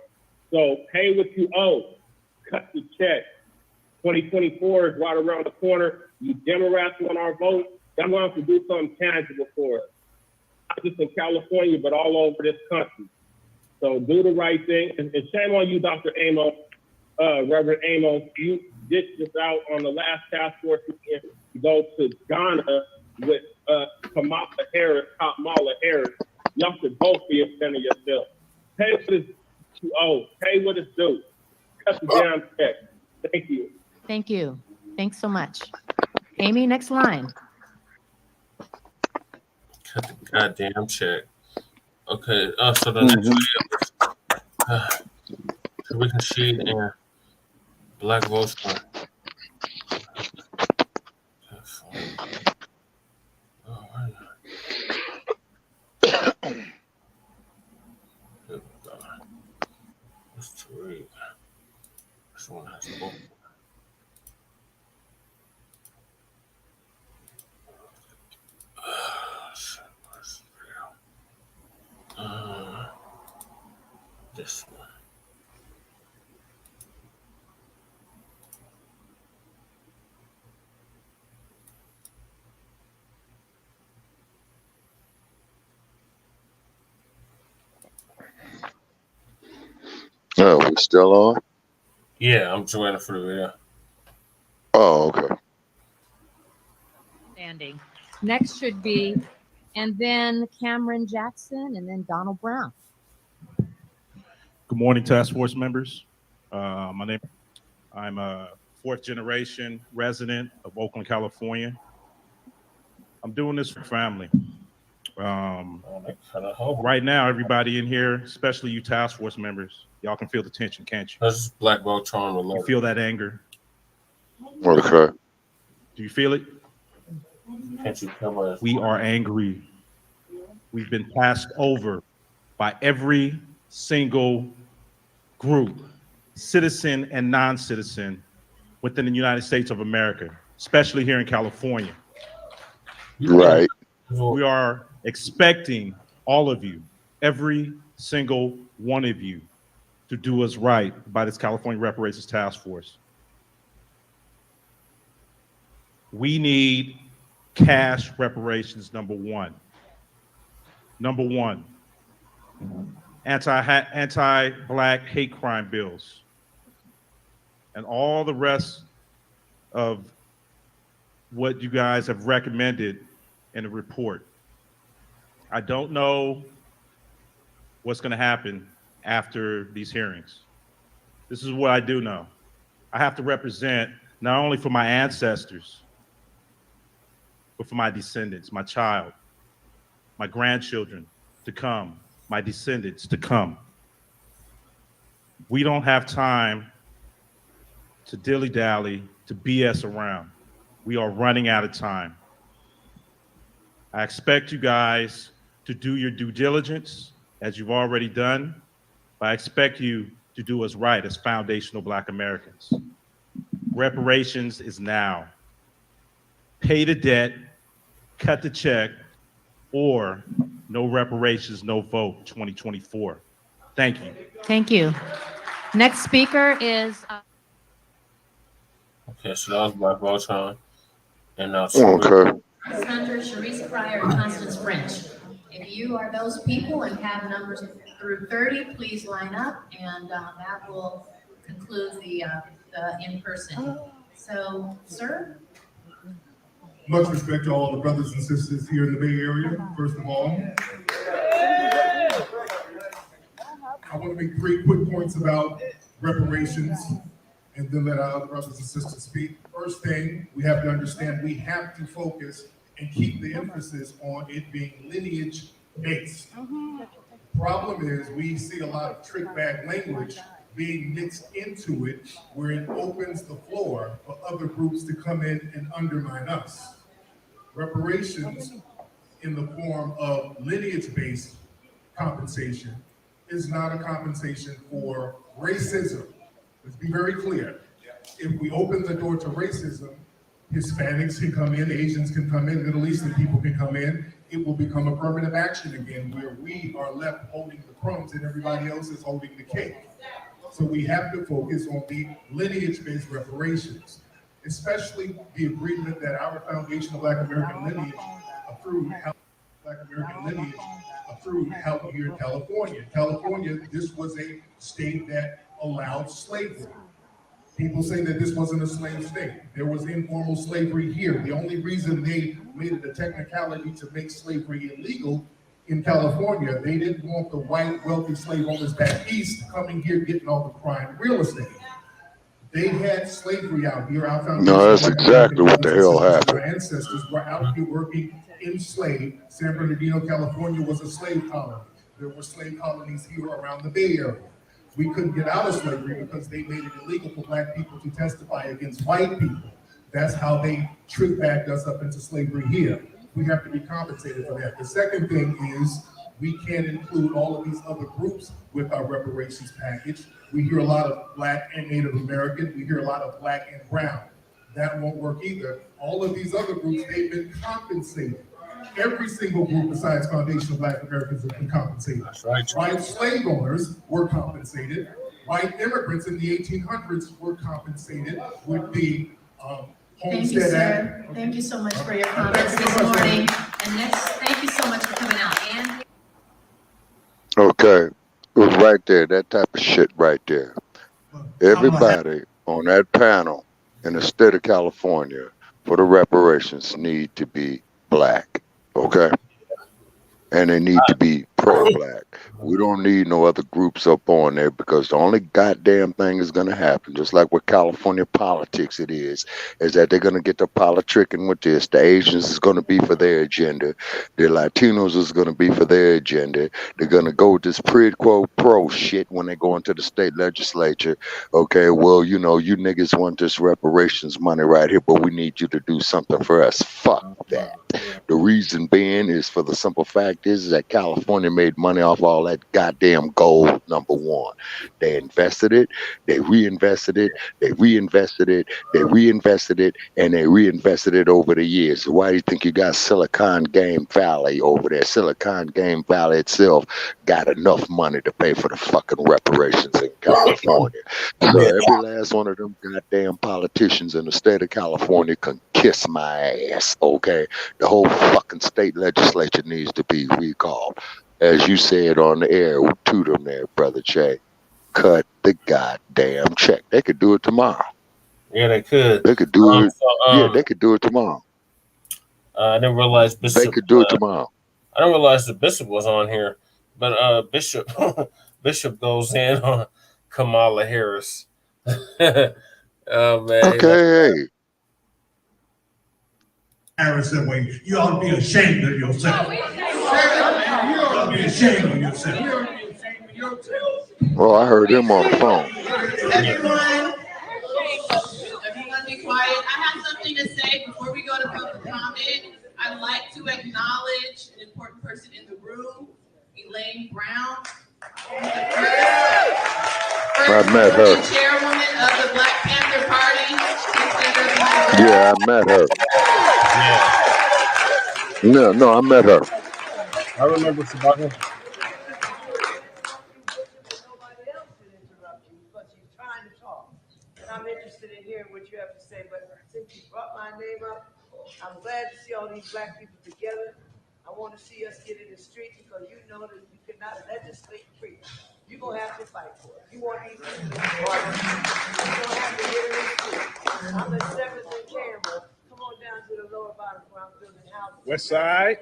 So pay what you owe. Cut the check. 2024 is right around the corner. You Democrats want our vote. I'm going to do something tangible for us. Not just in California, but all over this country. So do the right thing. And shame on you, Dr. Amos, Reverend Amos. You ditched this out on the last task force weekend to go to Ghana with Kamala Harris. Y'all should both be offending yourself. Pay what is you owe. Pay what is due. Cut the damn check. Thank you. Thank you. Thanks so much. Amy, next line. Cut the goddamn check. Okay, so the next video is Nasheed and Black Voltron. That's Tariq. This one has both. This one. Oh, we still on? Yeah, I'm just waiting for the video. Oh, okay. Standing. Next should be, and then Cameron Jackson, and then Donald Brown. Good morning, task force members. I'm a fourth generation resident of Oakland, California. I'm doing this for family. Right now, everybody in here, especially you task force members, y'all can feel the tension, can't you? That's Black Voltron. You feel that anger? Okay. Do you feel it? Can't you cover us? We are angry. We've been passed over by every single group, citizen and non-citizen, within the United States of America, especially here in California. Right. We are expecting all of you, every single one of you, to do us right by this California Reparations Task Force. We need cash reparations, number one. Number one, anti-Black hate crime bills, and all the rest of what you guys have recommended in the report. I don't know what's going to happen after these hearings. This is what I do know. I have to represent not only for my ancestors, but for my descendants, my child, my grandchildren to come, my descendants to come. We don't have time to dilly-dally, to BS around. We are running out of time. I expect you guys to do your due diligence, as you've already done, but I expect you to do us right as foundational Black Americans. Reparations is now. Pay the debt, cut the check, or no reparations, no vote 2024. Thank you. Thank you. Next speaker is... Okay, so that was Black Voltron. And now Okay. Sandra, Sharice Pryor, and Constance French. If you are those people and have numbers through 30, please line up, and that will conclude the in-person. So, sir? Much respect to all the brothers and sisters here in the Bay Area, first of all. I want to make 3 quick points about reparations and then let our other brothers and sisters speak. First thing, we have to understand we have to focus and keep the emphasis on it being lineage-based. Problem is, we see a lot of trick bag language being mixed into it where it opens the floor for other groups to come in and undermine us. Reparations in the form of lineage-based compensation is not a compensation for racism. Let's be very clear. If we open the door to racism, Hispanics can come in, Asians can come in, Middle Eastern people can come in. It will become affirmative action again, where we are left holding the crumbs and everybody else is holding the cake. So we have to focus on the lineage-based reparations, especially the agreement that our Foundation of Black American Lineage approved out here in California. California, this was a state that allowed slavery. People say that this wasn't a slave state. There was informal slavery here. The only reason they made it a technicality to make slavery illegal in California, they didn't want the white wealthy slave owners back east coming here getting all the prime real estate. They had slavery out here. Our foundation, no, that's exactly what the hell happened. Our ancestors were out here working enslaved. San Bernardino, California was a slave colony. There were slave colonies here around the Bay Area. We couldn't get out of slavery because they made it illegal for black people to testify against white people. That's how they trick-backed us up into slavery here. We have to be compensated for that. The second thing is we can't include all of these other groups with our reparations package. We hear a lot of Black and Native American. We hear a lot of Black and brown. That won't work either. All of these other groups, they've been compensated. Every single group besides Foundation of Black Americans has been compensated. That's right. White slave owners were compensated. White immigrants in the 1800s were compensated with the Thank you, sir. Thank you so much for your comments this morning. And next, thank you so much for coming out. And Okay, it was right there, that type of shit right there. Everybody on that panel in the state of California for the reparations need to be black, okay? And they need to be pro-black. We don't need no other groups up on there because the only goddamn thing is going to happen, just like with California politics it is that they're going to get the politicking with this. The Asians is going to be for their agenda. The Latinos is going to be for their agenda. They're going to go with this quid pro quo shit when they go into the state legislature. Okay, well, you know, you niggas want this reparations money right here, but we need you to do something for us. Fuck that. The reason being is for the simple fact is that California made money off all that goddamn gold, number one. They invested it, they reinvested it, they reinvested it, they reinvested it, and they reinvested it over the years. So why do you think you got Silicon Game Valley over there? Silicon Game Valley itself got enough money to pay for the fucking reparations in California. So every last one of them goddamn politicians in the state of California can kiss my ass, okay? The whole fucking state legislature needs to be recalled. As you said on the air to them there, Brother Che, cut the goddamn check. They could do it tomorrow. Yeah, they could. They could do it. Yeah, they could do it tomorrow. I didn't realize Bishop. They could do it tomorrow. I didn't realize the Bishop was on here, but Bishop goes in on Kamala Harris. Oh man. Okay. Harris that way. You ought to be ashamed of yourself. You ought to be ashamed of yourself. Well, I heard him on the phone. Everyone be quiet. I have something to say before we go to public comment. I'd like to acknowledge an important person in the room, Elaine Brown. I met her. Chairwoman of the Black Panther Party. Yeah, I met her. No, I met her. I remember Sabaka. I'm interested in hearing what you have to say, but since you brought my name up, I'm glad to see all these black people together. I want to see us get in the street because you know that you cannot legislate free. You're going to have to fight for it. You want these people to be part of it. You're going to have to get in the street. I'm at 7th and Canberra. Come on down to the lower bottom where I'm building houses. West Side.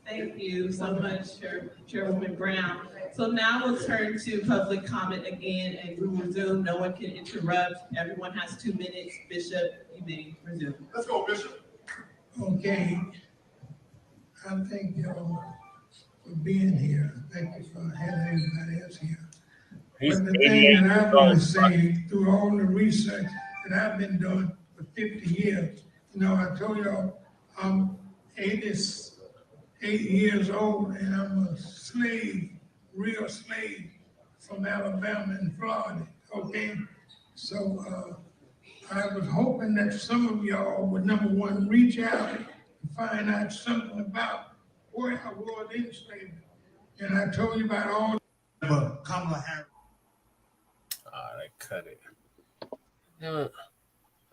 Thank you so much, Chairwoman Brown. So now we'll turn to public comment again, and we will resume. No one can interrupt. Everyone has 2 minutes. Bishop, you may resume. Let's go, Bishop. Okay. I thank y'all for being here. Thank you for having everybody else here. But the thing that I want to say, through all the research that I've been doing for 50 years, I told y'all I'm 88 years old and I'm a slave, real slave from Alabama and Florida, okay? So I was hoping that some of y'all would, number one, reach out and find out something about where I was in slavery. And I told you about all Kamala Harris. They cut it. Damn it.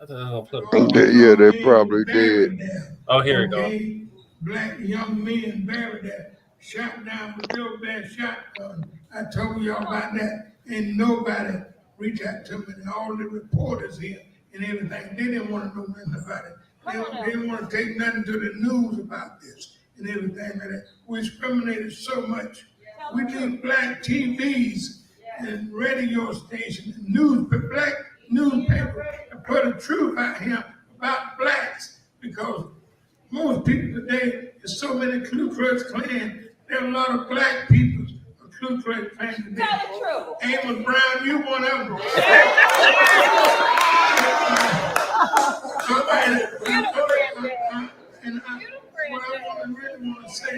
I thought I was gonna put it. Yeah, they probably did. Oh, here we go. Black young men buried there, shot down with real bad shotgun. I told y'all about that, and nobody reached out to me. And all the reporters here and everything, they didn't want to know nothing about it. They didn't want to take nothing to the news about this and everything like that. We discriminated so much. We need black TVs and radio stations and black newspaper to put the truth out here about blacks, because most people today, there's so many Ku Klux Klan, there are a lot of black people of Ku Klux Klan today. Tell the truth. Amos Brown, you one of them. What I really want to say,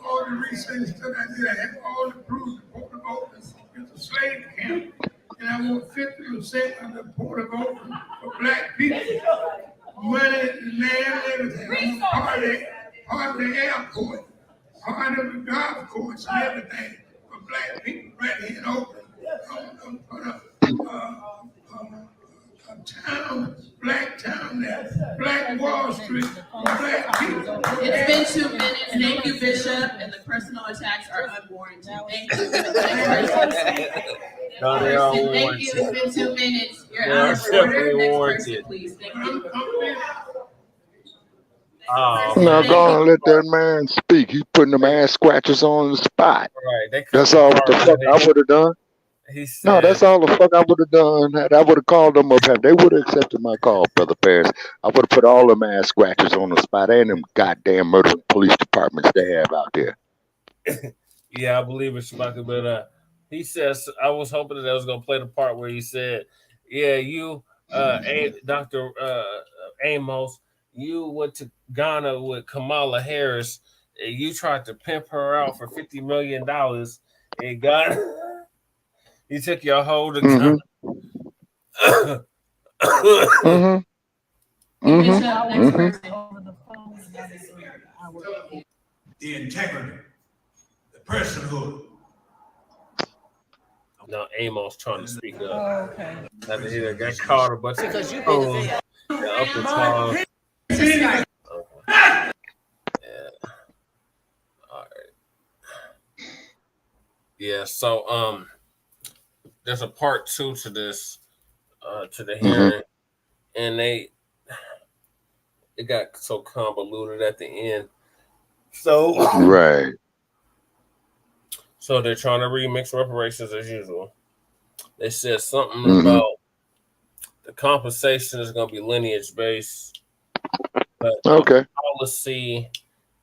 all the research that I did, I have all the proof. The Port of Oakland is a slave camp, and I want 50% of the Port of Oakland for black people. Money, land, everything. Part of the airport, part of the golf course, and everything for black people right here in Oakland. I'm put a town, black town there, Black Wall Street, black people. It's been 2 minutes. Thank you, Bishop. And the personal attacks are unwarranted. Thank you. No, they are Thank you. It's been 2 minutes. You're out of order. Next person, please. Thank you. Now go on and let that man speak. He's putting them ass scratchers on the spot. Right. That's all what the fuck I would have done. No, that's all the fuck I would have done. I would have called them up. They would have accepted my call, Brother Paris. I would have put all them ass scratchers on the spot and them goddamn murdering police departments they have out there. Yeah, I believe it's Shabaka, but he says, I was hoping that I was going to play the part where he said, yeah, you, Dr. Amos, you went to Ghana with Kamala Harris, and you tried to pimp her out for $50 million in Ghana. He took your hold of Ghana. The integrity, the personhood. Now Amos trying to speak up. Oh, okay. After he done got caught a bunch of Because you've been there. Okay. Yeah. All right. Yeah. So there's a part 2 to this, to the hearing, and it got so convoluted at the end. So right. So they're trying to remix reparations as usual. They said something about the compensation is going to be lineage based, but the policy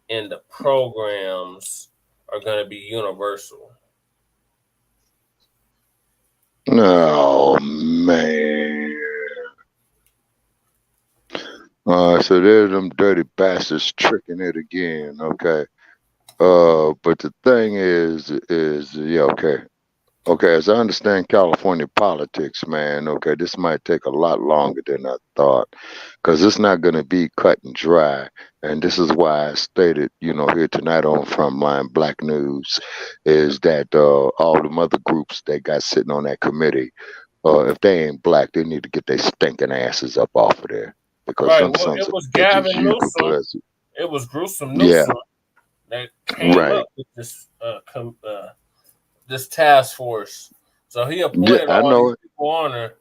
and the programs are going to be universal. Oh man. So there's them dirty bastards tricking it again. Okay. But the thing is yeah, okay. Okay, as I understand California politics, man, okay, this might take a lot longer than I thought, because it's not going to be cut and dry. And this is why I stated, here tonight on Front Line Blacc News, is that all them other groups that got sitting on that committee, if they ain't black, they need to get their stinking asses up off of there. Because some sons it was of Gavin bitches, Newsom. It was Gruesome Newsom that came up with this this task force. So he appointed all these people on her.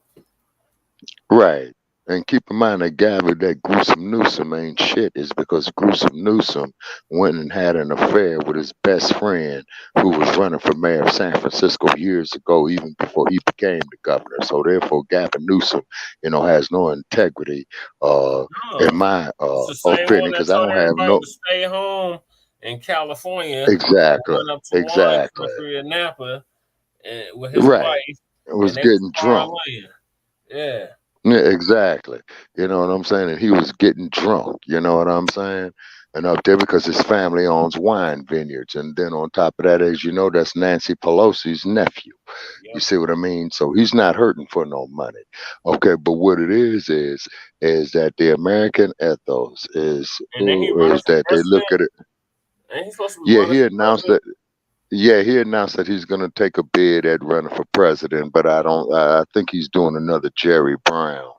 Right. And keep in mind that that Gruesome Newsom ain't shit is because Gruesome Newsom went and had an affair with his best friend who was running for mayor of San Francisco years ago, even before he became the governor. So therefore, Gavin Newsom, has no integrity in my opinion, because I don't have no. To stay home in California. Exactly. Went up to wine country in Napa with his Right. wife, It was and they was getting drunk. parlaying. Yeah. Yeah, exactly. You know what I'm saying? And he was getting drunk. You know what I'm saying? And up there because his family owns wine vineyards, and then on top of that, as you know, that's Nancy Pelosi's nephew. You see what I mean? So he's not hurting for no money. Okay, but what it is that the American ethos is And then he running for that they look president. at it. And he's supposed to be Yeah, running he for announced president. that. Yeah, he announced that he's going to take a bid at running for president, but I don't. I think he's doing another Jerry Brown,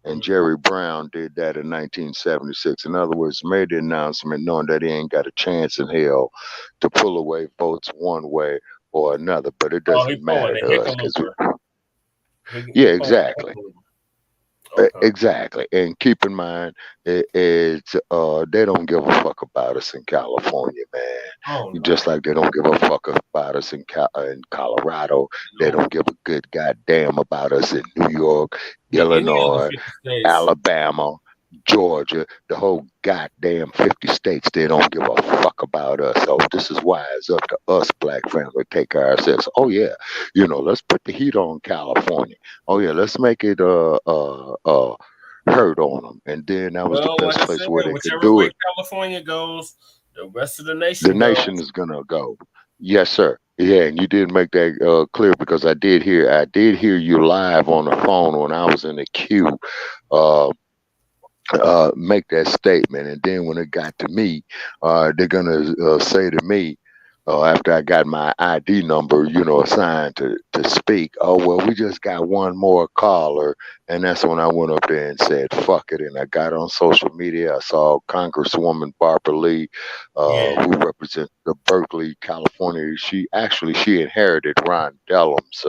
and Jerry Brown did that in 1976. In other words, made the announcement knowing that he ain't got a chance in hell to pull away votes one way or another. But it Oh, he doesn't pulling matter the to us because, Hickenlooper. yeah, He pulling the exactly. Hickenlooper. Okay. Exactly, and keep in mind, it's they don't give a fuck about us in California, man. Oh no. Just like they don't give a fuck about us in Colorado, they don't give a good goddamn about us in New York, Yeah, any of the Illinois, 50 states. Alabama, Georgia, the whole goddamn 50 states. They don't give a fuck about us. So this is why it's up to us, black family, to take care of ourselves. Oh yeah, let's put the heat on California. Oh yeah, let's make it hurt on them. And then that was the Well, like best I place said, where they could whichever do way it. California goes, the rest of the The nation nation goes. is gonna go. Yes, sir. Yeah, and you did make that clear because I did hear you live on the phone when I was in the queue. Make that statement, and then when it got to me, they're gonna say to me, after I got my ID number, assigned to speak. Oh well, we just got one more caller, and that's when I went up there and said, "Fuck it," and I got on social media. I saw Congresswoman Barbara Lee, who represents the Berkeley, California. She inherited Ron Dellum's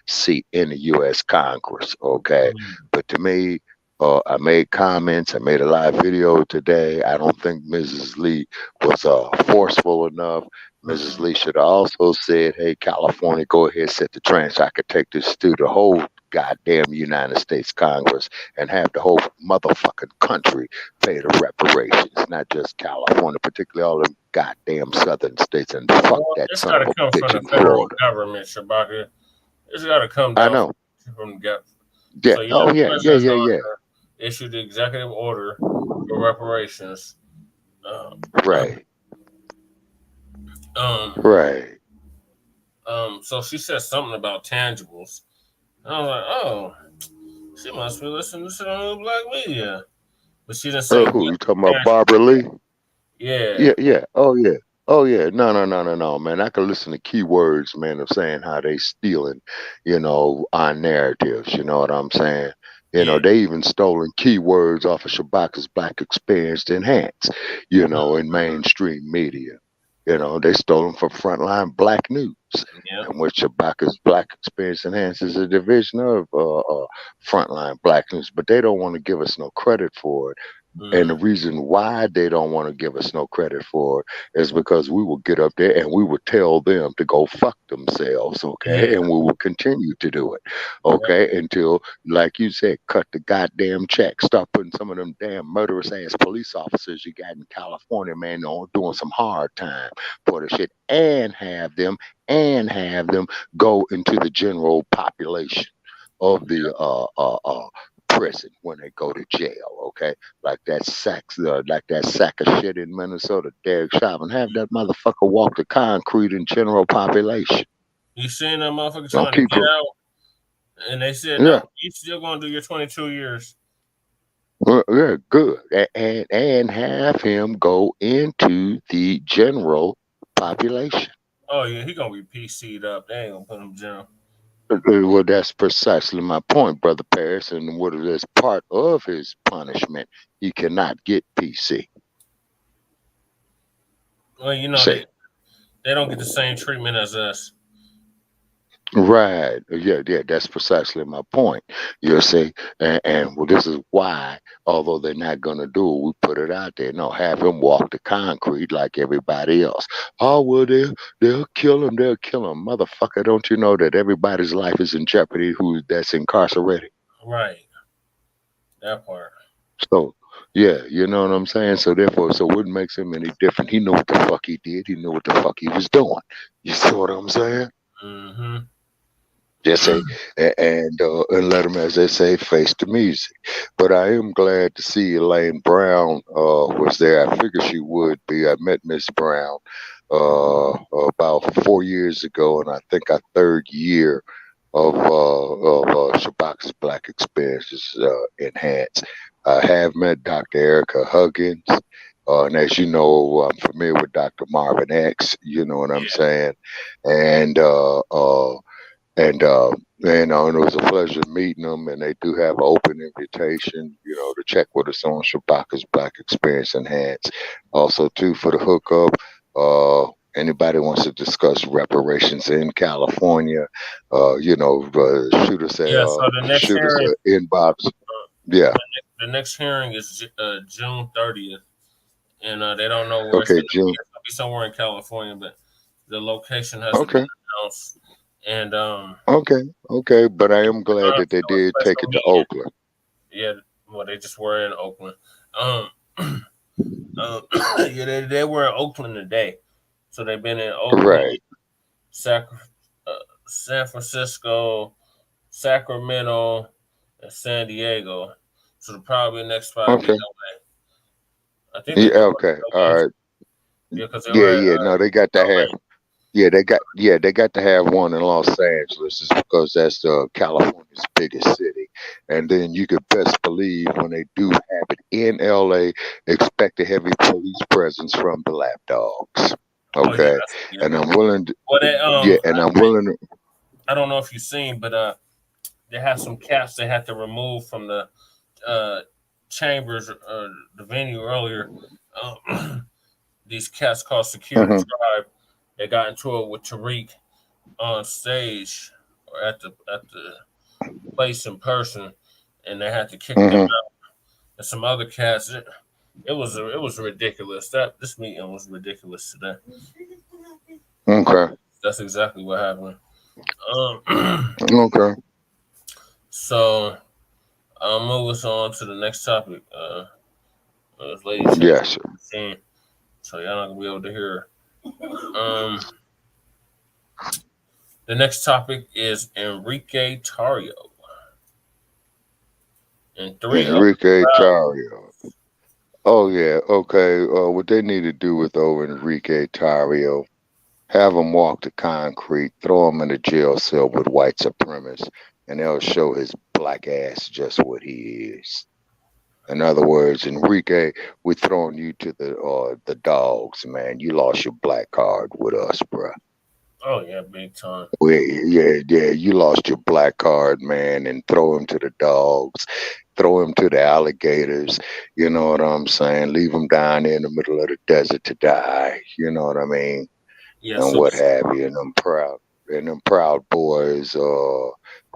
seat in the U.S. Congress. Okay, but to me. I made comments. I made a live video today. I don't think Mrs. Lee was forceful enough. Mrs. Lee should have also said, "Hey, California, go ahead, set the trend so I could take this to the whole goddamn United States Congress and have the whole motherfucking country pay the reparations, not just California, particularly all them goddamn southern states, and fuck Well, that it's son got of to a come bitch from the in federal Florida." government, Shabaka. It's got to come I down know. from the government. Yeah. So, Oh the yeah. Yeah. president's Yeah. going Yeah. to issue the executive order for reparations. Right. Um, Right. So she said something about tangibles. I was like, oh, she must be listening to some black media. But she didn't say Who what you talking about? tangible. Barbara Lee? Yeah. Yeah, yeah. Oh yeah. Oh yeah. No, man. I can listen to keywords, man, of saying how they stealing, our narratives. You know what I'm saying? They even stolen keywords off of Shabaka's Black Experience Enhanced, in mainstream media. They stole them from Front Line Black News. Yep. And which Shabaka's Black Experience Enhanced is a division of Frontline Black News, but they don't want to give us no credit for it. And the reason why they don't want to give us no credit for it is because we will get up there and we will tell them to go fuck themselves, okay? Yeah. And we will continue to do it, okay? Until, like you said, cut the goddamn check. Stop putting some of them damn murderous ass police officers you got in California, man, on doing some hard time for the shit, and have them go into the general population of the prison when they go to jail, okay? Like that sack of shit in Minnesota, Derek Chauvin, have that motherfucker walk the concrete in general population. You seen that motherfucker Don't trying to keep get it. out, and they said, Yeah. "No, you still gonna do your 22 years." Yeah, good. And have him go into the general population. Oh yeah, he gonna be PC'd up. They ain't gonna put him in jail. Well, that's precisely my point, Brother Paris. And what is part of his punishment, he cannot get PC. Well, See. they don't get the same treatment as us. Right. Yeah, that's precisely my point. You see, and well, this is why, although they're not gonna do it, we put it out there. No, have him walk the concrete like everybody else. Oh well, they'll kill him. They'll kill him, motherfucker. Don't you know that everybody's life is in jeopardy that's incarcerated? Right. That part. So. Yeah, you know what I'm saying? So therefore, what makes him any different? He knew what the fuck he did. He knew what the fuck he was doing. You see what I'm saying? Mm-hmm. Just say and let them, as they say, face the music. But I am glad to see Elaine Brown was there. I figured she would be. I met Miss Brown about 4 years ago, and I think our third year of Shabak's Black Experiences Enhanced. I have met Dr. Erica Huggins. And as you know, I'm familiar with Dr. Marvin X. You know what I'm saying? And and it was a pleasure meeting them. And they do have an open invitation, to check with us on Shabaka's Black Experience Enhanced. Also, too, for the hookup, anybody wants to discuss reparations in California, shoot us Yeah. So the next hearing, an inbox. Yeah. The next hearing is June 30th, and they don't know where it's Okay, going to be. June. It's going to be somewhere in California, but the location hasn't been announced. And Okay, but I am glad that they did take it to Oakland. Yeah, well, they just were in Oakland. Yeah, they were in Oakland today, so they've been in Oakland, Right. San Francisco, Sacramento, and San Diego. So the probably next spot will be Okay. LA. I think. Yeah. Okay. All right. Yeah, because No, they got to have. Yeah, they got to have one in Los Angeles, just because that's California's biggest city. And then you could best believe when they do have it in LA, expect a heavy police presence from the lapdogs. Okay, and I'm willing to. I'm willing to. I don't know if you've seen, but they have some cats they had to remove from the chambers, the venue earlier. These cats called Security Tribe. They got into it with Tariq on stage or at the place in person, and they had to kick them out. And some other cats. It was ridiculous. This meeting was ridiculous today. Okay. That's exactly what happened. Okay. So I'll move us on to the next topic. Ladies, yes. So y'all not gonna be able to hear. The next topic is Enrique Tarrio. And Enrique Tarrio. Oh yeah. Okay. What they need to do with Enrique Tarrio, have him walk the concrete, throw him in a jail cell with white supremacists, and they'll show his black ass just what he is. In other words, Enrique, we're throwing you to the dogs, man. You lost your black card with us, bruh. Oh yeah, big time. Yeah. You lost your black card, man, and throw him to the dogs, throw him to the alligators. You know what I'm saying? Leave him down there in the middle of the desert to die. You know what I mean? Yeah, and what have you. And them proud boys.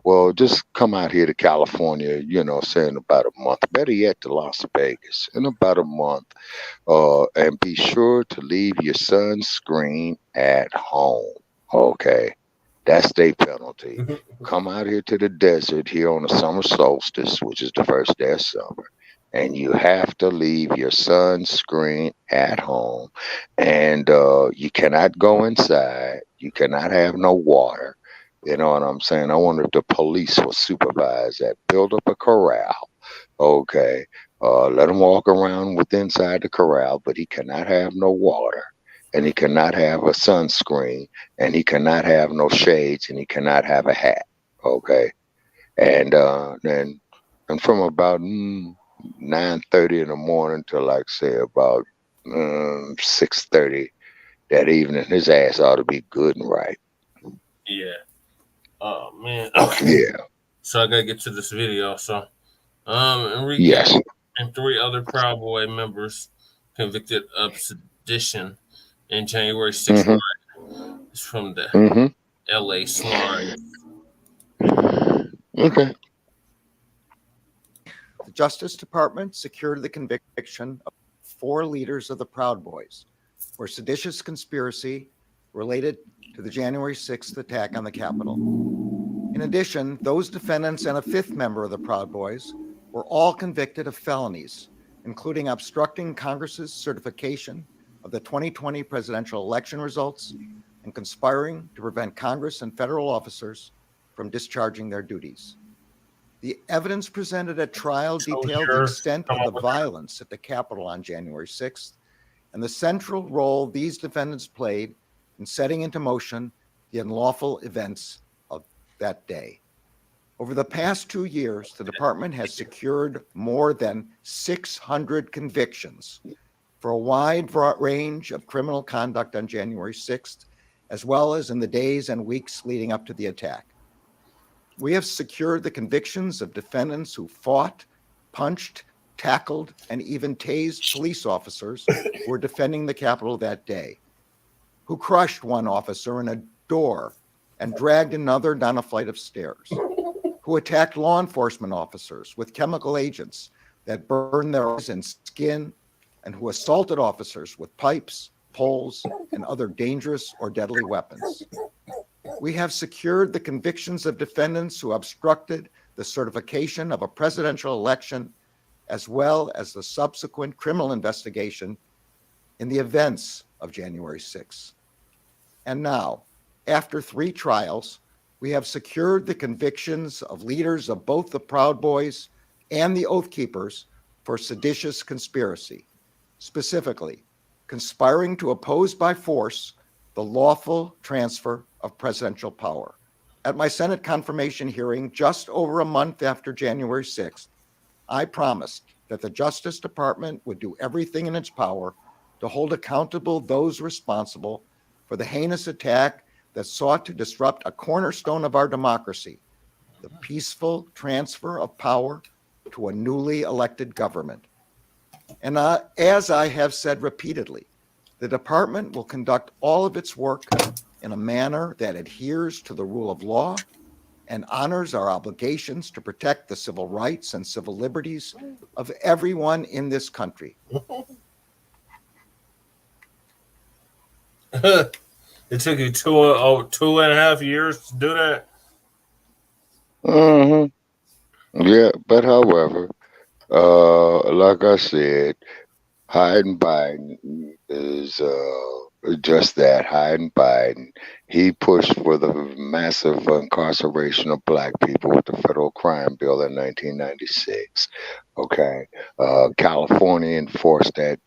Well, just come out here to California. Say in about a month. Better yet, to Las Vegas in about a month. And be sure to leave your sunscreen at home. Okay, that's their penalty. Come out here to the desert here on the summer solstice, which is the first day of summer, and you have to leave your sunscreen at home. And you cannot go inside. You cannot have no water. You know what I'm saying? I wonder if the police will supervise that. Build up a corral. Okay. Let him walk around inside the corral, but he cannot have no water. And he cannot have a sunscreen, and he cannot have no shades, and he cannot have a hat. Okay, and from about 9:30 in the morning to say about 6:30 that evening, his ass ought to be good and right. Yeah. Oh man. Okay. Yeah. So I gotta get to this video. So, Enrique and 3 other Proud Boy members convicted of sedition in January 6th. It's from the LA Slime. Okay. The Justice Department secured the conviction of 4 leaders of the Proud Boys for seditious conspiracy related to the January 6th attack on the Capitol. In addition, those defendants and a 5th member of the Proud Boys were all convicted of felonies, including obstructing Congress's certification of the 2020 presidential election results and conspiring to prevent Congress and federal officers from discharging their duties. The evidence presented at trial detailed the extent of the violence at the Capitol on January 6th and the central role these defendants played in setting into motion the unlawful events of that day. Over the past 2 years, the department has secured more than 600 convictions for a wide range of criminal conduct on January 6th, as well as in the days and weeks leading up to the attack. We have secured the convictions of defendants who fought, punched, tackled, and even tased police officers who were defending the Capitol that day, who crushed one officer in a door and dragged another down a flight of stairs, who attacked law enforcement officers with chemical agents that burned their eyes and skin, and who assaulted officers with pipes, poles, and other dangerous or deadly weapons. We have secured the convictions of defendants who obstructed the certification of a presidential election, as well as the subsequent criminal investigation in the events of January 6th. And now, after 3 trials, we have secured the convictions of leaders of both the Proud Boys and the Oath Keepers for seditious conspiracy, specifically conspiring to oppose by force the lawful transfer of presidential power. At my Senate confirmation hearing just over a month after January 6th, I promised that the Justice Department would do everything in its power to hold accountable those responsible for the heinous attack that sought to disrupt a cornerstone of our democracy, the peaceful transfer of power to a newly elected government. And as I have said repeatedly, the department will conduct all of its work in a manner that adheres to the rule of law and honors our obligations to protect the civil rights and civil liberties of everyone in this country. It took you 2.5 years to do that? Yeah, but however, like I said, Biden is just that, Biden. He pushed for the massive incarceration of Black people with the federal crime bill in 1996. Okay, California enforced that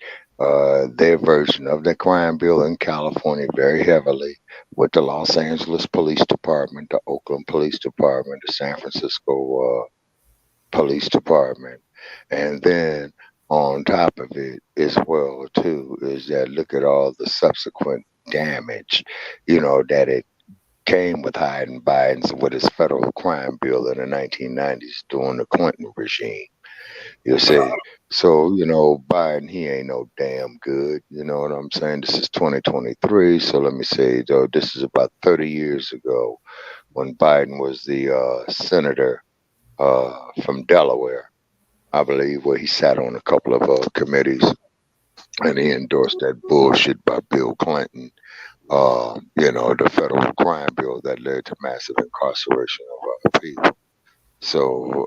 their version of the crime bill in California very heavily with the Los Angeles Police Department, the Oakland Police Department, the San Francisco Police Department, and then on top of it as well too is that look at all the subsequent damage, that it came with Biden's with his federal crime bill in the 1990s during the Clinton regime. You see, so Biden, he ain't no damn good. You know what I'm saying? This is 2023, so let me say though, this is about 30 years ago when Biden was the senator from Delaware, I believe, where he sat on a couple of committees and he endorsed that bullshit by Bill Clinton, the federal crime bill that led to massive incarceration of other people. So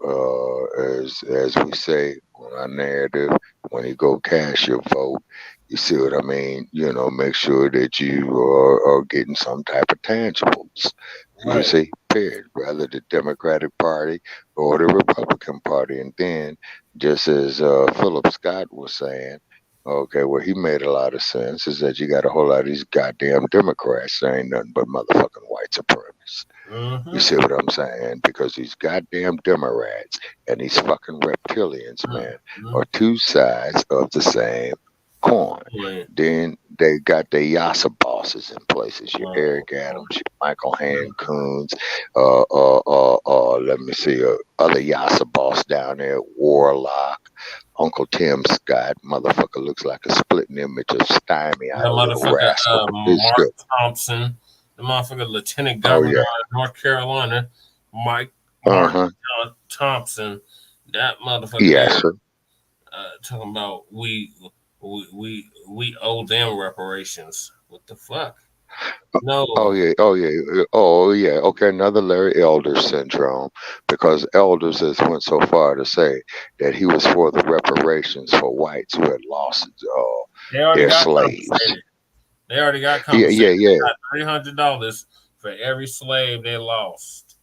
as we say on our narrative, when you go cast your vote, you see what I mean? Make sure that you are getting some type of tangibles. Right. You see, period. Whether the Democratic Party or the Republican Party. And then, just as Philip Scott was saying, okay, well, he made a lot of sense, is that you got a whole lot of these goddamn Democrats that ain't nothing but motherfucking white supremacists. You see what I'm saying? Because these goddamn Democrats and these fucking reptilians, man, are two sides of the same coin. Then they got their Yasa bosses in places. Your Eric Adams, your Michael Hancoons, let me see, other Yasa boss down there, Warlock, Uncle Tim Scott, motherfucker looks like a splitting image of Stymie. The motherfucker Mark Thompson, the motherfucker Lieutenant Governor of North Carolina, Mark Thompson, that motherfucker. Yes, sir. Talking about we owe them reparations. What the fuck? No. Oh yeah. Okay, another Larry Elders syndrome, because Elders has went so far to say that he was for the reparations for whites who had lost their slaves. They already got Yeah, compensated. yeah, They yeah. got $300 for every slave they lost.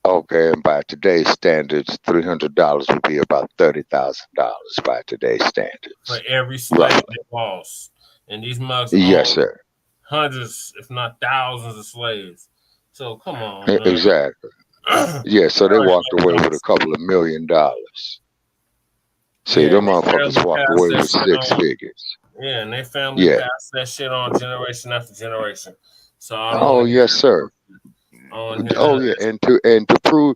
Okay, and by today's standards, $300 would be about $30,000 by today's standards. For every slave Roughly. they lost. And these mugs Yes, own sir. hundreds, if not thousands, of slaves. So come on, man. Exactly. Yeah, so they walked away with a couple of $1 million. See, Yeah, them they motherfuckers family walked passed away that with shit 6 on. figures. Yeah, and they family Yeah. passed that shit on generation after generation. So I don't Oh, want to yes, sir. hear Oh, none of yeah, this. and to prove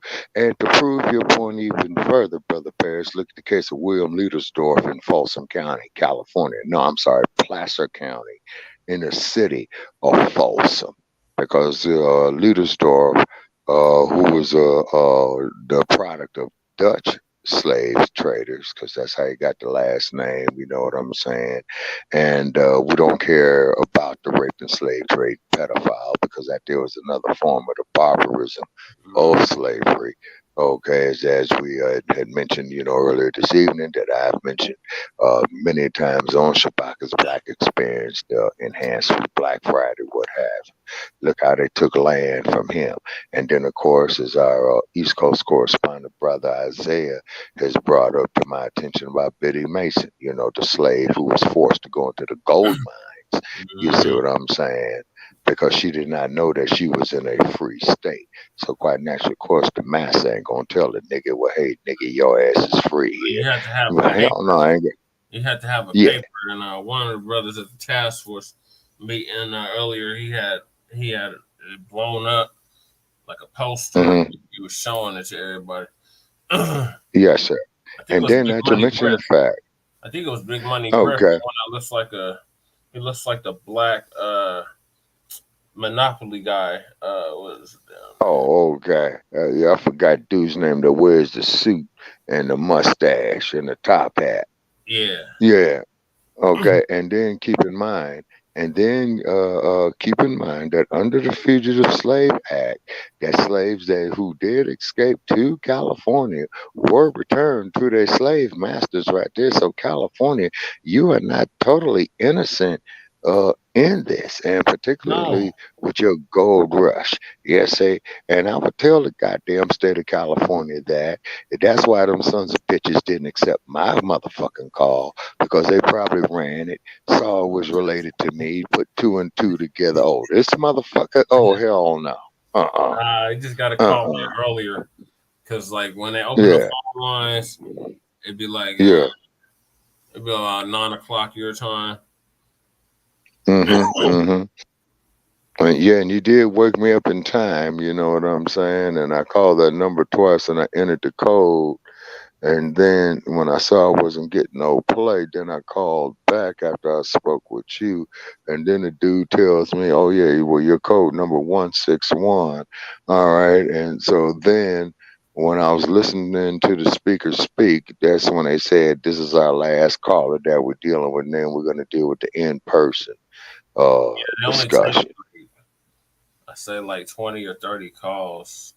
your point even further, Brother Paris, look at the case of William Leadersdorf in Folsom County, California. No, I'm sorry, Placer County, in the city of Folsom, because Leadersdorf, who was the product of Dutch slave traders, because that's how he got the last name. You know what I'm saying? And we don't care about the rape and slave trade pedophile, because that there was another form of the barbarism of slavery. Okay, as we had mentioned, earlier this evening, that I've mentioned many times on Shabaka's Black Experience, the Enhanced with Black Friday, what have. Look how they took land from him. And then, of course, as our East Coast correspondent brother Isaiah has brought up to my attention about Biddy Mason, the slave who was forced to go into the gold mines. You see what I'm saying? Because she did not know that she was in a free state. So quite naturally, of course, the master ain't gonna tell the nigga, well, hey, nigga, your ass is free here. You had to have Well, a paper. hell no, I ain't get. You had to have a Yeah. paper. And one of the brothers at the task force meeting earlier, he had it blown up like a poster. Mhm. He was showing it to everybody. Yes, sir. I think it And was then Big not to Money mention the Griff. fact. I think it was Big Money Griff. Okay. The one that looks like he looks like the black Monopoly guy. Oh, okay. Yeah, I forgot dude's name that wears the suit and the mustache and the top hat. Yeah. Yeah. Okay. And then keep in mind that under the Fugitive Slave Act, that slaves who did escape to California were returned to their slave masters right there. So California, you are not totally innocent in this, and particularly with your gold rush. Yes, and I would tell the goddamn state of California that's why them sons of bitches didn't accept my motherfucking call, because they probably ran it, saw it was related to me, put 2 and 2 together. Oh, this motherfucker. Oh, hell no. I just got a call me earlier because, like, when they open the Yeah. phone lines, it'd be like, Yeah. it'd be about 9 o'clock your time. Yeah, and you did wake me up in time, you know what I'm saying? And I called that number twice and I entered the code. And then when I saw I wasn't getting no play, then I called back after I spoke with you. And then the dude tells me, oh, yeah, well, your code number 161. All right. And so then when I was listening to the speaker speak, that's when they said, this is our last caller that we're dealing with. And then we're going to deal with the in-person They only take, discussion. I say, like 20 or 30 calls.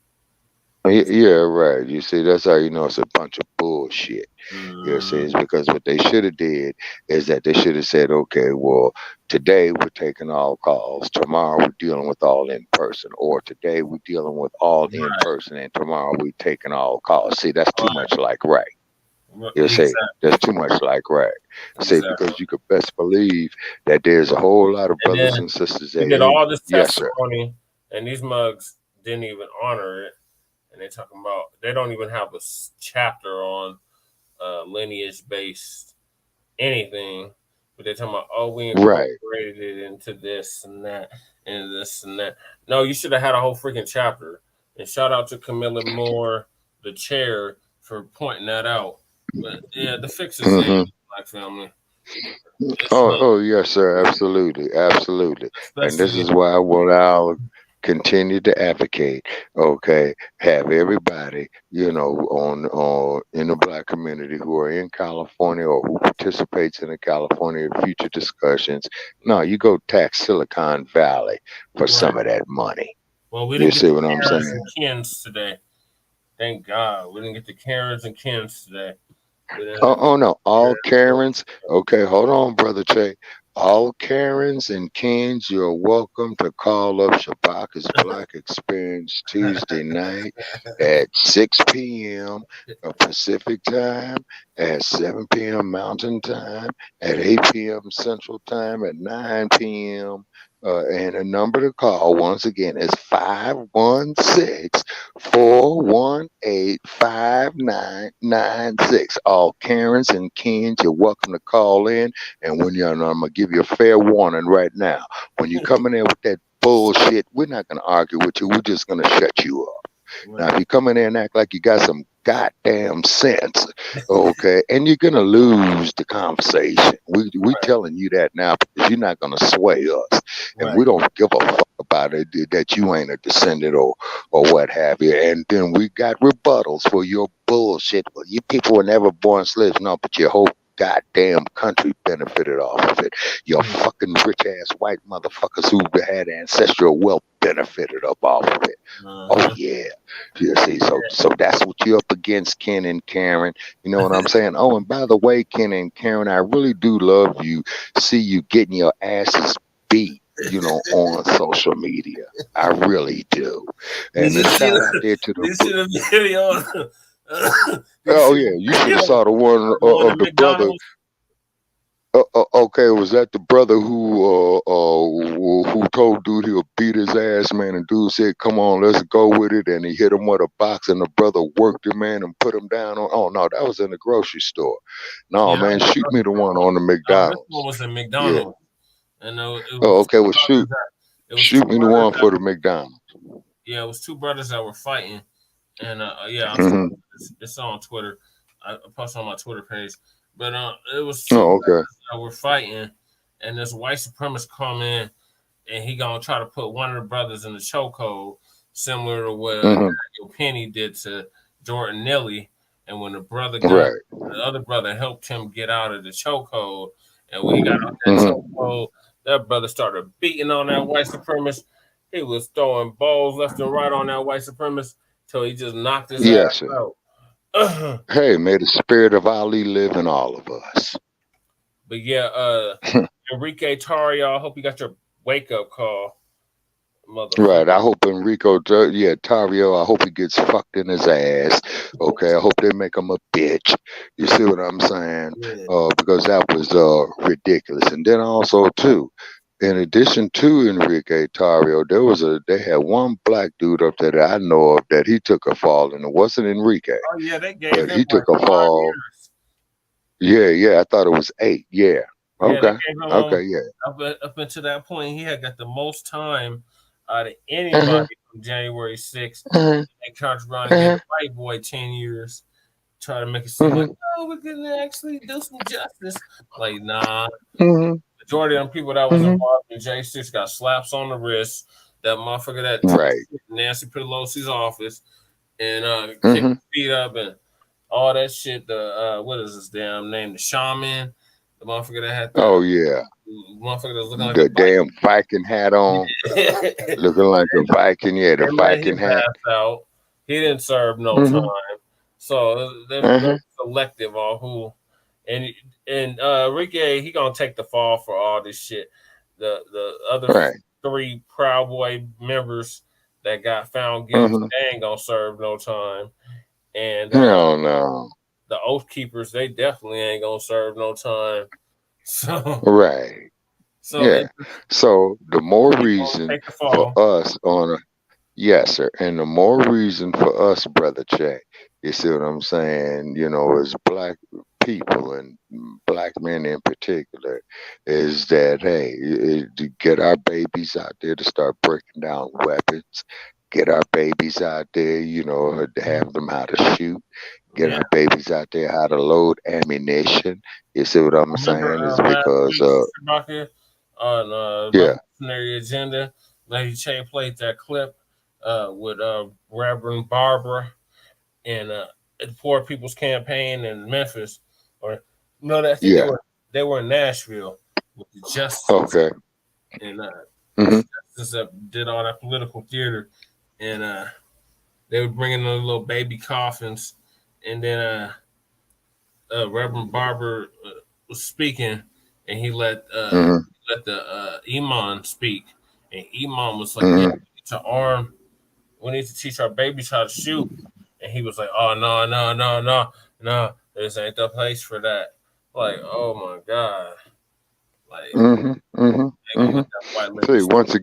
Yeah, right. You see, that's how you know it's a bunch of bullshit. You see, it's because what they should have did is that they should have said, okay, well, today we're taking all calls, tomorrow we're dealing with all in person, or today we're dealing with all in person, and tomorrow we're taking all calls. See, that's too much like right. You see, that's too much like right. See, because you could best believe that there's a whole lot of And brothers then and sisters we that did all this yes, sir. testimony, and these mugs didn't even honor it. And they're talking about they don't even have a chapter on lineage based anything, but they're talking about, oh, we incorporated it into this and that and this and that. No, you should have had a whole freaking chapter. And shout out to Camilla Moore, the chair, for pointing that out. But yeah, the fix is in, Black family. Oh, yes, sir. Absolutely, absolutely. And this Especially is why I'll continue to advocate. Okay, have everybody, on in the Black community who are in California or who participates in the California future discussions. No, you go tax Silicon Valley for some of that money. Well, we You didn't get see the what I'm Karens saying? and Kens today. Thank God. We didn't get the Karens and Kens today. Oh no, all Karens. Okay, hold on, brother Che. All Karens and Kens, you're welcome to call up Shabaka's Black Experience Tuesday night at 6 p.m. Pacific Time, at 7 p.m. Mountain Time, at 8 p.m. Central Time, at 9 p.m. And a number to call once again is 516-418-5996. All Karens and Kens, you're welcome to call in. And when you're, I'm gonna give you a fair warning right now. When you come in there with that bullshit, we're not gonna argue with you. We're just gonna shut you up. Now, if you come in there and act like you got some goddamn sense, okay, and you're gonna lose the conversation. We telling you that now because you're not gonna sway us, and we don't give a fuck about it that you ain't a descendant or what have you. And then we got rebuttals for your bullshit. Well, you people were never born slaves, no, but your whole goddamn country benefited off of it. Your fucking rich ass white motherfuckers who had ancestral wealth benefited up off of it. Oh yeah. You see, so that's what you're up against, Ken and Karen. You know what I'm saying? Oh, and by the way, Ken and Karen, I really do love you. See you getting your asses beat, you know, on social media. I really do. And a shout out there to the video. Oh yeah, you should have saw the one of the brother. Okay, was that the brother who told dude he'll beat his ass, man? And dude said, "Come on, let's go with it." And he hit him with a box, and the brother worked him, man, and put him down on. Oh no, that was in the grocery store. No, man, shoot me the one on the McDonald's. This one was in McDonald's. Yeah. And it was okay, well shoot me the one for the McDonald's. Yeah, it was two brothers that were fighting, and it's on Twitter. I posted on my Twitter page. But it was two brothers that were fighting, and this white supremacist come in, and he gonna try to put one of the brothers in the chokehold, similar to what Daniel Penny did to Jordan Neely. And when the brother got, the other brother helped him get out of the chokehold, and when he got out that chokehold, that brother started beating on that white supremacist. He was throwing balls left and right on that white supremacist till he just knocked his ass out. Hey, may the spirit of Ali live in all of us. But yeah, Enrique Tarrio, I hope you got your wake up call. Right. I hope Tarrio, I hope he gets fucked in his ass. Okay. I hope they make him a bitch. You see what I'm saying? Because that was ridiculous. And then also too, in addition to Enrique Tarrio, they had one black dude up there that I know of that he took a fall, and it wasn't Enrique. Oh yeah, they gave but him he took like a fall. Yeah, I thought it was 8. Yeah. Okay. Up until that point, he had got the most time out of anybody from January 6th. They charged around and gave the white boy 10 years. Try to make it seem like, oh, we're gonna actually do some justice. Like, nah. Majority of them people that was involved in J6 got slaps on the wrist. That motherfucker that Nancy Pelosi's office and kicked his feet up and all that shit. The what is his damn name? The shaman. The motherfucker that had the motherfucker that was looking like the damn Viking hat on. Looking like a Viking, the Viking hat. Out. He didn't serve no time. So they're selective on who. And Enrique, he gonna take the fall for all this shit. The other 3 Proud Boy members that got found guilty, they ain't gonna serve no time. And no. The Oath Keepers, they definitely ain't gonna serve no time. So So the more reason for us yes, sir, and the more reason for us, Brother Che, you see what I'm saying? You know, as black people and black men in particular, is that to get our babies out there to start breaking down weapons, get our babies out there, you know, to have them how to shoot, get our babies out there how to load ammunition. You see what I'm saying? Is because on Revolutionary Agenda, Lady Che played that clip with Reverend Barbara and the Poor People's Campaign in Memphis, or no, I think they were in Nashville with the Justice. And Justice did all that political theater, and they were bringing the little baby coffins, and then Reverend Barbara was speaking, and he let the imam speak, and imam was like, "Yeah, we need to teach our babies how to shoot," and he was like, "Oh no, this ain't the place for that." Like, oh my god, like, See, once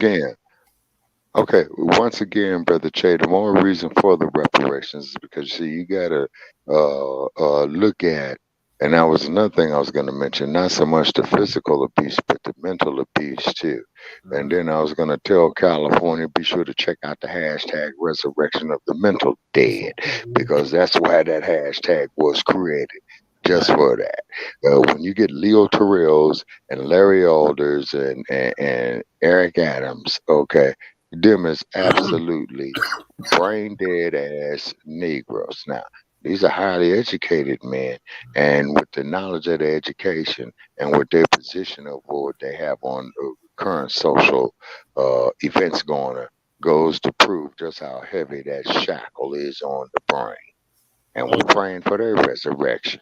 again, Brother Che, the more reason for the reparations is because, see, you gotta look at, and that was another thing I was gonna mention, not so much the physical abuse, but the mental abuse too. And then I was gonna tell California, be sure to check out the hashtag resurrection of the mental dead, because that's why that hashtag was created. Just for that. When you get Leo Terrells and Larry Alders and Eric Adams, okay, them is absolutely brain dead ass Negroes. Now, these are highly educated men, and with the knowledge of their education and with their position of what they have on current social events going on, goes to prove just how heavy that shackle is on the brain. And we're praying for their resurrection.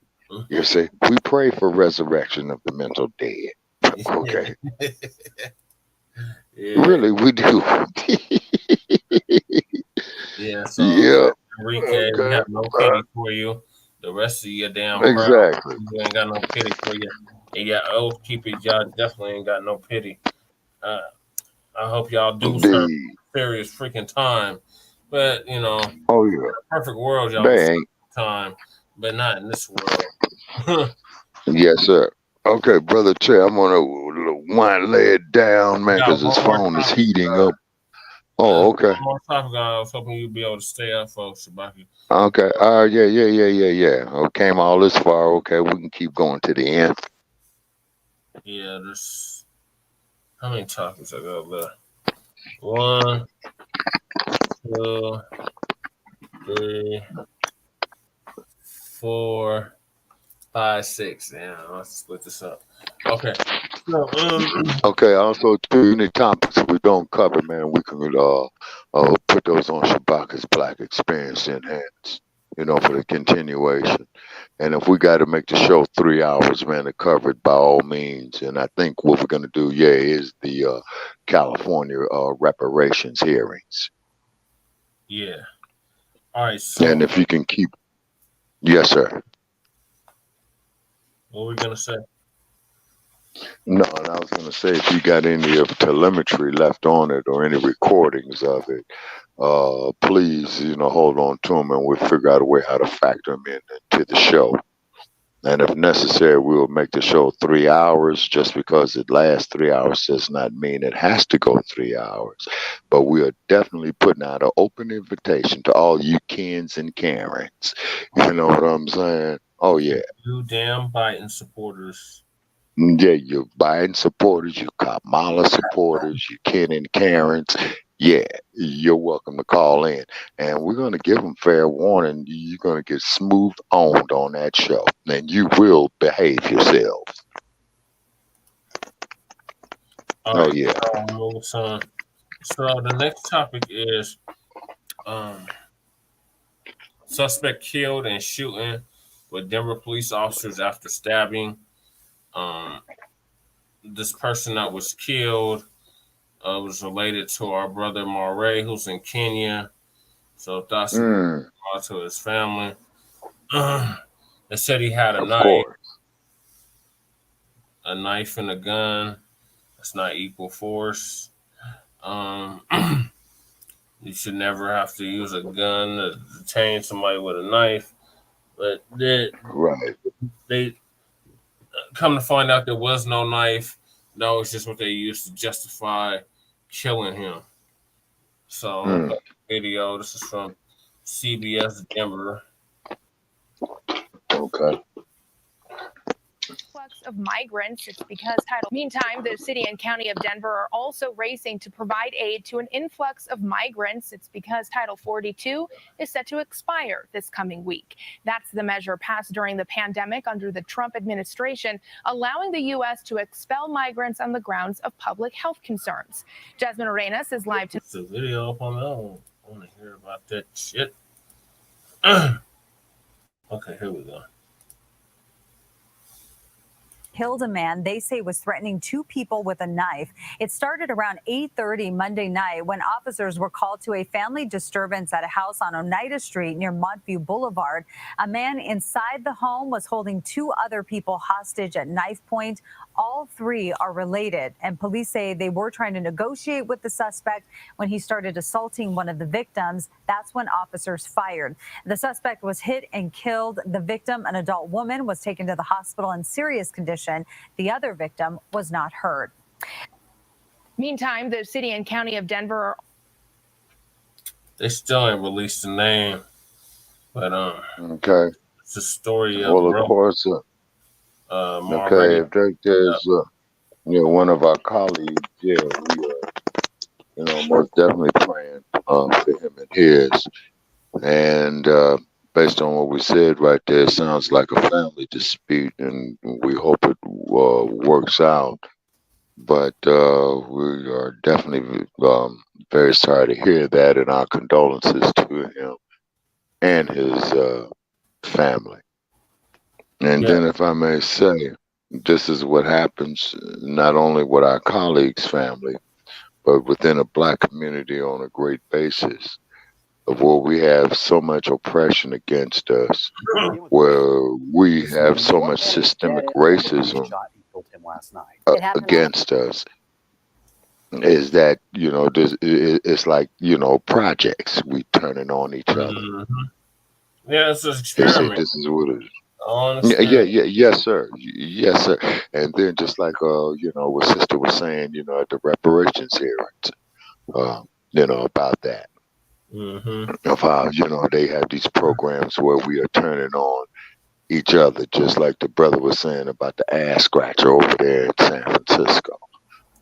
You see, we pray for resurrection of the mental dead. Okay. Really, we do. So Yeah. Enrique, we have no pity for you. The rest of your damn exactly. we ain't got no pity for you. And your oath keepers, y'all definitely ain't got no pity. I hope y'all do serve serious freaking time. But you know, oh yeah, perfect world, y'all they serve ain't. time, but not in this world. Yes, sir. Okay, Brother Che, I'm gonna lay it down, man, because his phone is heating up. Oh, okay. One more topic, I was hoping you'd be able to stay up for Shabaki. Okay. Yeah. Oh, came all this far. Okay, we can keep going to the end. Yeah, there's how many topics I got left? 1, 2, 3, 4, 5, 6. Yeah, let's split this up. Okay. So, okay. Also, too, any topics we don't cover, man, we can put those on Shabaka's Black Experience Enhanced, you know, for the continuation. And if we got to make the show 3 hours, man, to cover it by all means. And I think what we're gonna do, is the California reparations hearings. Yeah. All right. So, and if you can keep, yes, sir. What were we gonna say? No, and I was gonna say if you got any of telemetry left on it or any recordings of it, please, hold on to them, and we'll figure out a way how to factor them into the show. And if necessary, we'll make the show 3 hours. Just because it lasts 3 hours does not mean it has to go 3 hours. But we are definitely putting out an open invitation to all you Kens and Karens. You know what I'm saying? Oh, yeah. You damn Biden supporters. Yeah, you Biden supporters, you Kamala supporters, you Ken and Karens. Yeah, you're welcome to call in. And we're going to give them fair warning. You're going to get smooth owned on that show. And you will behave yourselves. All right, yeah. So the next topic is suspect killed in shooting with Denver police officers after stabbing. This person that was killed was related to our brother Maury, who's in Kenya. So thoughts to his family. They said he had a knife and a gun. That's not equal force. You should never have to use a gun to detain somebody with a knife. But they come to find out there was no knife. No, it's just what they used to justify killing him. So, video. This is from CBS Denver. Okay. Influx of migrants. It's because title. Meantime, the city and county of Denver are also racing to provide aid to an influx of migrants. It's because Title 42 is set to expire this coming week. That's the measure passed during the pandemic under the Trump administration, allowing the U.S. to expel migrants on the grounds of public health concerns. Jasmine Arenas is live to. It's a video up on that. I want to hear about that shit. Okay, here we go. killed a man they say was threatening two people with a knife. It started around 8:30 Monday night when officers were called to a family disturbance at a house on Oneida Street near Montview Boulevard. A man inside the home was holding two other people hostage at knife point. All three are related, and police say they were trying to negotiate with the suspect when he started assaulting one of the victims. That's when officers fired. The suspect was hit and killed. The victim, an adult woman, was taken to the hospital in serious condition. The other victim was not hurt. Meantime, the city and county of Denver are They still ain't released the name, but Okay. it's a story of Well, of course. Okay. If there's one of our colleagues, we most definitely praying for him and his. And based on what we said right there, it sounds like a family dispute, and we hope it works out. But we are definitely very sorry to hear that, and our condolences to him and his family. And then, if I may say, this is what happens not only with our colleagues' family, but within a Black community on a great basis, of where we have so much oppression against us, where we have so much systemic racism against us, is that, it's like, projects. We turning on each other. Yeah, it's an They say experiment. this is what it is. Honestly. Yes, sir. Yes, sir. And then just like, what sister was saying, at the reparations hearings, about that. Of how, they have these programs where we are turning on each other, just like the brother was saying about the ass scratcher over there in San Francisco.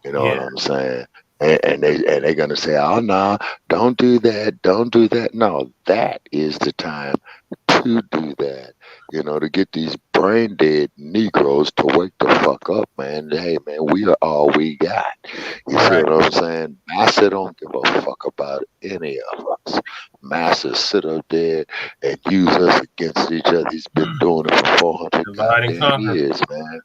You know what I'm saying? And they're gonna say, oh no, don't do that, don't do that. No, that is the time to do that. To get these brain dead Negroes to wake the fuck up, man. Hey man, we are all we got. You see what I'm saying? Massa don't give a fuck about any of us. Massa sit up there and use us against each other. He's been doing it for 400 goddamn years, man.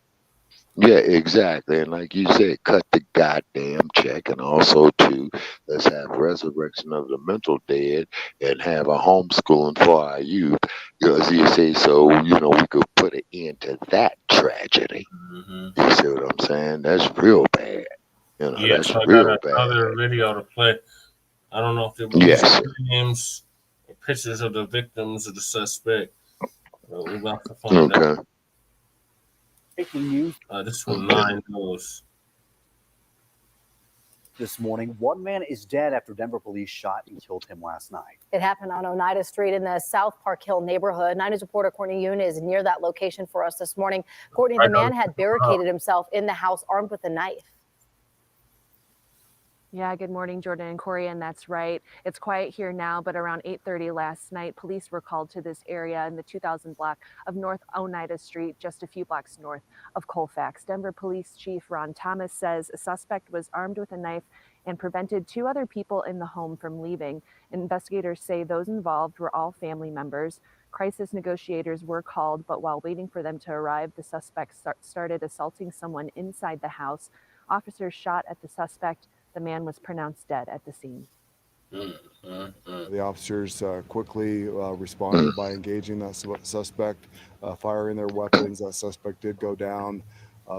Yeah, exactly. And like you said, cut the goddamn check. And also, too, let's have resurrection of the mental dead and have a homeschooling for our youth. As you say, so, we could put an end to that tragedy. You see what I'm saying? That's real bad. That's So I real got bad. another video to play. I don't know if they released names or pictures of the victims or the suspect. We're about to find out. Breaking news. This from 9 News. This morning, one man is dead after Denver police shot and killed him last night. It happened on Oneida Street in the South Park Hill neighborhood. 9 News reporter Courtney Yoon is near that location for us this morning. Courtney, the man had barricaded himself in the house armed with a knife. Yeah, good morning, Jordan and Corey, and that's right. It's quiet here now, but around 8:30 last night, police were called to this area in the 2000 block of North Oneida Street, just a few blocks north of Colfax. Denver Police Chief Ron Thomas says a suspect was armed with a knife and prevented two other people in the home from leaving. Investigators say those involved were all family members. Crisis negotiators were called, but while waiting for them to arrive, the suspect started assaulting someone inside the house. Officers shot at the suspect. The man was pronounced dead at the scene. The officers quickly responded by engaging that suspect, firing their weapons. That suspect did go down.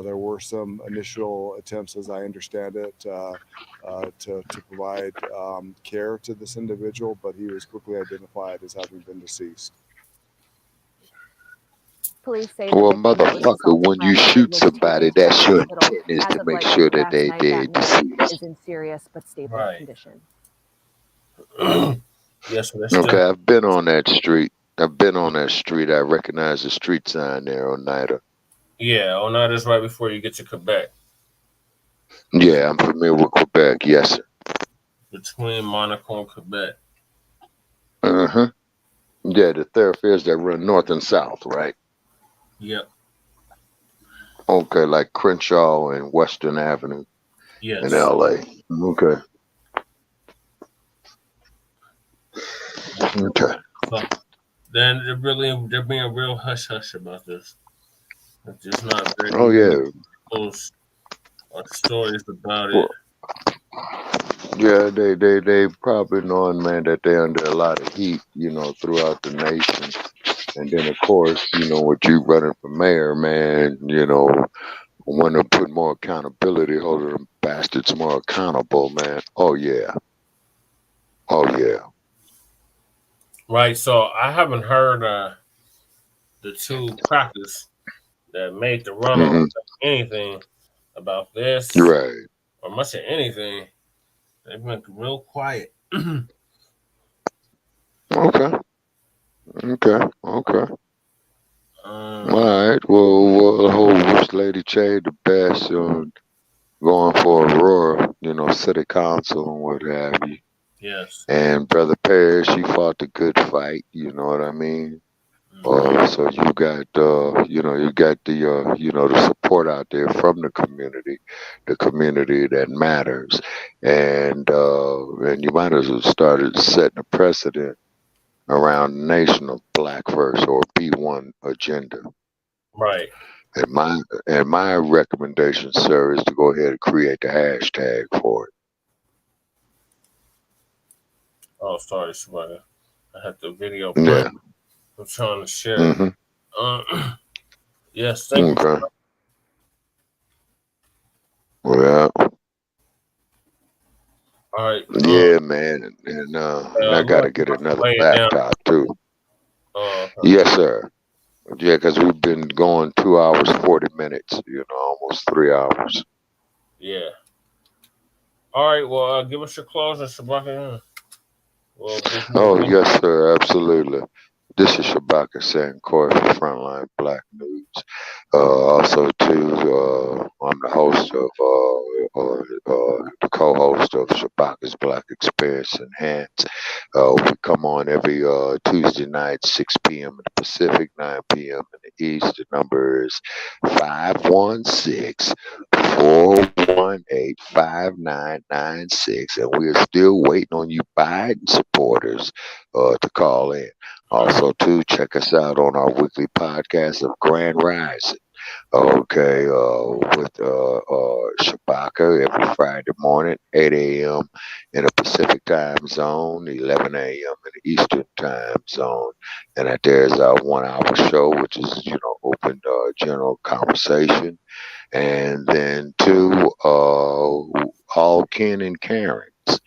There were some initial attempts, as I understand it, to provide care to this individual, but he was quickly identified as having been deceased. Police say Well, motherfucker, when you shoot somebody, that's your intent is to make sure that they deceased. Is in serious but stable condition. Yes, okay, I've been on that street. I recognize the street sign there, Oneida. Yeah, Oneida's right before you get to Quebec. Yeah, I'm familiar with Quebec. Yes, sir. Between Monaco and Quebec. Yeah, the thoroughfares that run north and south, right? Yep. Okay, like Crenshaw and Western Avenue. Yes. In LA. Okay. Okay. So then they're being real hush hush about this. There's just not very Oh many yeah. posts or stories about it. Well, yeah, they probably knowing, man, that they're under a lot of heat, throughout the nation. And then of course, with you running for mayor, man, want to put more accountability, hold them bastards more accountable, man. Oh yeah. Oh yeah. Right. So I haven't heard the two crackers that made the runoff Hmm. anything about this Right. or much of anything. They've been real quiet. Okay. Okay. Okay. All Um, right. Well, I hope wish Lady Che the best on going for Aurora, city council and what have you. yes. And Brother Parrish, he fought the good fight. You know what I mean? So you got the support out there from the community that matters, and you might as well start setting a precedent around the nation of Black verse or B1 agenda. Right. And my recommendation, sir, is to go ahead and create the hashtag for it. Oh, sorry, Shibata. I had the video playing. Yeah. I'm trying to share it. Mm-hmm. Yes, thank you. Okay. Well, All right. yeah, man, and I I'm got gonna to get another lay it down. laptop too. Okay. Yes, sir. Yeah, because we've been going 2 hours 40 minutes. Almost 3 hours. Yeah. All right. Well, give us your closing, Shabaka. Well, Oh, yes, sir. Absolutely. This is Shabaka Sankor for Frontline Black News. Also, too, I'm the host of, the co-host of Shabaka's Black Experience Enhanced. We come on every Tuesday night, 6 p.m. in the Pacific, 9 p.m. in the East. The number is 516-418-5996, and we are still waiting on you Biden supporters to call in. Also, too, check us out on our weekly podcast of Grand Rising. Okay, with Shabaka every Friday morning, 8 a.m. in the Pacific time zone, 11 a.m. in the Eastern time zone. And that there's our 1 hour show, which is, open general conversation. And then two, all Ken and Karens.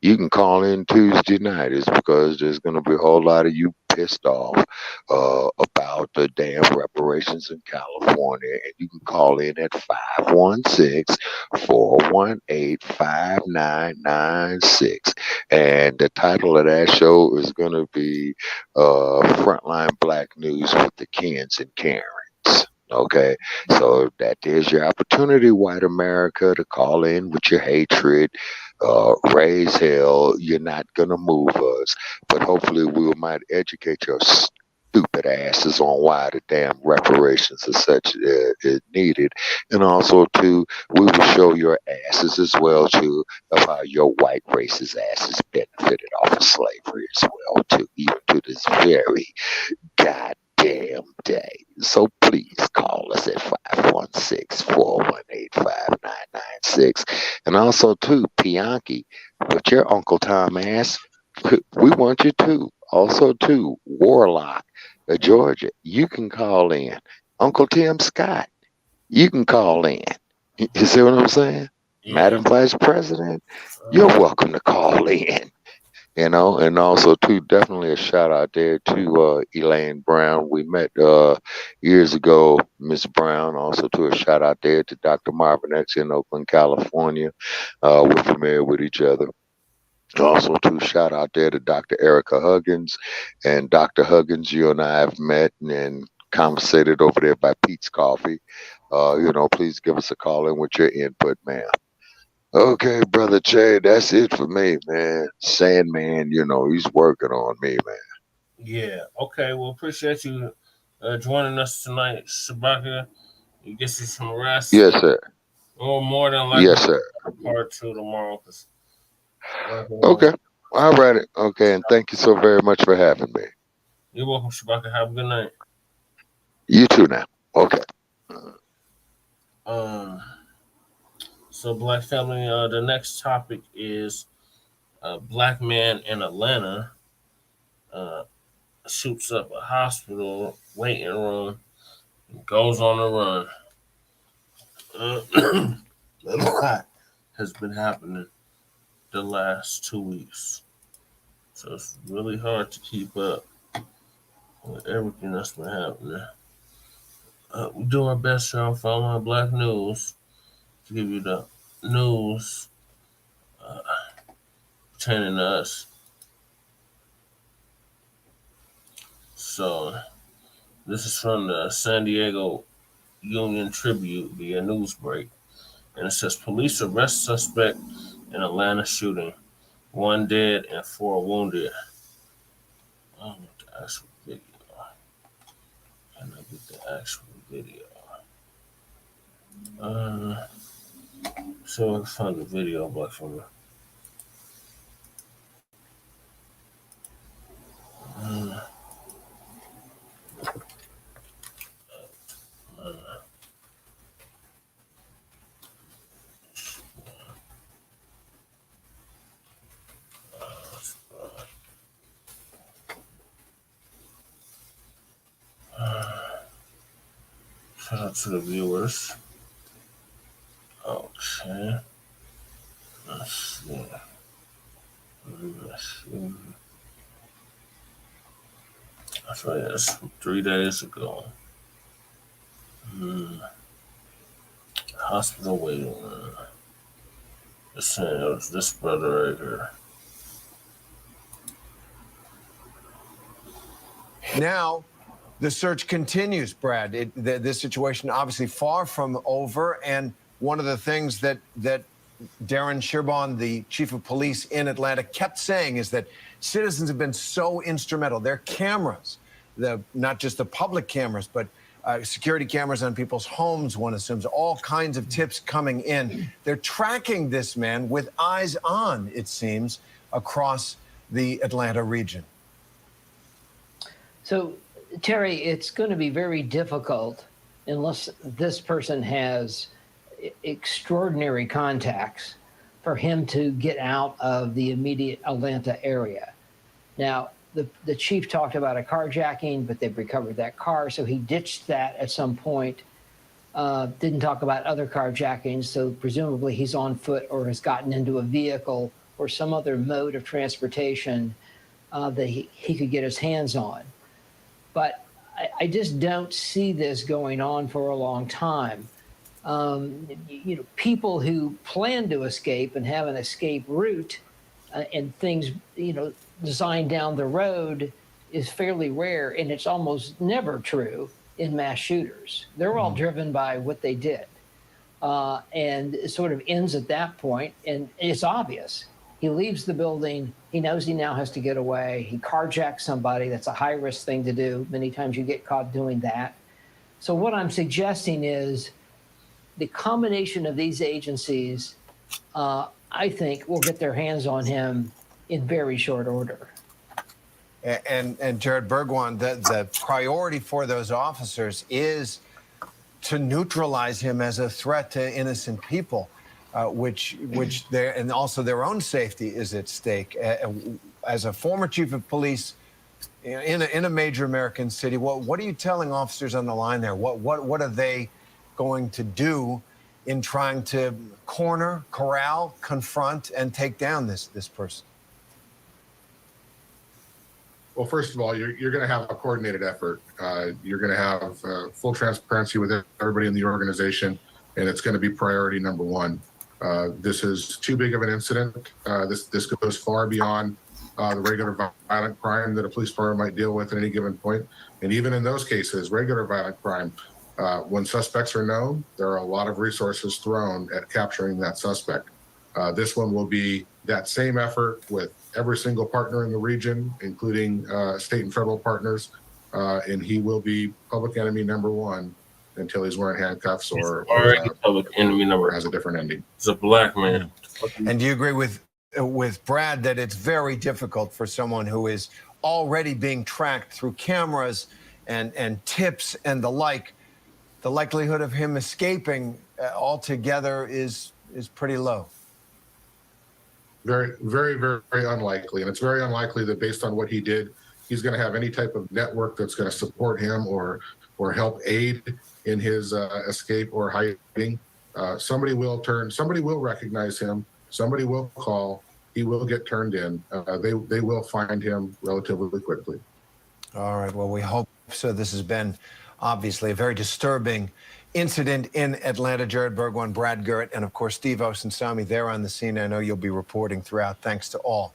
You can call in Tuesday night. It's because there's going to be a whole lot of you pissed off about the damn reparations in California. And you can call in at 516-418-5996. And the title of that show is going to be Frontline Black News with the Kens and Karens. Okay, so that is your opportunity, white America, to call in with your hatred. Raise hell. You're not gonna move us, but hopefully we might educate your stupid asses on why the damn reparations are such is needed, and also too, we will show your asses as well too of how your white racist asses benefited off of slavery as well too, even to this very goddamn day. So please call us at 516-418-5996. And also too, Pianki, with your Uncle Tom ass, we want you too. Also too, Warlock of Georgia, you can call in. Uncle Tim Scott, you can call in. You see what I'm saying? Yeah. Madam Vice President, you're welcome to call in. And also too, definitely a shout out there to Elaine Brown. We met years ago, Miss Brown. Also to a shout out there to Dr. Marvin X in Oakland, California. We're familiar with each other. Also to shout out there to Dr. Erica Huggins. And Dr. Huggins, you and I have met and conversated over there by Pete's Coffee. Please give us a call in with your input, ma'am. Okay, brother Che, that's it for me, man. Sandman, he's working on me, man. Yeah. Okay. Well, appreciate you joining us tonight, Shabaka. You get you some rest. Yes, sir. Or more than likely, Yes, sir. part 2 tomorrow. Okay. All right. Okay, and thank you so very much for having me. You're welcome, Shabaka. Have a good night. You too now. Okay. So Black family, the next topic is a black man in Atlanta shoots up a hospital waiting room and goes on a run. A lot has been happening the last 2 weeks. So it's really hard to keep up with everything that's been happening. We do our best here on Front Line Blacc News to give you the news pertaining to us. So this is from the San Diego Union Tribune via Newsbreak. And it says police arrest suspect in Atlanta shooting. 1 dead and 4 wounded. I don't get the actual video. Can I get the actual video? So I can find the video, Black family. Shout out to the viewers. Okay. Let's see. I feel like that's from 3 days ago. Hospital waiting room. It's saying it was this brother right here. Now, the search continues, Brad. This situation obviously far from over, and one of the things that Darren Sherbon, the chief of police in Atlanta, kept saying is that citizens have been so instrumental. Their cameras, not just the public cameras, but security cameras on people's homes, one assumes, all kinds of tips coming in. They're tracking this man with eyes on, it seems, across the Atlanta region. So, Terry, it's going to be very difficult unless this person has extraordinary contacts for him to get out of the immediate Atlanta area. Now, the chief talked about a carjacking, but they've recovered that car, so he ditched that at some point. Didn't talk about other carjackings, so presumably he's on foot or has gotten into a vehicle or some other mode of transportation that he could get his hands on. But I just don't see this going on for a long time. People who plan to escape and have an escape route and things, designed down the road is fairly rare, and it's almost never true in mass shooters. They're all driven by what they did. And it sort of ends at that point, and it's obvious. He leaves the building. He knows he now has to get away. He carjacks somebody. That's a high-risk thing to do. Many times you get caught doing that. So what I'm suggesting is the combination of these agencies, I think, will get their hands on him in very short order. And Jared Bergwan, the priority for those officers is to neutralize him as a threat to innocent people. Which and also their own safety is at stake. As a former chief of police in a major American city, what are you telling officers on the line there? What are they going to do in trying to corner, corral, confront, and take down this person? Well, first of all, you're going to have a coordinated effort. You're going to have full transparency with everybody in the organization, and it's going to be priority number one. This is too big of an incident. This goes far beyond the regular violent crime that a police department might deal with at any given point. And even in those cases, regular violent crime, when suspects are known, there are a lot of resources thrown at capturing that suspect. This one will be that same effort with every single partner in the region, including state and federal partners, and he will be public enemy number one until he's wearing handcuffs or public enemy number has a different ending. It's a black man. And do you agree with Brad that it's very difficult for someone who is already being tracked through cameras and tips and the like the likelihood of him escaping altogether is pretty low. Very, very, very, very unlikely. And it's very unlikely that based on what he did, he's going to have any type of network that's going to support him or help aid in his escape or hiding. Somebody will recognize him. Somebody will call. He will get turned in. They will find him relatively quickly. All right. Well, we hope so. This has been obviously a very disturbing incident in Atlanta. Jared Burgwan, Brad Garrett, and of course, Steve Osunsami there on the scene. I know you'll be reporting throughout. Thanks to all.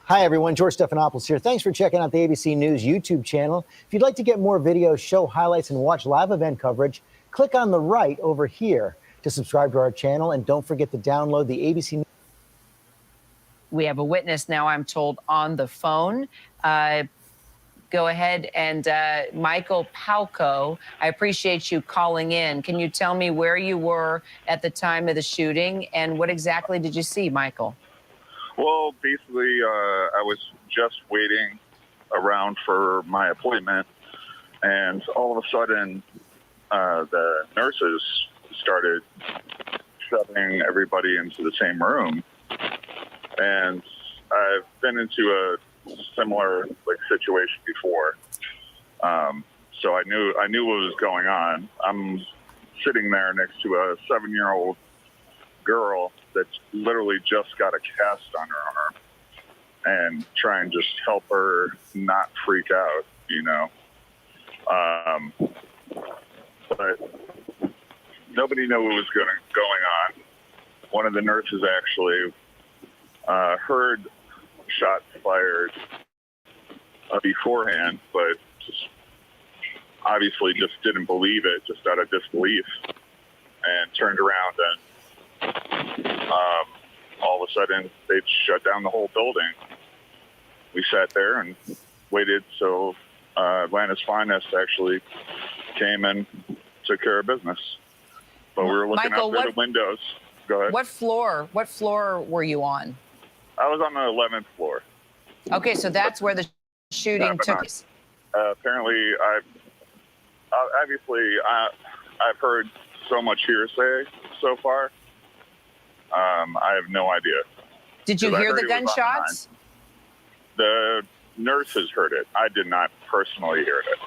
Hi, everyone. George Stephanopoulos here. Thanks for checking out the ABC News YouTube channel. If you'd like to get more videos, show highlights, and watch live event coverage, click on the right over here to subscribe to our channel. And don't forget to download the ABC News. We have a witness now, I'm told, on the phone. Go ahead and Michael Palco, I appreciate you calling in. Can you tell me where you were at the time of the shooting and what exactly did you see, Michael? Well, basically, I was just waiting around for my appointment, and all of a sudden, the nurses started shoving everybody into the same room. And I've been into a similar situation before, so I knew what was going on. I'm sitting there next to a 7-year-old girl that's literally just got a cast on her arm, and try and just help her not freak out, but nobody knew what was going on. One of the nurses actually heard shots fired beforehand, but obviously just didn't believe it, just out of disbelief, and turned around, and all of a sudden they shut down the whole building. We sat there and waited till Atlanta's Finest actually came and took care of business. But we were looking Michael, out through the windows. Go ahead. What floor were you on? I was on the 11th floor. Okay, so that's where the shooting took place. Apparently, I've heard so much hearsay so far. I have no idea. Did you hear the gunshots? The nurses heard it. I did not personally hear it.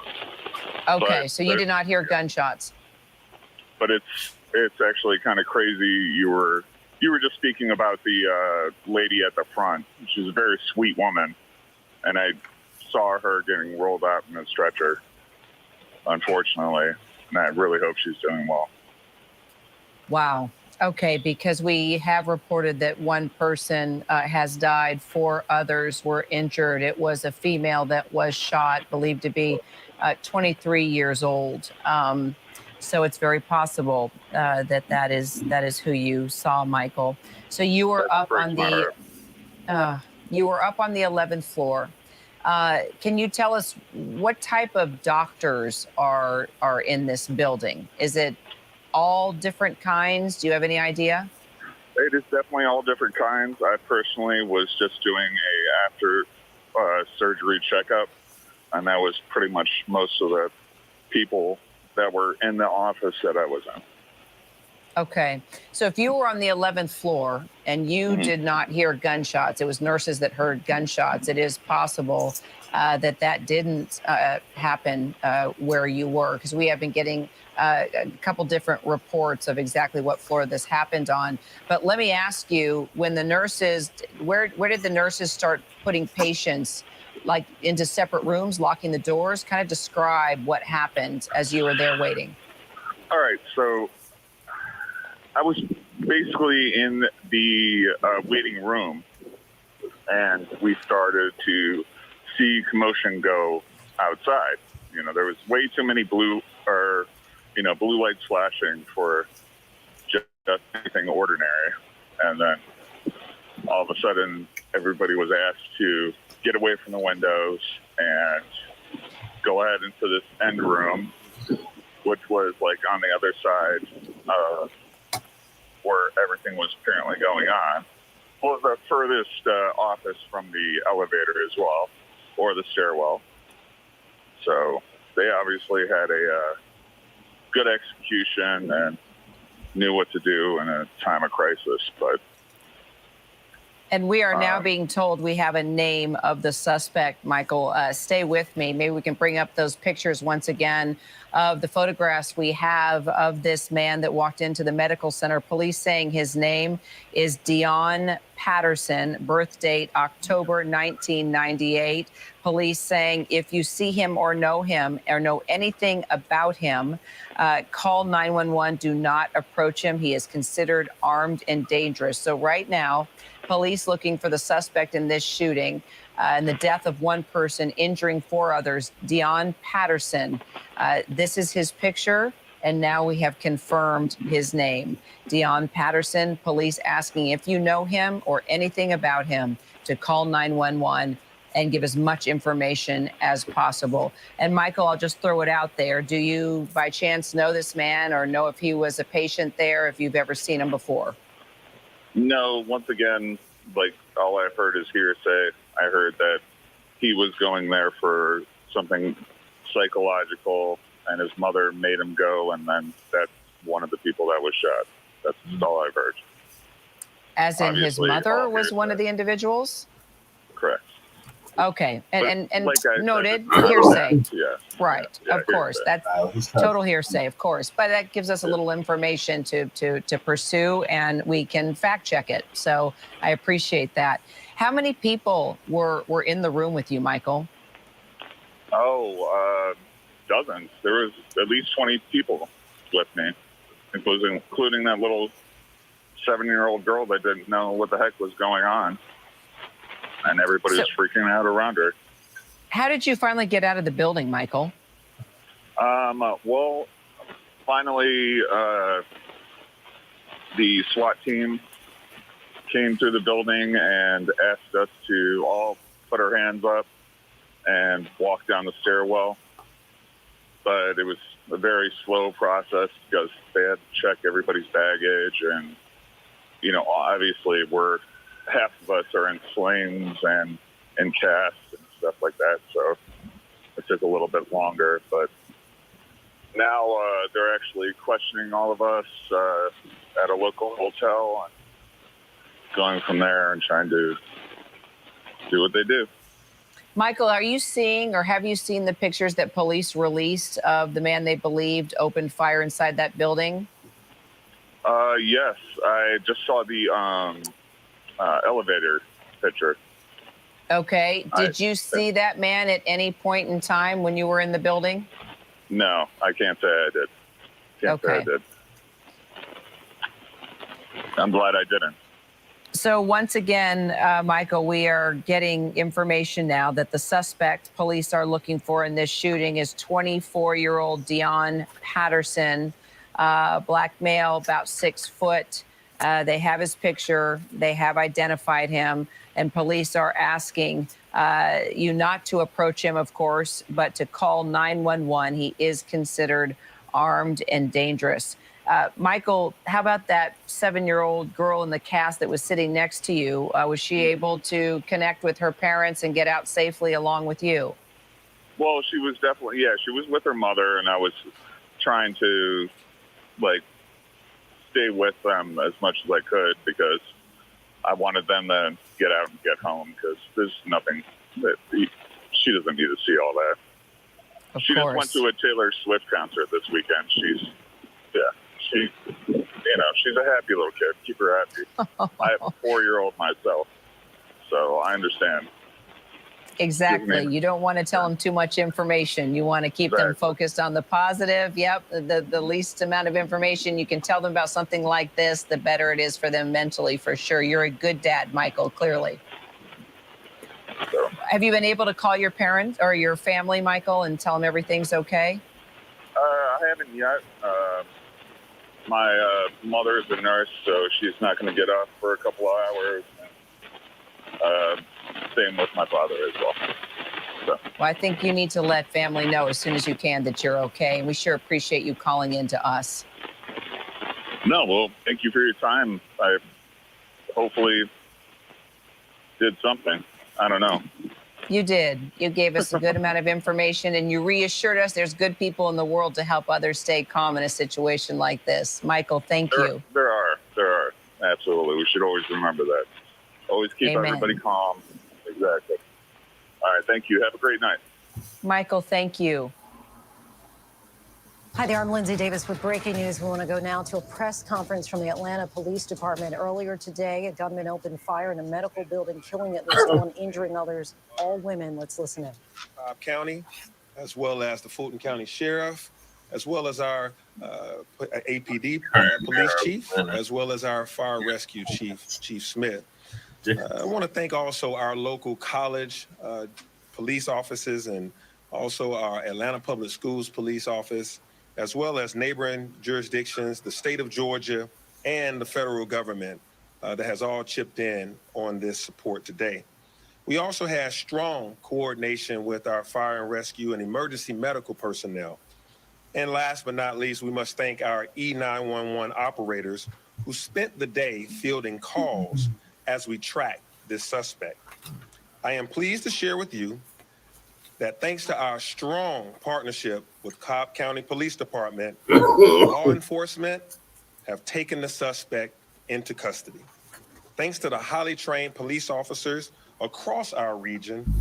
Okay, so you did not hear gunshots. But it's actually kind of crazy. You were just speaking about the lady at the front. She's a very sweet woman, and I saw her getting rolled out in a stretcher, unfortunately, and I really hope she's doing well. Wow. Okay, because we have reported that one person has died, 4 others were injured. It was a female that was shot, believed to be 23 years old. So it's very possible that is who you saw, Michael. So you were up on the 11th floor. Can you tell us what type of doctors are in this building? Is it all different kinds? Do you have any idea? It is definitely all different kinds. I personally was just doing a after surgery checkup, and that was pretty much most of the people that were in the office that I was in. Okay. So if you were on the 11th floor and you did not hear gunshots, it was nurses that heard gunshots, it is possible that didn't happen where you were, because we have been getting a couple different reports of exactly what floor this happened on. But let me ask you, when the nurses, where did the nurses start putting patients like into separate rooms, locking the doors? Kind of describe what happened as you were there waiting. All right. So I was basically in the waiting room, and we started to see commotion go outside. There was way too many blue lights flashing for just anything ordinary. And then all of a sudden, everybody was asked to get away from the windows and go ahead into this end room, which was like on the other side where everything was apparently going on. Well, the furthest office from the elevator as well, or the stairwell. So they obviously had a good execution and knew what to do in a time of crisis. But And we are now being told we have a name of the suspect, Michael. Stay with me. Maybe we can bring up those pictures once again of the photographs we have of this man that walked into the medical center. Police saying his name is Dion Patterson, birth date October 1998. Police saying if you see him or know anything about him, call 911. Do not approach him. He is considered armed and dangerous. So right now, police looking for the suspect in this shooting and the death of one person, injuring 4 others, Dion Patterson. This is his picture, and now we have confirmed his name. Dion Patterson, police asking if you know him or anything about him to call 911 and give as much information as possible. And Michael, I'll just throw it out there. Do you by chance know this man or know if he was a patient there, if you've ever seen him before? no, once again, like all I've heard is hearsay. I heard that he was going there for something psychological, and his mother made him go, and then that's one of the people that was shot. That's all I've heard. As in Obviously, his mother all was one of the individuals? Correct. Okay, and like I said, noted, it's hearsay. Yeah. Right, Yeah, of course. hearsay. That's total hearsay, of course. But that gives us a little information to pursue, and we can fact check it. So I appreciate that. How many people were in the room with you, Michael? Oh, dozens. There was at least 20 people with me, including that little 7-year-old girl that didn't know what the heck was going on. And everybody was freaking out around her. How did you finally get out of the building, Michael? Well, finally, the SWAT team came through the building and asked us to all put our hands up and walk down the stairwell. But it was a very slow process because they had to check everybody's baggage. And, you know, obviously half of us are in slings and in casts and stuff like that. So it took a little bit longer. But now they're actually questioning all of us at a local hotel and going from there and trying to do what they do. Michael, are you seeing or have you seen the pictures that police released of the man they believed opened fire inside that building? Yes, I just saw the elevator picture. Okay. Did you see that man at any point in time when you were in the building? No, I can't say I did. Can't say I did. I'm glad I didn't. So once again, Michael, we are getting information now that the suspect police are looking for in this shooting is 24-year-old Dion Patterson, black male, about 6 foot. They have his picture. They have identified him, and police are asking you not to approach him, of course, but to call 911. He is considered armed and dangerous. Michael, how about that 7-year-old girl in the cast that was sitting next to you? Was she able to connect with her parents and get out safely along with you? Well, she was definitely, she was with her mother, and I was trying to, stay with them as much as I could because I wanted them to get out and get home because there's nothing that she doesn't need to see all that. She just went to a Taylor Swift concert this weekend. She's a happy little kid. Keep her happy. I have a 4-year-old myself, so I understand. Exactly. You don't want to tell them too much information. You want to keep them focused on the positive. Yep. The least amount of information you can tell them about something like this, the better it is for them mentally, for sure. You're a good dad, Michael, clearly. So, have you been able to call your parents or your family, Michael, and tell them everything's okay? I haven't yet. My mother is a nurse, so she's not going to get up for a couple of hours. Same with my father as well. So. Well, I think you need to let family know as soon as you can that you're okay. And we sure appreciate you calling in to us. No, well, thank you for your time. I hopefully did something. I don't know. You did. You gave us a good amount of information, and you reassured us there's good people in the world to help others stay calm in a situation like this. Michael, thank you. There are. Absolutely. We should always remember that. Always keep Amen. everybody calm. Exactly. All right. Thank you. Have a great night. Michael, thank you. Hi there, I'm Lindsay Davis with breaking news. We want to go now to a press conference from the Atlanta Police Department. Earlier today, a gunman opened fire in a medical building, killing at least one, injuring others, all women. Let's listen in. County, as well as the Fulton County Sheriff, as well as our APD police chief, as well as our fire rescue chief, Chief Smith. I want to thank also our local college police offices and also our Atlanta Public Schools police office, as well as neighboring jurisdictions, the state of Georgia, and the federal government that has all chipped in on this support today. We also had strong coordination with our fire and rescue and emergency medical personnel. And last but not least, we must thank our E911 operators who spent the day fielding calls as we track this suspect. I am pleased to share with you that thanks to our strong partnership with Cobb County Police Department, law enforcement have taken the suspect into custody. Thanks to the highly trained police officers across our region,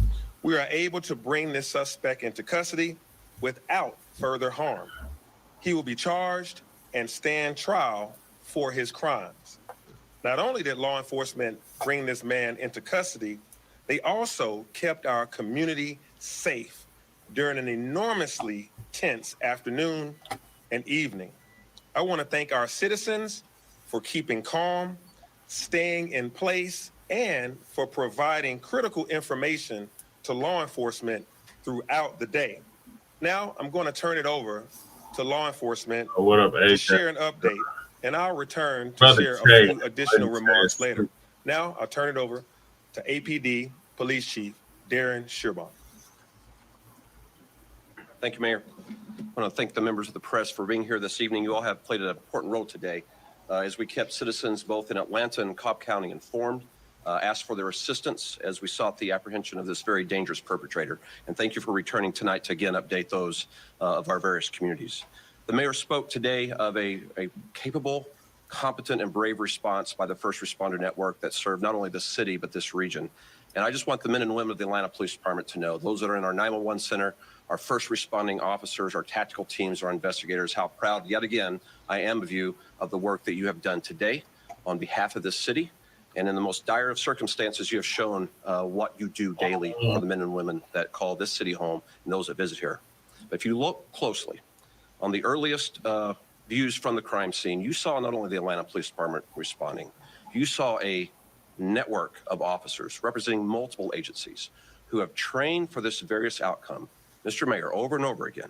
we are able to bring this suspect into custody without further harm. He will be charged and stand trial for his crimes. Not only did law enforcement bring this man into custody, they also kept our community safe during an enormously tense afternoon and evening. I want to thank our citizens for keeping calm, staying in place, and for providing critical information to law enforcement throughout the day. Now, I'm going to turn it over to law enforcement to share an update, and I'll return to share a few additional remarks later. Now, I'll turn it over to APD Police Chief Darren Sherbon. Thank you, Mayor. I want to thank the members of the press for being here this evening. You all have played an important role today as we kept citizens both in Atlanta and Cobb County informed, asked for their assistance as we sought the apprehension of this very dangerous perpetrator. And thank you for returning tonight to again update those of our various communities. The mayor spoke today of a capable, competent, and brave response by the first responder network that served not only the city, but this region. And I just want the men and women of the Atlanta Police Department to know, those that are in our 911 center, our first responding officers, our tactical teams, our investigators, how proud, yet again, I am of you, of the work that you have done today on behalf of this city. And in the most dire of circumstances, you have shown what you do daily for the men and women that call this city home and those that visit here. But if you look closely on the earliest views from the crime scene, you saw not only the Atlanta Police Department responding, you saw a network of officers representing multiple agencies who have trained for this various outcome. Mr. Mayor, over and over again,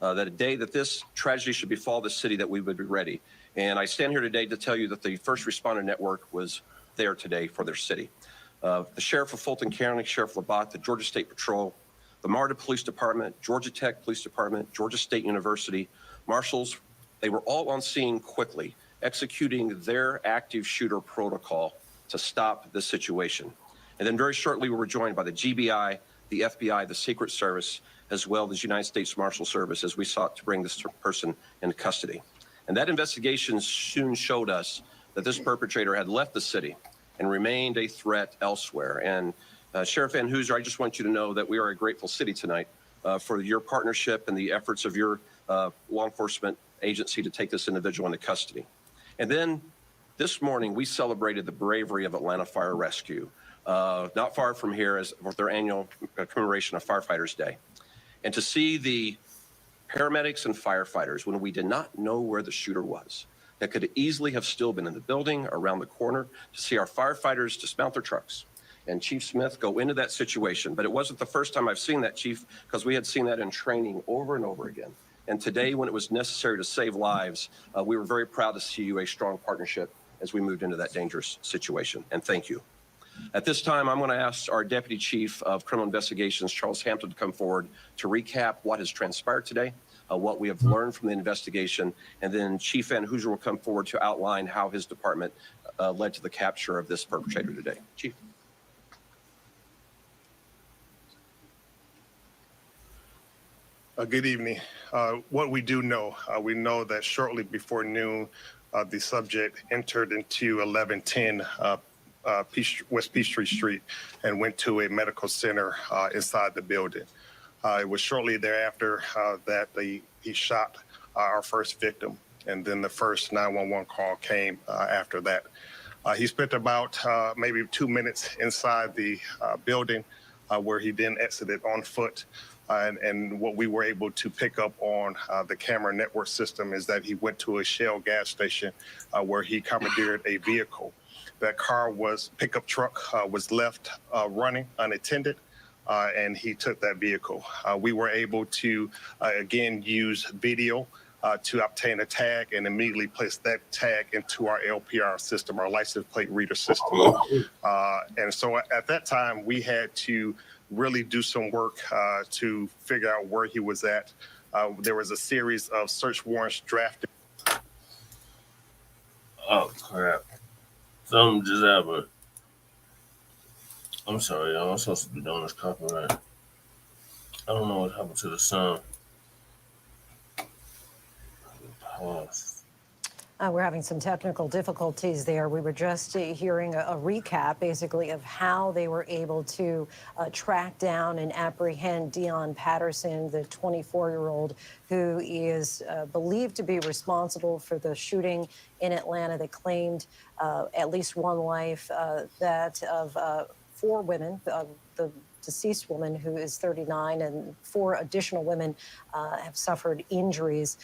that a day that this tragedy should befall the city, that we would be ready. And I stand here today to tell you that the first responder network was there today for their city. The Sheriff of Fulton County, Sheriff LaBatt, the Georgia State Patrol, the MARTA Police Department, Georgia Tech Police Department, Georgia State University, marshals, they were all on scene quickly, executing their active shooter protocol to stop this situation. And then very shortly, we were joined by the GBI, the FBI, the Secret Service, as well as United States Marshal Service as we sought to bring this person into custody. And that investigation soon showed us that this perpetrator had left the city and remained a threat elsewhere. And Sheriff Van Hooser, I just want you to know that we are a grateful city tonight for your partnership and the efforts of your law enforcement agency to take this individual into custody. And then this morning, we celebrated the bravery of Atlanta Fire Rescue, not far from here as with their annual commemoration of Firefighters Day. And to see the paramedics and firefighters, when we did not know where the shooter was, that could easily have still been in the building around the corner, to see our firefighters dismount their trucks and Chief Smith go into that situation. But it wasn't the first time I've seen that, Chief, because we had seen that in training over and over again. And today, when it was necessary to save lives, we were very proud to see you a strong partnership as we moved into that dangerous situation. And thank you. At this time, I'm going to ask our Deputy Chief of Criminal Investigations, Charles Hampton, to come forward to recap what has transpired today, what we have learned from the investigation, and then Chief Van Hooser will come forward to outline how his department led to the capture of this perpetrator today. Chief. Good evening. What we do know, we know that shortly before noon, the subject entered into 1110 West Peachtree Street and went to a medical center inside the building. It was shortly thereafter that he shot our first victim, and then the first 911 call came after that. He spent about maybe 2 minutes inside the building where he then exited on foot. And what we were able to pick up on the camera network system is that he went to a Shell gas station where he commandeered a vehicle. That pickup truck was left running unattended, and he took that vehicle. We were able to, again, use video to obtain a tag and immediately place that tag into our LPR system, our license plate reader system. And so at that time, we had to really do some work to figure out where he was at. There was a series of search warrants drafted. Oh, crap. Something just happened. I'm sorry, y'all. I'm supposed to be doing this copyright. I don't know what happened to the sound. Pause. We're having some technical difficulties there. We were just hearing a recap, basically, of how they were able to track down and apprehend Dion Patterson, the 24-year-old who is believed to be responsible for the shooting in Atlanta that claimed at least one life, that of 4 women, the deceased woman, who is 39, and 4 additional women have suffered injuries.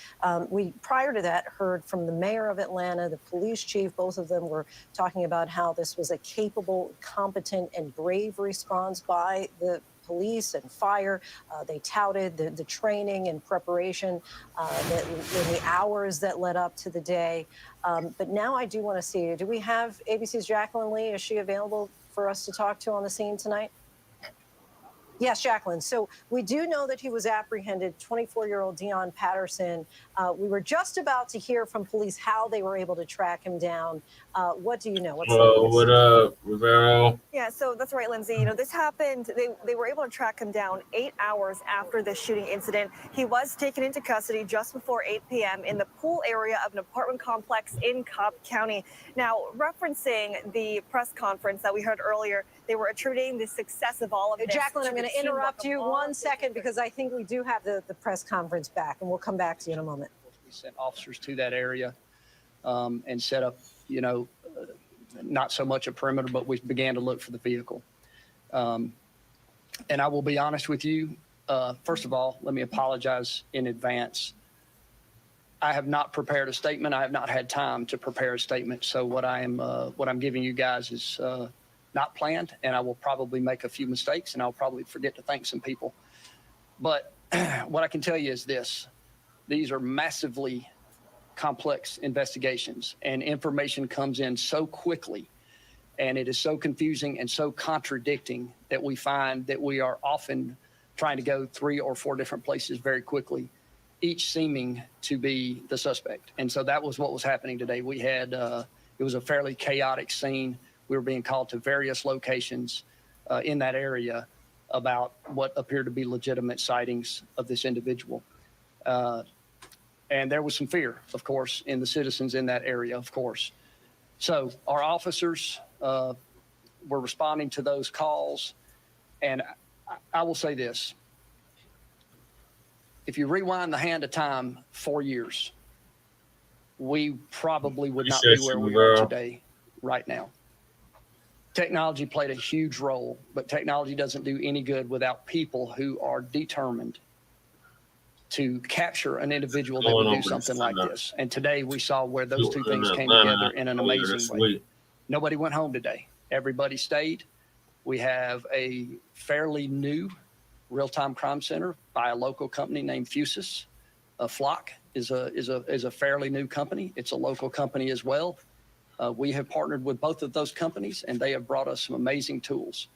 We, prior to that, heard from the mayor of Atlanta, the police chief. Both of them were talking about how this was a capable, competent, and brave response by the police and fire. They touted the training and preparation that in the hours that led up to the day. But now I do want to see, do we have ABC's Jacqueline Lee? Is she available for us to talk to on the scene tonight? Yes, Jacqueline. So we do know that he was apprehended, 24-year-old Dion Patterson. We were just about to hear from police how they were able to track him down. What do you know? What's What up, Rivero? Yeah, so that's right, Lindsay. You know, this happened, they were able to track him down 8 hours after the shooting incident. He was taken into custody just before 8 p.m. in the pool area of an apartment complex in Cobb County. Now, referencing the press conference that we heard earlier, they were attributing the success of all of this. Jacqueline, I'm going to interrupt you 1 second because I think we do have the press conference back, and we'll come back to you in a moment. We sent officers to that area and set up, you know, not so much a perimeter, but we began to look for the vehicle. And I will be honest with you. First of all, let me apologize in advance. I have not prepared a statement. I have not had time to prepare a statement. So what I'm giving you guys is not planned, and I will probably make a few mistakes, and I'll probably forget to thank some people. But what I can tell you is this: these are massively complex investigations, and information comes in so quickly, and it is so confusing and so contradicting that we find that we are often trying to go 3 or 4 different places very quickly, each seeming to be the suspect. And so that was what was happening today. We had, it was a fairly chaotic scene. We were being called to various locations in that area about what appeared to be legitimate sightings of this individual. And there was some fear, of course, in the citizens in that area, of course. So our officers were responding to those calls. And I will say this: if you rewind the hand of time 4 years, we probably would not be where we are today, right now. Technology played a huge role, but technology doesn't do any good without people who are determined to capture an individual that would do something like this. And today we saw where those two things came together in an amazing way. Nobody went home today. Everybody stayed. We have a fairly new real-time crime center by a local company named Fusus. Flock is a fairly new company. It's a local company as well. We have partnered with both of those companies, and they have brought us some amazing tools,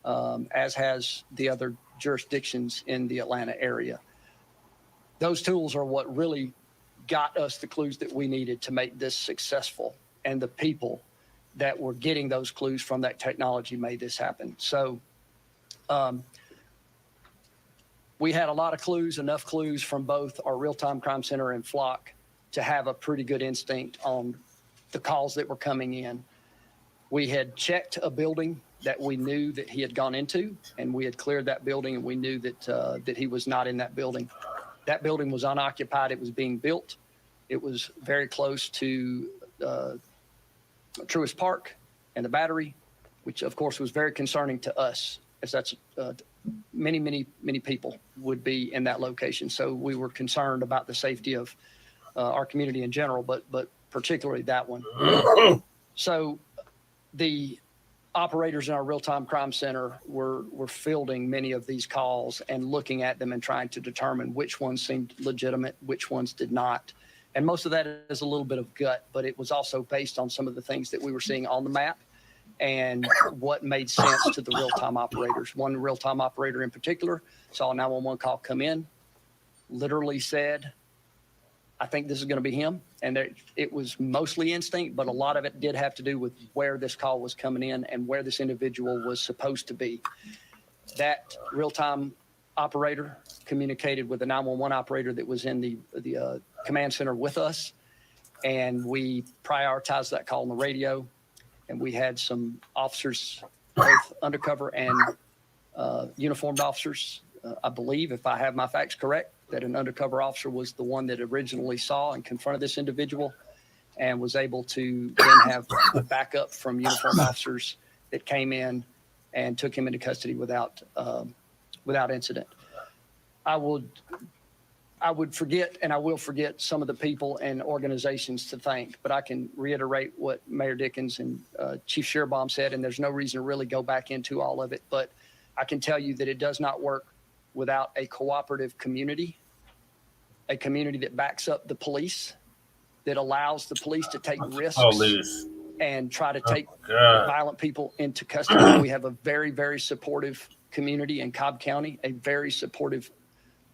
as has the other jurisdictions in the Atlanta area. Those tools are what really got us the clues that we needed to make this successful, and the people that were getting those clues from that technology made this happen. So we had a lot of clues, enough clues from both our real-time crime center and Flock to have a pretty good instinct on the calls that were coming in. We had checked a building that we knew that he had gone into, and we had cleared that building, and we knew that that he was not in that building. That building was unoccupied. It was being built. It was very close to Truist Park and the Battery, which of course was very concerning to us, as that's many people would be in that location. So we were concerned about the safety of our community in general, but particularly that one. So the operators in our real-time crime center were fielding many of these calls and looking at them and trying to determine which ones seemed legitimate, which ones did not. And most of that is a little bit of gut, but it was also based on some of the things that we were seeing on the map and what made sense to the real-time operators. One real-time operator in particular saw a 911 call come in, literally said, I think this is going to be him. And it was mostly instinct, but a lot of it did have to do with where this call was coming in and where this individual was supposed to be. That real-time operator communicated with the 911 operator that was in the command center with us, and we prioritized that call on the radio. And we had some officers, both undercover and uniformed officers. I believe, if I have my facts correct, that an undercover officer was the one that originally saw and confronted this individual and was able to then have backup from uniformed officers that came in and took him into custody without incident. I would forget, and I will forget, some of the people and organizations to thank, but I can reiterate what Mayor Dickens and Chief Shearbaum said, and there's no reason to really go back into all of it, but I can tell you that it does not work without a cooperative community, a community that backs up the police, that allows the police to take risks and try to take violent people into custody. We have a very, very supportive community in Cobb County, a very supportive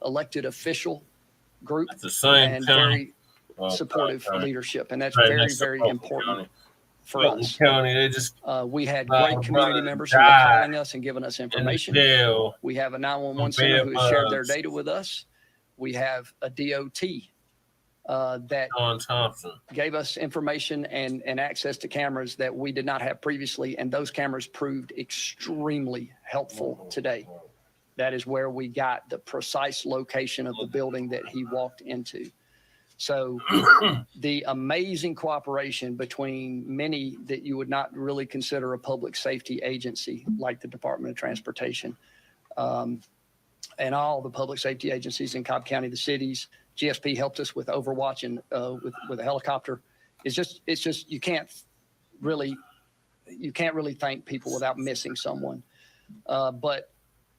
elected official group, and very supportive leadership. And that's very, very important for us. We had great community members who were calling us and giving us information. We have a 911 center who has shared their data with us. We have a DOT that gave us information and access to cameras that we did not have previously. And those cameras proved extremely helpful today. That is where we got the precise location of the building that he walked into. So the amazing cooperation between many that you would not really consider a public safety agency, like the Department of Transportation, and all the public safety agencies in Cobb County, the cities. GSP helped us with Overwatch and with a helicopter. It's just you can't really thank people without missing someone. But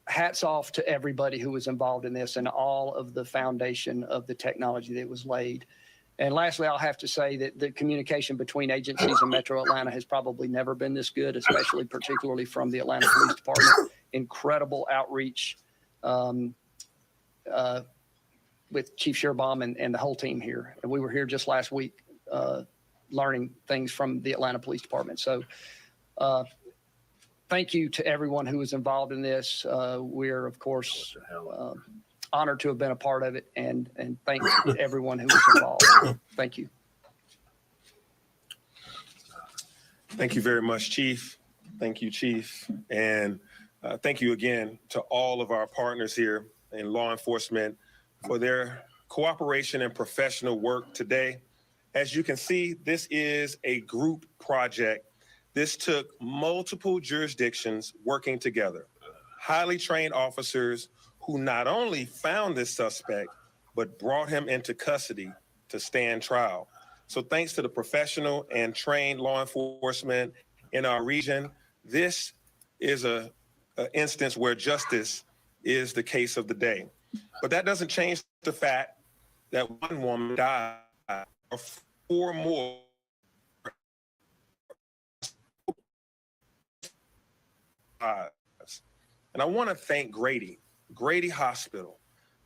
hats off to everybody who was involved in this and all of the foundation of the technology that was laid. And lastly, I'll have to say that the communication between agencies in Metro Atlanta has probably never been this good, particularly from the Atlanta Police Department. Incredible outreach with Chief Shearbaum and the whole team here. And we were here just last week learning things from the Atlanta Police Department. So thank you to everyone who was involved in this. We're, of course, honored to have been a part of it, and thanks to everyone who was involved. Thank you. Thank you very much, Chief. Thank you, Chief. And thank you again to all of our partners here in law enforcement for their cooperation and professional work today. As you can see, this is a group project. This took multiple jurisdictions working together, highly trained officers who not only found this suspect, but brought him into custody to stand trial. So thanks to the professional and trained law enforcement in our region, this is an instance where justice is the case of the day. But that doesn't change the fact that one woman died, or 4 more lives. And I want to thank Grady Hospital,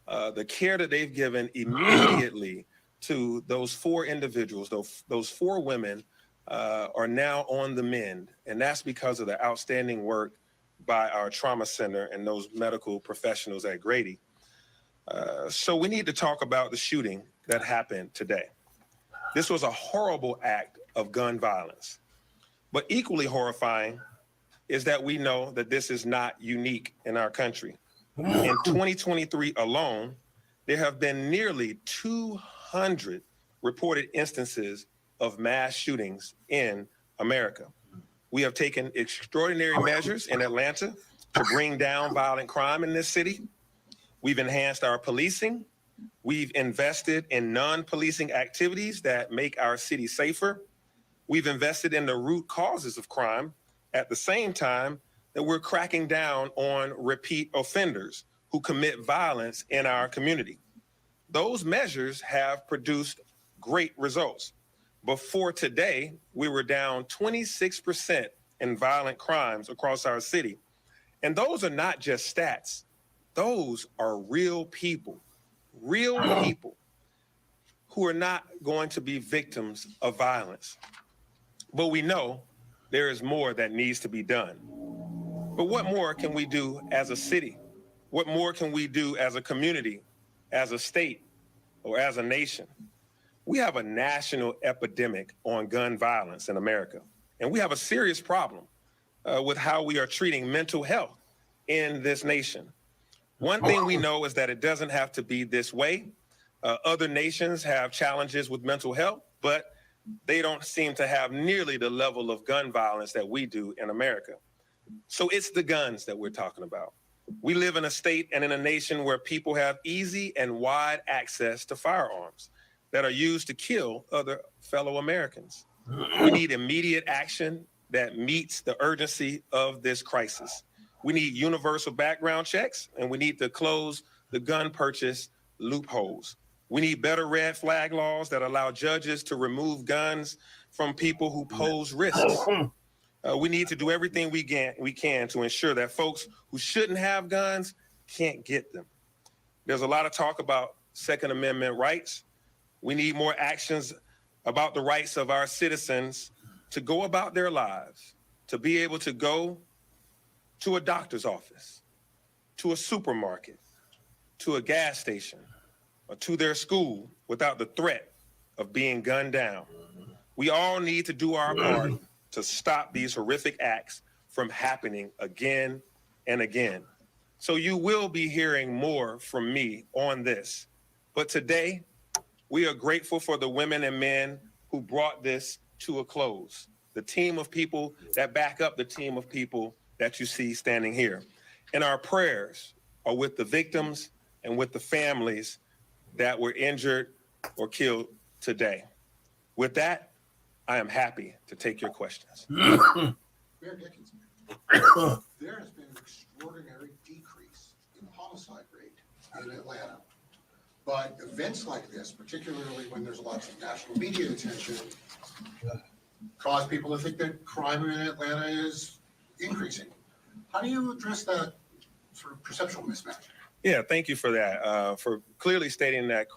the care that they've given immediately to those 4 individuals. Those 4 women are now on the mend, and that's because of the outstanding work by our trauma center and those medical professionals at Grady. So we need to talk about the shooting that happened today. This was a horrible act of gun violence. But equally horrifying is that we know that this is not unique in our country. In 2023 alone, there have been nearly 200 reported instances of mass shootings in America. We have taken extraordinary measures in Atlanta to bring down violent crime in this city. We've enhanced our policing. We've invested in non-policing activities that make our city safer. We've invested in the root causes of crime at the same time that we're cracking down on repeat offenders who commit violence in our community. Those measures have produced great results. Before today, we were down 26% in violent crimes across our city. And those are not just stats. Those are real people who are not going to be victims of violence. But we know there is more that needs to be done. But what more can we do as a city? What more can we do as a community, as a state, or as a nation? We have a national epidemic on gun violence in America. And we have a serious problem with how we are treating mental health in this nation. One thing we know is that it doesn't have to be this way. Other nations have challenges with mental health, but they don't seem to have nearly the level of gun violence that we do in America. So it's the guns that we're talking about. We live in a state and in a nation where people have easy and wide access to firearms that are used to kill other fellow Americans. We need immediate action that meets the urgency of this crisis. We need universal background checks, and we need to close the gun purchase loopholes. We need better red flag laws that allow judges to remove guns from people who pose risks. We need to do everything we can to ensure that folks who shouldn't have guns can't get them. There's a lot of talk about Second Amendment rights. We need more actions about the rights of our citizens to go about their lives, to be able to go to a doctor's office, to a supermarket, to a gas station, or to their school without the threat of being gunned down. We all need to do our part to stop these horrific acts from happening again and again. So you will be hearing more from me on this. But today, we are grateful for the women and men who brought this to a close. The team of people that back up the team of people that you see standing here. And our prayers are with the victims and with the families that were injured or killed today. With that, I am happy to take your questions. Mayor Dickinson, there has been an extraordinary decrease in the homicide rate in Atlanta. But events like this, particularly when there's lots of national media attention, cause people to think that crime in Atlanta is increasing. How do you address that sort of perceptual mismatch? Yeah, thank you for that, for clearly stating that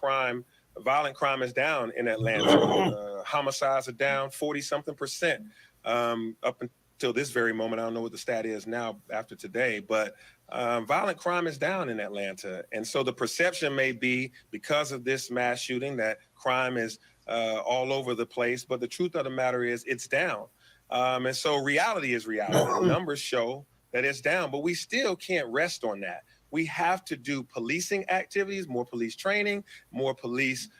violent crime is down in Atlanta. Homicides are down 40-something% up until this very moment. I don't know what the stat is now after today, but violent crime is down in Atlanta. And so the perception may be because of this mass shooting that crime is all over the place. But the truth of the matter is it's down. And so reality is reality. The numbers show that it's down, but we still can't rest on that. We have to do policing activities, more police training, more police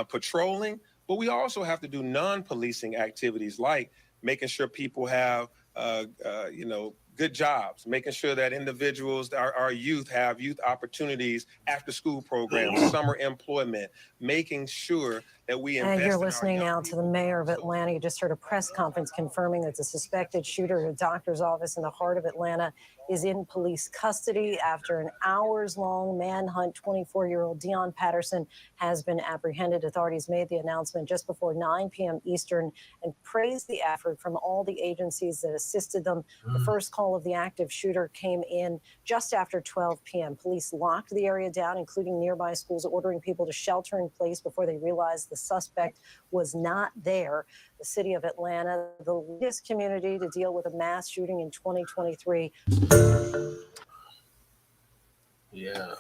patrolling, but we also have to do non-policing activities like making sure people have, good jobs, making sure that individuals, our youth have youth opportunities, after school programs, summer employment, making sure that we invest. And you're listening now to the mayor of Atlanta. You just heard a press conference confirming that the suspected shooter at a doctor's office in the heart of Atlanta is in police custody after an hours-long manhunt. 24-year-old Dion Patterson has been apprehended. Authorities made the announcement just before 9 p.m. Eastern and praised the effort from all the agencies that assisted them. The first call of the active shooter came in just after 12 p.m. Police locked the area down, including nearby schools, ordering people to shelter in place before they realized the suspect was not there. The city of Atlanta, the latest community to deal with a mass shooting in 2023. Yeah.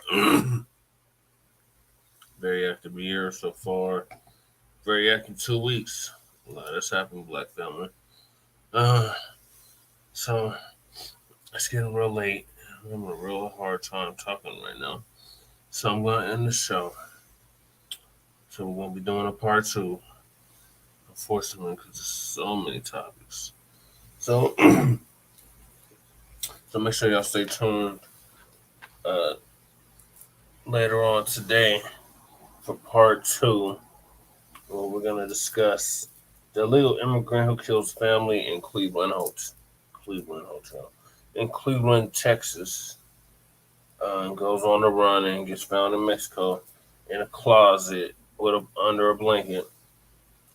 very active year so far. Very active 2 weeks. A lot that's happened, Black family. So it's getting real late. I'm having a real hard time talking right now. So I'm going to end the show. So we're going to be doing a part 2. Unfortunately, because there's so many topics. So, so make sure y'all stay tuned later on today for part 2, where we're going to discuss the illegal immigrant who kills family in Cleveland Hotel. In Cleveland, Texas, and goes on the run and gets found in Mexico in a closet under a blanket.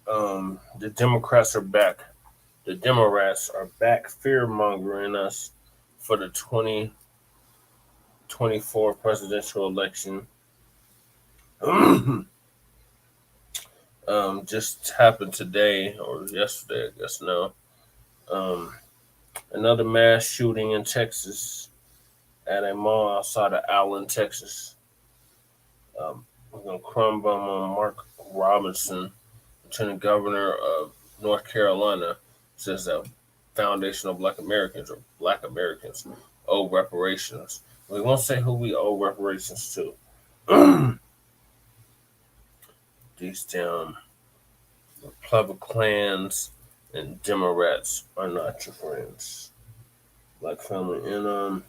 The Democrats are back. The Democrats are back fear-mongering us for the 2024 presidential election. Just happened today or yesterday, I guess now. Another mass shooting in Texas at a mall outside of Allen, Texas. Nkrumah Mark Robinson, Lieutenant Governor of North Carolina, says that Foundation of Black Americans owe reparations. We won't say who we owe reparations to. These damn Republicans and Democrats are not your friends. Black family. And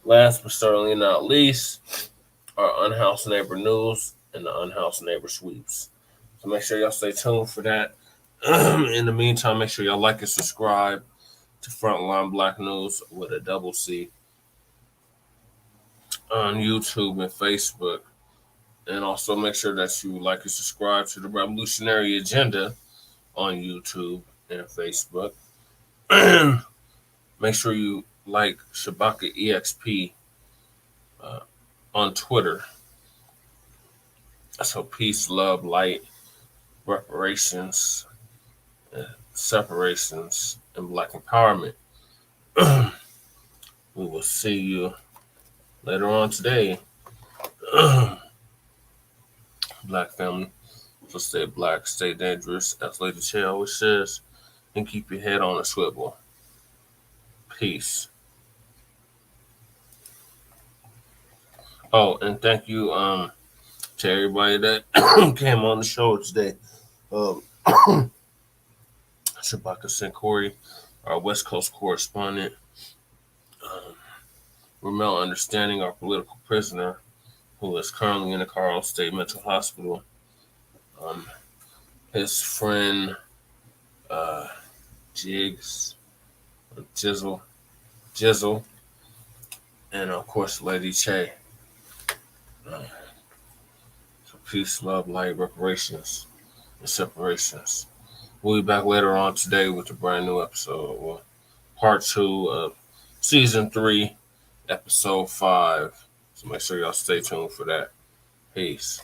last but certainly not least, our Unhoused Neighbor News and the Unhoused Neighbor Sweeps. So make sure y'all stay tuned for that. In the meantime, make sure y'all like and subscribe to Front Line Blacc News with a double C on YouTube and Facebook. And also make sure that you like and subscribe to the Revolutionary Agenda on YouTube and Facebook. Make sure you like Shabaka EXP on Twitter. So peace, love, light, reparations, separations, and Black empowerment. We will see you later on today. Black family. So stay black, stay dangerous, as Lady Che always says, and keep your head on a swivel. Peace. Oh, and thank you to everybody that came on the show today. Shabaka Senkori, our West Coast correspondent. Ramel Understanding, our political prisoner, who is currently in the Carl State Mental Hospital. His friend Jizzle, and of course Lady Che. So peace, love, light, reparations, and separations. We'll be back later on today with a brand new episode. Well, part 2 of season 3, episode 5. So make sure y'all stay tuned for that. Peace.